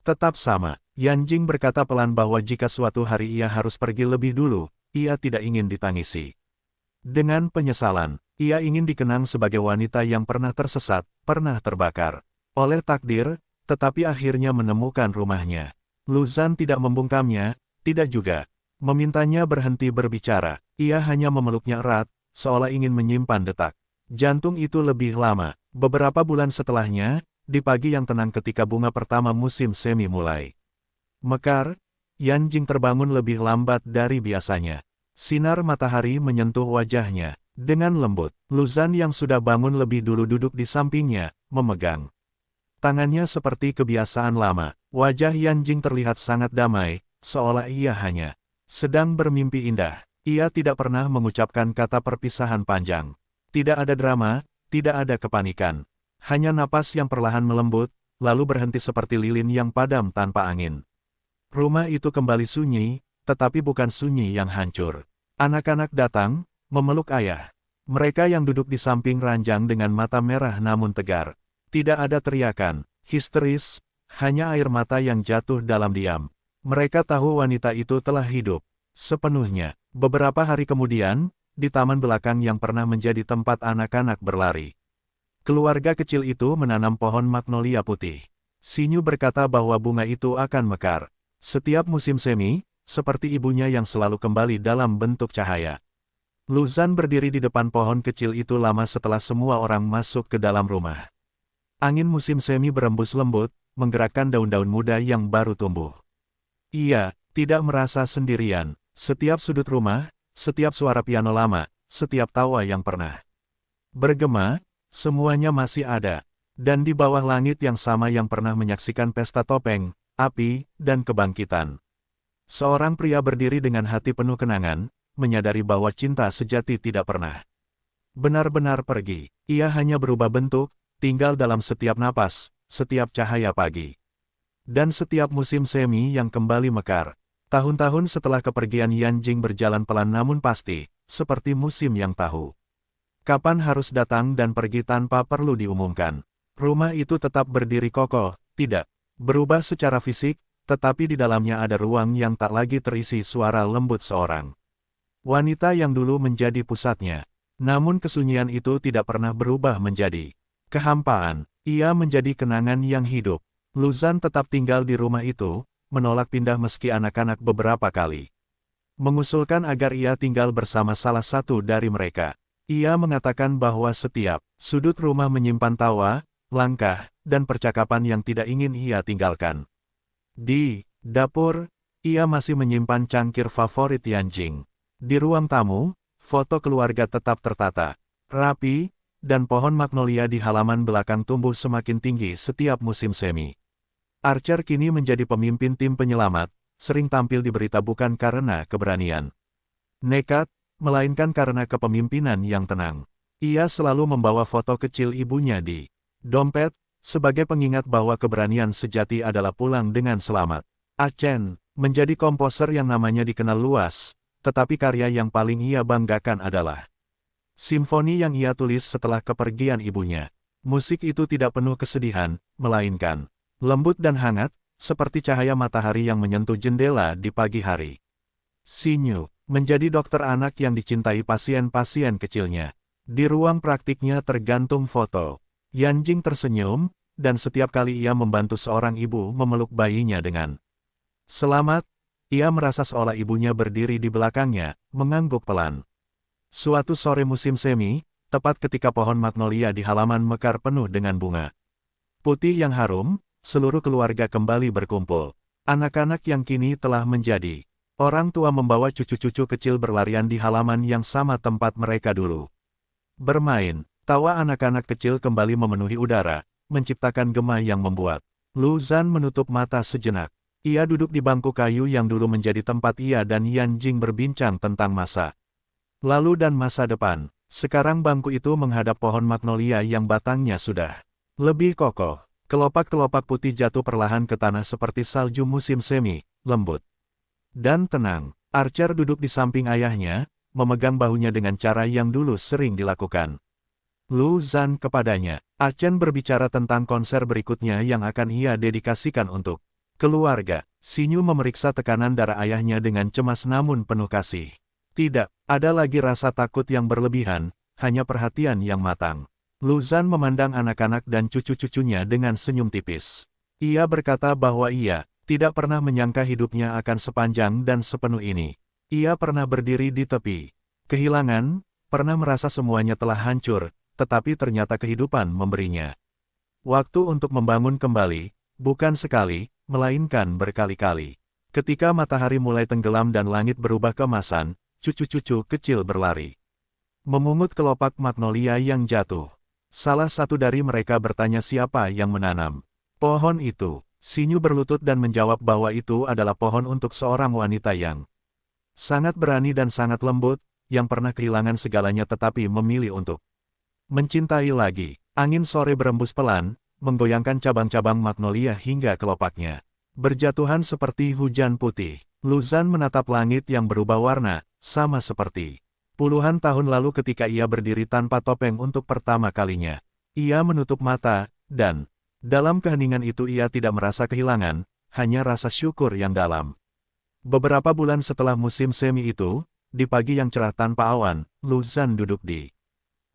Speaker 1: tetap sama. Yanjing berkata pelan bahwa jika suatu hari ia harus pergi lebih dulu, ia tidak ingin ditangisi dengan penyesalan. Ia ingin dikenang sebagai wanita yang pernah tersesat, pernah terbakar oleh takdir, tetapi akhirnya menemukan rumahnya. Luzan tidak membungkamnya, tidak juga Memintanya berhenti berbicara, ia hanya memeluknya erat, seolah ingin menyimpan detak jantung itu lebih lama. Beberapa bulan setelahnya, di pagi yang tenang ketika bunga pertama musim semi mulai mekar, Yan Jing terbangun lebih lambat dari biasanya. Sinar matahari menyentuh wajahnya dengan lembut. Luzan yang sudah bangun lebih dulu duduk di sampingnya, memegang tangannya seperti kebiasaan lama. Wajah Yan Jing terlihat sangat damai, seolah ia hanya sedang bermimpi indah. Ia tidak pernah mengucapkan kata perpisahan panjang. Tidak ada drama, tidak ada kepanikan. Hanya napas yang perlahan melembut, lalu berhenti seperti lilin yang padam tanpa angin. Rumah itu kembali sunyi, tetapi bukan sunyi yang hancur. Anak-anak datang, memeluk ayah. Mereka yang duduk di samping ranjang dengan mata merah namun tegar. Tidak ada teriakan, histeris, hanya air mata yang jatuh dalam diam. Mereka tahu wanita itu telah hidup sepenuhnya. Beberapa hari kemudian, di taman belakang yang pernah menjadi tempat anak-anak berlari, keluarga kecil itu menanam pohon magnolia putih. Sinyu berkata bahwa bunga itu akan mekar setiap musim semi, seperti ibunya yang selalu kembali dalam bentuk cahaya. Luzan berdiri di depan pohon kecil itu lama setelah semua orang masuk ke dalam rumah. Angin musim semi berembus lembut, menggerakkan daun-daun muda yang baru tumbuh. Ia tidak merasa sendirian. Setiap sudut rumah, setiap suara piano lama, setiap tawa yang pernah bergema, semuanya masih ada. Dan di bawah langit yang sama yang pernah menyaksikan pesta topeng, api, dan kebangkitan, seorang pria berdiri dengan hati penuh kenangan, menyadari bahwa cinta sejati tidak pernah benar-benar pergi. Ia hanya berubah bentuk, tinggal dalam setiap napas, setiap cahaya pagi, dan setiap musim semi yang kembali mekar. Tahun-tahun setelah kepergian Yan Jing berjalan pelan namun pasti, seperti musim yang tahu kapan harus datang dan pergi tanpa perlu diumumkan. Rumah itu tetap berdiri kokoh, tidak berubah secara fisik, tetapi di dalamnya ada ruang yang tak lagi terisi suara lembut seorang wanita yang dulu menjadi pusatnya. Namun kesunyian itu tidak pernah berubah menjadi kehampaan. Ia menjadi kenangan yang hidup. Luzan tetap tinggal di rumah itu, menolak pindah meski anak-anak beberapa kali mengusulkan agar ia tinggal bersama salah satu dari mereka. Ia mengatakan bahwa setiap sudut rumah menyimpan tawa, langkah, dan percakapan yang tidak ingin ia tinggalkan. Di dapur, ia masih menyimpan cangkir favorit Yan Jing. Di ruang tamu, foto keluarga tetap tertata, rapi, dan pohon magnolia di halaman belakang tumbuh semakin tinggi setiap musim semi. Archer kini menjadi pemimpin tim penyelamat, sering tampil di berita bukan karena keberanian nekat, melainkan karena kepemimpinan yang tenang. Ia selalu membawa foto kecil ibunya di dompet, sebagai pengingat bahwa keberanian sejati adalah pulang dengan selamat. Ah Chen menjadi komposer yang namanya dikenal luas, tetapi karya yang paling ia banggakan adalah simfoni yang ia tulis setelah kepergian ibunya. Musik itu tidak penuh kesedihan, melainkan lembut dan hangat, seperti cahaya matahari yang menyentuh jendela di pagi hari. Sinyu menjadi dokter anak yang dicintai pasien-pasien kecilnya. Di ruang praktiknya tergantung foto Yan Jing tersenyum, dan setiap kali ia membantu seorang ibu memeluk bayinya dengan selamat, ia merasa seolah ibunya berdiri di belakangnya, mengangguk pelan. Suatu sore musim semi, tepat ketika pohon magnolia di halaman mekar penuh dengan bunga putih yang harum, seluruh keluarga kembali berkumpul. Anak-anak yang kini telah menjadi orang tua membawa cucu-cucu kecil berlarian di halaman yang sama tempat mereka dulu bermain. Tawa anak-anak kecil kembali memenuhi udara, menciptakan gema yang membuat Luzan menutup mata sejenak. Ia duduk di bangku kayu yang dulu menjadi tempat ia dan Yan Jing berbincang tentang masa lalu dan masa depan. Sekarang bangku itu menghadap pohon magnolia yang batangnya sudah lebih kokoh. Kelopak-kelopak putih jatuh perlahan ke tanah seperti salju musim semi, lembut dan tenang. Archer duduk di samping ayahnya, memegang bahunya dengan cara yang dulu sering dilakukan Luzan kepadanya. Ah Chen berbicara tentang konser berikutnya yang akan ia dedikasikan untuk keluarga. Sinyu memeriksa tekanan darah ayahnya dengan cemas namun penuh kasih. Tidak ada lagi rasa takut yang berlebihan, hanya perhatian yang matang. Luzan memandang anak-anak dan cucu-cucunya dengan senyum tipis. Ia berkata bahwa ia tidak pernah menyangka hidupnya akan sepanjang dan sepenuh ini. Ia pernah berdiri di tepi. Kehilangan, pernah merasa semuanya telah hancur, tetapi ternyata kehidupan memberinya waktu untuk membangun kembali, bukan sekali, melainkan berkali-kali. Ketika matahari mulai tenggelam dan langit berubah keemasan, cucu-cucu kecil berlari memungut kelopak magnolia yang jatuh. Salah satu dari mereka bertanya siapa yang menanam pohon itu. Sinyu berlutut dan menjawab bahwa itu adalah pohon untuk seorang wanita yang sangat berani dan sangat lembut, yang pernah kehilangan segalanya tetapi memilih untuk mencintai lagi. Angin sore berembus pelan, menggoyangkan cabang-cabang magnolia hingga kelopaknya berjatuhan seperti hujan putih. Luzan menatap langit yang berubah warna, sama seperti puluhan tahun lalu ketika ia berdiri tanpa topeng untuk pertama kalinya. Ia menutup mata, dan dalam keheningan itu ia tidak merasa kehilangan, hanya rasa syukur yang dalam. Beberapa bulan setelah musim semi itu, di pagi yang cerah tanpa awan, Luzan duduk di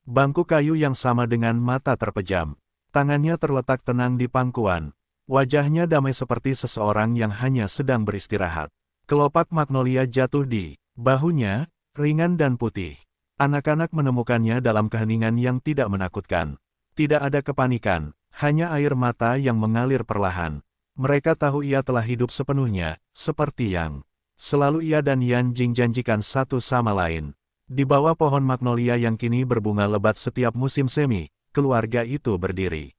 Speaker 1: bangku kayu yang sama dengan mata terpejam. Tangannya terletak tenang di pangkuan. Wajahnya damai seperti seseorang yang hanya sedang beristirahat. Kelopak magnolia jatuh di bahunya, ringan dan putih. Anak-anak menemukannya dalam keheningan yang tidak menakutkan. Tidak ada kepanikan, hanya air mata yang mengalir perlahan. Mereka tahu ia telah hidup sepenuhnya, seperti yang selalu ia dan Yan Jing janjikan satu sama lain. Di bawah pohon magnolia yang kini berbunga lebat setiap musim semi, keluarga itu berdiri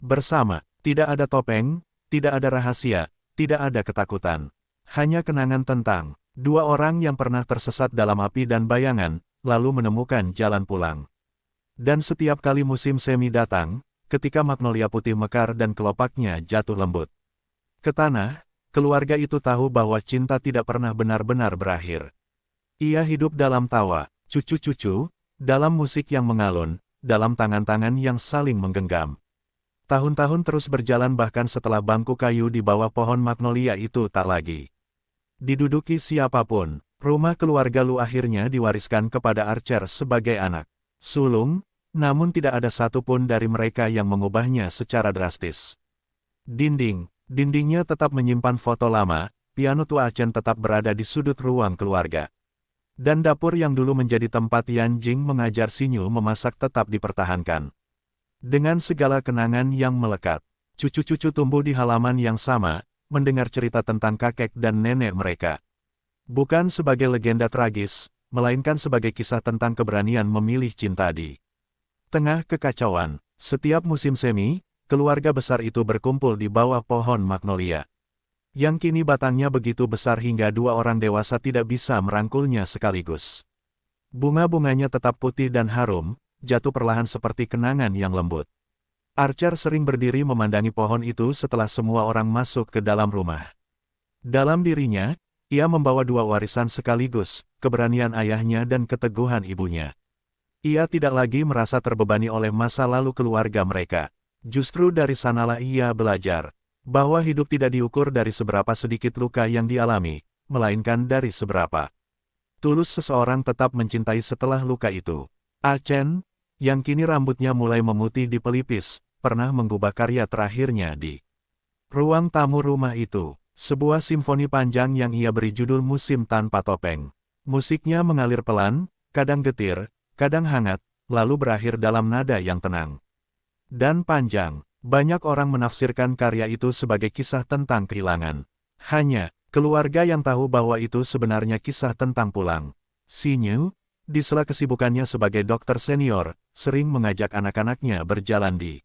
Speaker 1: bersama. Tidak ada topeng, tidak ada rahasia, tidak ada ketakutan. Hanya kenangan tentang dua orang yang pernah tersesat dalam api dan bayangan, lalu menemukan jalan pulang. Dan setiap kali musim semi datang, ketika magnolia putih mekar dan kelopaknya jatuh lembut ke tanah, keluarga itu tahu bahwa cinta tidak pernah benar-benar berakhir. Ia hidup dalam tawa, cucu-cucu, dalam musik yang mengalun, dalam tangan-tangan yang saling menggenggam. Tahun-tahun terus berjalan bahkan setelah bangku kayu di bawah pohon magnolia itu tak lagi diduduki siapapun. Rumah keluarga Lu akhirnya diwariskan kepada Archer sebagai anak sulung, namun tidak ada satupun dari mereka yang mengubahnya secara drastis. Dindingnya tetap menyimpan foto lama, piano tua Chen tetap berada di sudut ruang keluarga. Dan dapur yang dulu menjadi tempat Yan Jing mengajar Sinyu memasak tetap dipertahankan. Dengan segala kenangan yang melekat, cucu-cucu tumbuh di halaman yang sama, mendengar cerita tentang kakek dan nenek mereka. Bukan sebagai legenda tragis, melainkan sebagai kisah tentang keberanian memilih cinta di tengah kekacauan. Setiap musim semi, keluarga besar itu berkumpul di bawah pohon magnolia, yang kini batangnya begitu besar hingga dua orang dewasa tidak bisa merangkulnya sekaligus. Bunga-bunganya tetap putih dan harum, jatuh perlahan seperti kenangan yang lembut. Archer sering berdiri memandangi pohon itu setelah semua orang masuk ke dalam rumah. Dalam dirinya, ia membawa dua warisan sekaligus, keberanian ayahnya dan keteguhan ibunya. Ia tidak lagi merasa terbebani oleh masa lalu keluarga mereka. Justru dari sanalah ia belajar bahwa hidup tidak diukur dari seberapa sedikit luka yang dialami, melainkan dari seberapa tulus seseorang tetap mencintai setelah luka itu. Chen, yang kini rambutnya mulai memutih di pelipis, pernah menggubah karya terakhirnya di ruang tamu rumah itu. Sebuah simfoni panjang yang ia beri judul Musim Tanpa Topeng. Musiknya mengalir pelan, kadang getir, kadang hangat, lalu berakhir dalam nada yang tenang dan panjang. Banyak orang menafsirkan karya itu sebagai kisah tentang kehilangan. Hanya keluarga yang tahu bahwa itu sebenarnya kisah tentang pulang. Sinyu, di sela kesibukannya sebagai dokter senior, sering mengajak anak-anaknya berjalan di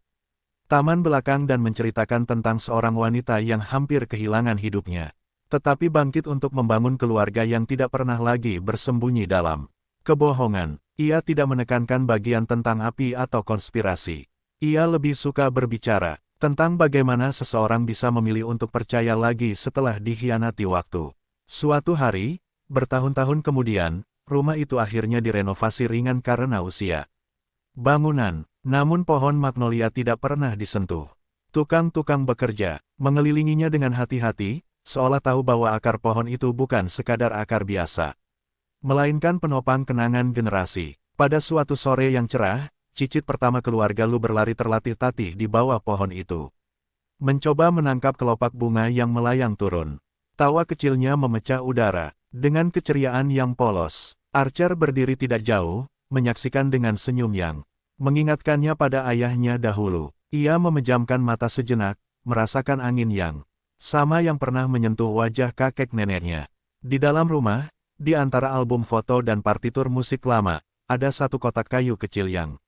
Speaker 1: taman belakang dan menceritakan tentang seorang wanita yang hampir kehilangan hidupnya, tetapi bangkit untuk membangun keluarga yang tidak pernah lagi bersembunyi dalam kebohongan. Ia tidak menekankan bagian tentang api atau konspirasi. Ia lebih suka berbicara tentang bagaimana seseorang bisa memilih untuk percaya lagi setelah dikhianati waktu. Suatu hari, bertahun-tahun kemudian, rumah itu akhirnya direnovasi ringan karena usia bangunan, namun pohon magnolia tidak pernah disentuh. Tukang-tukang bekerja mengelilinginya dengan hati-hati, seolah tahu bahwa akar pohon itu bukan sekadar akar biasa, melainkan penopang kenangan generasi. Pada suatu sore yang cerah, cicit pertama keluarga Lu berlari terlatih-tatih di bawah pohon itu, mencoba menangkap kelopak bunga yang melayang turun. Tawa kecilnya memecah udara. Dengan keceriaan yang polos, Archer berdiri tidak jauh, menyaksikan dengan senyum yang mengingatkannya pada ayahnya dahulu. Ia memejamkan mata sejenak, merasakan angin yang sama yang pernah menyentuh wajah kakek neneknya. Di dalam rumah, di antara album foto dan partitur musik lama, ada satu kotak kayu kecil yang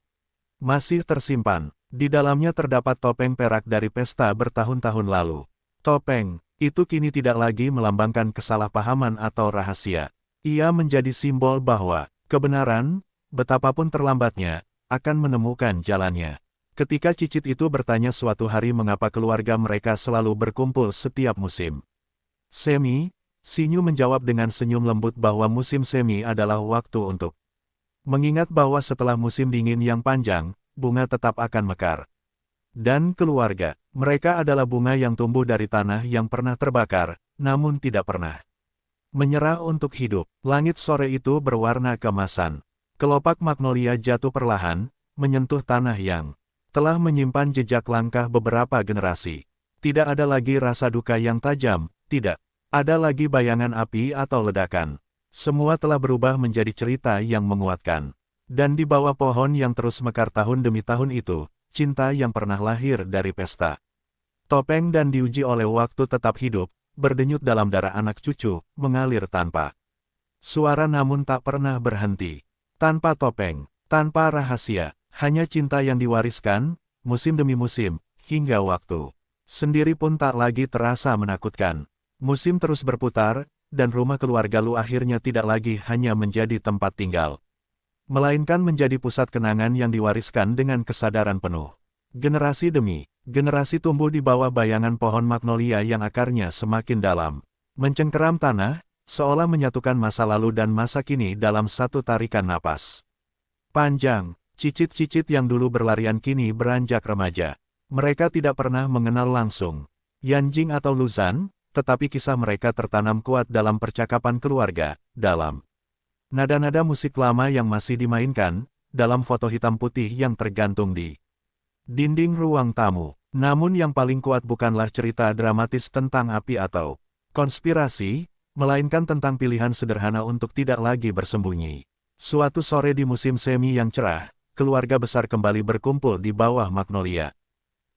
Speaker 1: masih tersimpan. Di dalamnya terdapat topeng perak dari pesta bertahun-tahun lalu. Topeng itu kini tidak lagi melambangkan kesalahpahaman atau rahasia. Ia menjadi simbol bahwa kebenaran, betapapun terlambatnya, akan menemukan jalannya. Ketika cicit itu bertanya suatu hari mengapa keluarga mereka selalu berkumpul setiap musim semi, Sinyu menjawab dengan senyum lembut bahwa musim semi adalah waktu untuk mengingat bahwa setelah musim dingin yang panjang, bunga tetap akan mekar. Dan keluarga, mereka adalah bunga yang tumbuh dari tanah yang pernah terbakar, namun tidak pernah menyerah untuk hidup. Langit sore itu berwarna keemasan. Kelopak magnolia jatuh perlahan, menyentuh tanah yang telah menyimpan jejak langkah beberapa generasi. Tidak ada lagi rasa duka yang tajam, tidak ada lagi bayangan api atau ledakan. Semua telah berubah menjadi cerita yang menguatkan. Dan di bawah pohon yang terus mekar tahun demi tahun itu, cinta yang pernah lahir dari pesta topeng dan diuji oleh waktu tetap hidup, berdenyut dalam darah anak cucu, mengalir tanpa suara namun tak pernah berhenti. Tanpa topeng, tanpa rahasia, hanya cinta yang diwariskan, musim demi musim, hingga waktu sendiri pun tak lagi terasa menakutkan. Musim terus berputar, dan rumah keluarga Lu akhirnya tidak lagi hanya menjadi tempat tinggal, melainkan menjadi pusat kenangan yang diwariskan dengan kesadaran penuh. Generasi demi generasi tumbuh di bawah bayangan pohon magnolia yang akarnya semakin dalam, mencengkeram tanah, seolah menyatukan masa lalu dan masa kini dalam satu tarikan napas panjang. Cicit-cicit yang dulu berlarian kini beranjak remaja. Mereka tidak pernah mengenal langsung Yanjing atau Luzan, tetapi kisah mereka tertanam kuat dalam percakapan keluarga, dalam nada-nada musik lama yang masih dimainkan, dalam foto hitam putih yang tergantung di dinding ruang tamu. Namun yang paling kuat bukanlah cerita dramatis tentang api atau konspirasi, melainkan tentang pilihan sederhana untuk tidak lagi bersembunyi. Suatu sore di musim semi yang cerah, keluarga besar kembali berkumpul di bawah magnolia,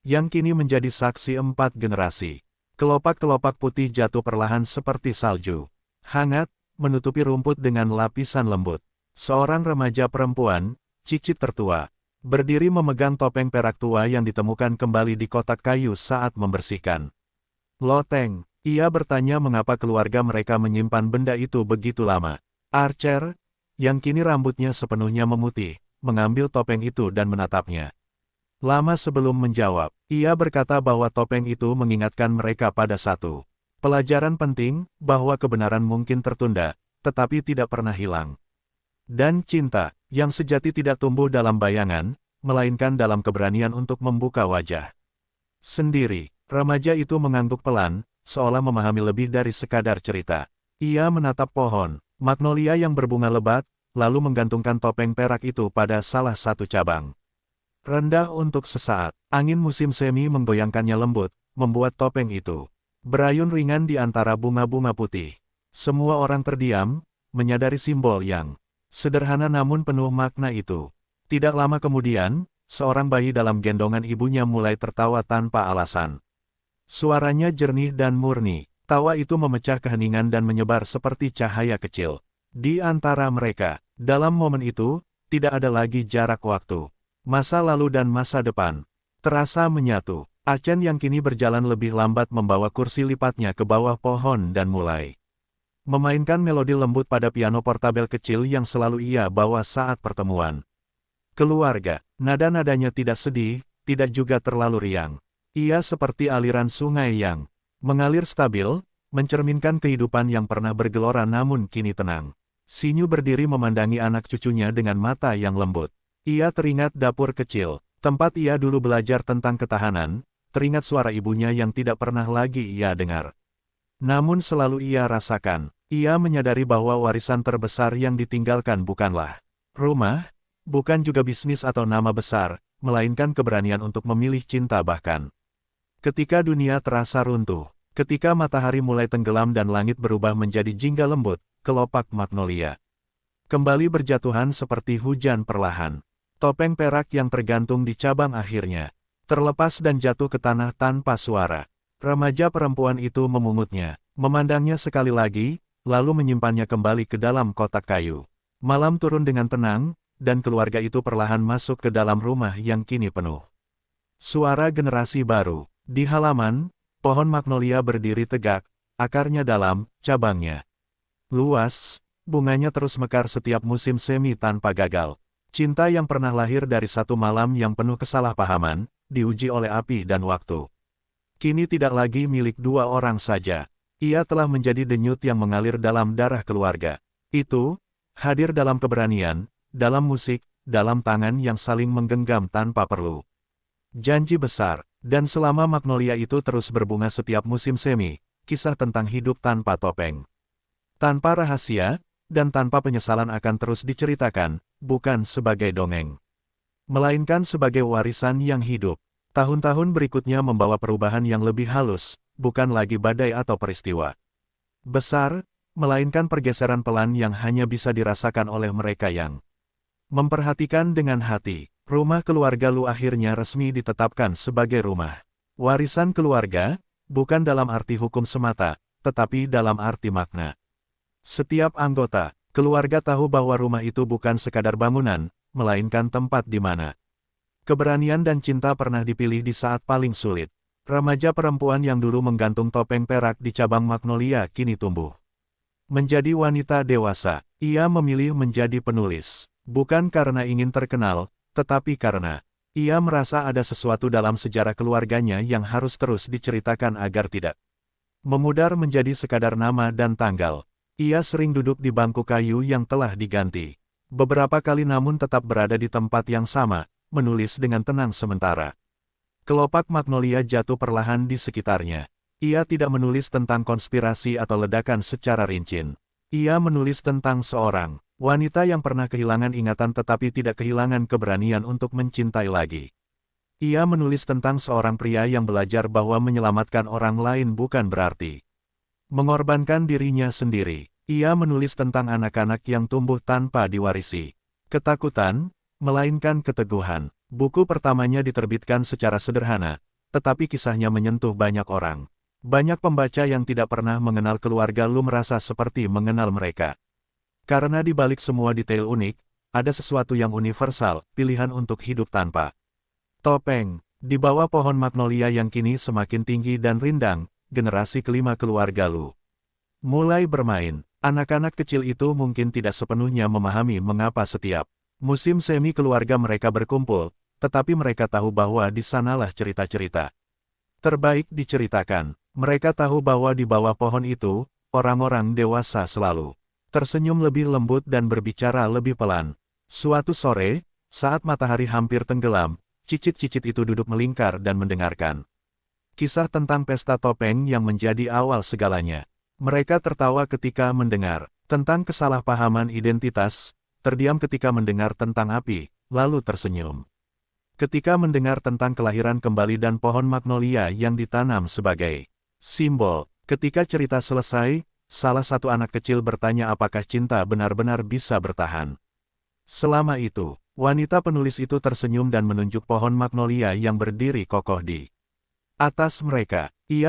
Speaker 1: yang kini menjadi saksi 4 generasi. Kelopak-kelopak putih jatuh perlahan seperti salju, hangat, menutupi rumput dengan lapisan lembut. Seorang remaja perempuan, cicit tertua, berdiri memegang topeng perak tua yang ditemukan kembali di kotak kayu saat membersihkan loteng. Ia bertanya mengapa keluarga mereka menyimpan benda itu begitu lama. Archer, yang kini rambutnya sepenuhnya memutih, mengambil topeng itu dan menatapnya. Lama sebelum menjawab, ia berkata bahwa topeng itu mengingatkan mereka pada satu pelajaran penting, bahwa kebenaran mungkin tertunda, tetapi tidak pernah hilang. Dan cinta, yang sejati tidak tumbuh dalam bayangan, melainkan dalam keberanian untuk membuka wajah sendiri. Remaja itu mengangguk pelan, seolah memahami lebih dari sekadar cerita. Ia menatap pohon magnolia yang berbunga lebat, lalu menggantungkan topeng perak itu pada salah satu cabang. Rendah untuk sesaat, angin musim semi menggoyangkannya lembut, membuat topeng itu berayun ringan di antara bunga-bunga putih. Semua orang terdiam, menyadari simbol yang sederhana namun penuh makna itu. Tidak lama kemudian, seorang bayi dalam gendongan ibunya mulai tertawa tanpa alasan. Suaranya jernih dan murni, tawa itu memecah keheningan dan menyebar seperti cahaya kecil. Di antara mereka, dalam momen itu, tidak ada lagi jarak waktu. Masa lalu dan masa depan terasa menyatu. Achen yang kini berjalan lebih lambat membawa kursi lipatnya ke bawah pohon dan mulai memainkan melodi lembut pada piano portabel kecil yang selalu ia bawa saat pertemuan keluarga. Nada-nadanya tidak sedih, tidak juga terlalu riang. Ia seperti aliran sungai yang mengalir stabil, mencerminkan kehidupan yang pernah bergelora namun kini tenang. Sinyu berdiri memandangi anak cucunya dengan mata yang lembut. Ia teringat dapur kecil, tempat ia dulu belajar tentang ketahanan, teringat suara ibunya yang tidak pernah lagi ia dengar. Namun selalu ia rasakan. Ia menyadari bahwa warisan terbesar yang ditinggalkan bukanlah rumah, bukan juga bisnis atau nama besar, melainkan keberanian untuk memilih cinta bahkan ketika dunia terasa runtuh, ketika matahari mulai tenggelam dan langit berubah menjadi jingga lembut, kelopak magnolia kembali berjatuhan seperti hujan perlahan. Topeng perak yang tergantung di cabang akhirnya terlepas dan jatuh ke tanah tanpa suara. Remaja perempuan itu memungutnya, memandangnya sekali lagi, lalu menyimpannya kembali ke dalam kotak kayu. Malam turun dengan tenang, dan keluarga itu perlahan masuk ke dalam rumah yang kini penuh suara generasi baru. Di halaman, pohon magnolia berdiri tegak, akarnya dalam, cabangnya luas, bunganya terus mekar setiap musim semi tanpa gagal. Cinta yang pernah lahir dari satu malam yang penuh kesalahpahaman, diuji oleh api dan waktu. Kini tidak lagi milik dua orang saja. Ia telah menjadi denyut yang mengalir dalam darah keluarga. Itu, hadir dalam keberanian, dalam musik, dalam tangan yang saling menggenggam tanpa perlu janji besar, dan selama magnolia itu terus berbunga setiap musim semi, kisah tentang hidup tanpa topeng, tanpa rahasia, dan tanpa penyesalan akan terus diceritakan, bukan sebagai dongeng, melainkan sebagai warisan yang hidup. Tahun-tahun berikutnya membawa perubahan yang lebih halus, bukan lagi badai atau peristiwa besar, melainkan pergeseran pelan yang hanya bisa dirasakan oleh mereka yang memperhatikan dengan hati. Rumah keluarga Lu akhirnya resmi ditetapkan sebagai rumah warisan keluarga, bukan dalam arti hukum semata, tetapi dalam arti makna. Setiap anggota keluarga tahu bahwa rumah itu bukan sekadar bangunan, melainkan tempat di mana keberanian dan cinta pernah dipilih di saat paling sulit. Remaja perempuan yang dulu menggantung topeng perak di cabang magnolia kini tumbuh menjadi wanita dewasa. Ia memilih menjadi penulis, bukan karena ingin terkenal, tetapi karena ia merasa ada sesuatu dalam sejarah keluarganya yang harus terus diceritakan agar tidak memudar menjadi sekadar nama dan tanggal. Ia sering duduk di bangku kayu yang telah diganti beberapa kali namun tetap berada di tempat yang sama, menulis dengan tenang sementara kelopak magnolia jatuh perlahan di sekitarnya. Ia tidak menulis tentang konspirasi atau ledakan secara rinci. Ia menulis tentang seorang wanita yang pernah kehilangan ingatan tetapi tidak kehilangan keberanian untuk mencintai lagi. Ia menulis tentang seorang pria yang belajar bahwa menyelamatkan orang lain bukan berarti mengorbankan dirinya sendiri. Ia menulis tentang anak-anak yang tumbuh tanpa diwarisi ketakutan, melainkan keteguhan. Buku pertamanya diterbitkan secara sederhana, tetapi kisahnya menyentuh banyak orang. Banyak pembaca yang tidak pernah mengenal keluarga Lu merasa seperti mengenal mereka. Karena di balik semua detail unik, ada sesuatu yang universal, pilihan untuk hidup tanpa topeng. Di bawah pohon magnolia yang kini semakin tinggi dan rindang, generasi kelima keluarga Lu mulai bermain. Anak-anak kecil itu mungkin tidak sepenuhnya memahami mengapa setiap musim semi keluarga mereka berkumpul, tetapi mereka tahu bahwa di sanalah cerita-cerita terbaik diceritakan. Mereka tahu bahwa di bawah pohon itu, orang-orang dewasa selalu tersenyum lebih lembut dan berbicara lebih pelan. Suatu sore, saat matahari hampir tenggelam, cicit-cicit itu duduk melingkar dan mendengarkan kisah tentang pesta topeng yang menjadi awal segalanya. Mereka tertawa ketika mendengar tentang kesalahpahaman identitas, terdiam ketika mendengar tentang api, lalu tersenyum ketika mendengar tentang kelahiran kembali dan pohon magnolia yang ditanam sebagai simbol. Ketika cerita selesai, salah satu anak kecil bertanya apakah cinta benar-benar bisa bertahan. Selama itu, wanita penulis itu tersenyum dan menunjuk pohon magnolia yang berdiri kokoh di atas mereka. Ia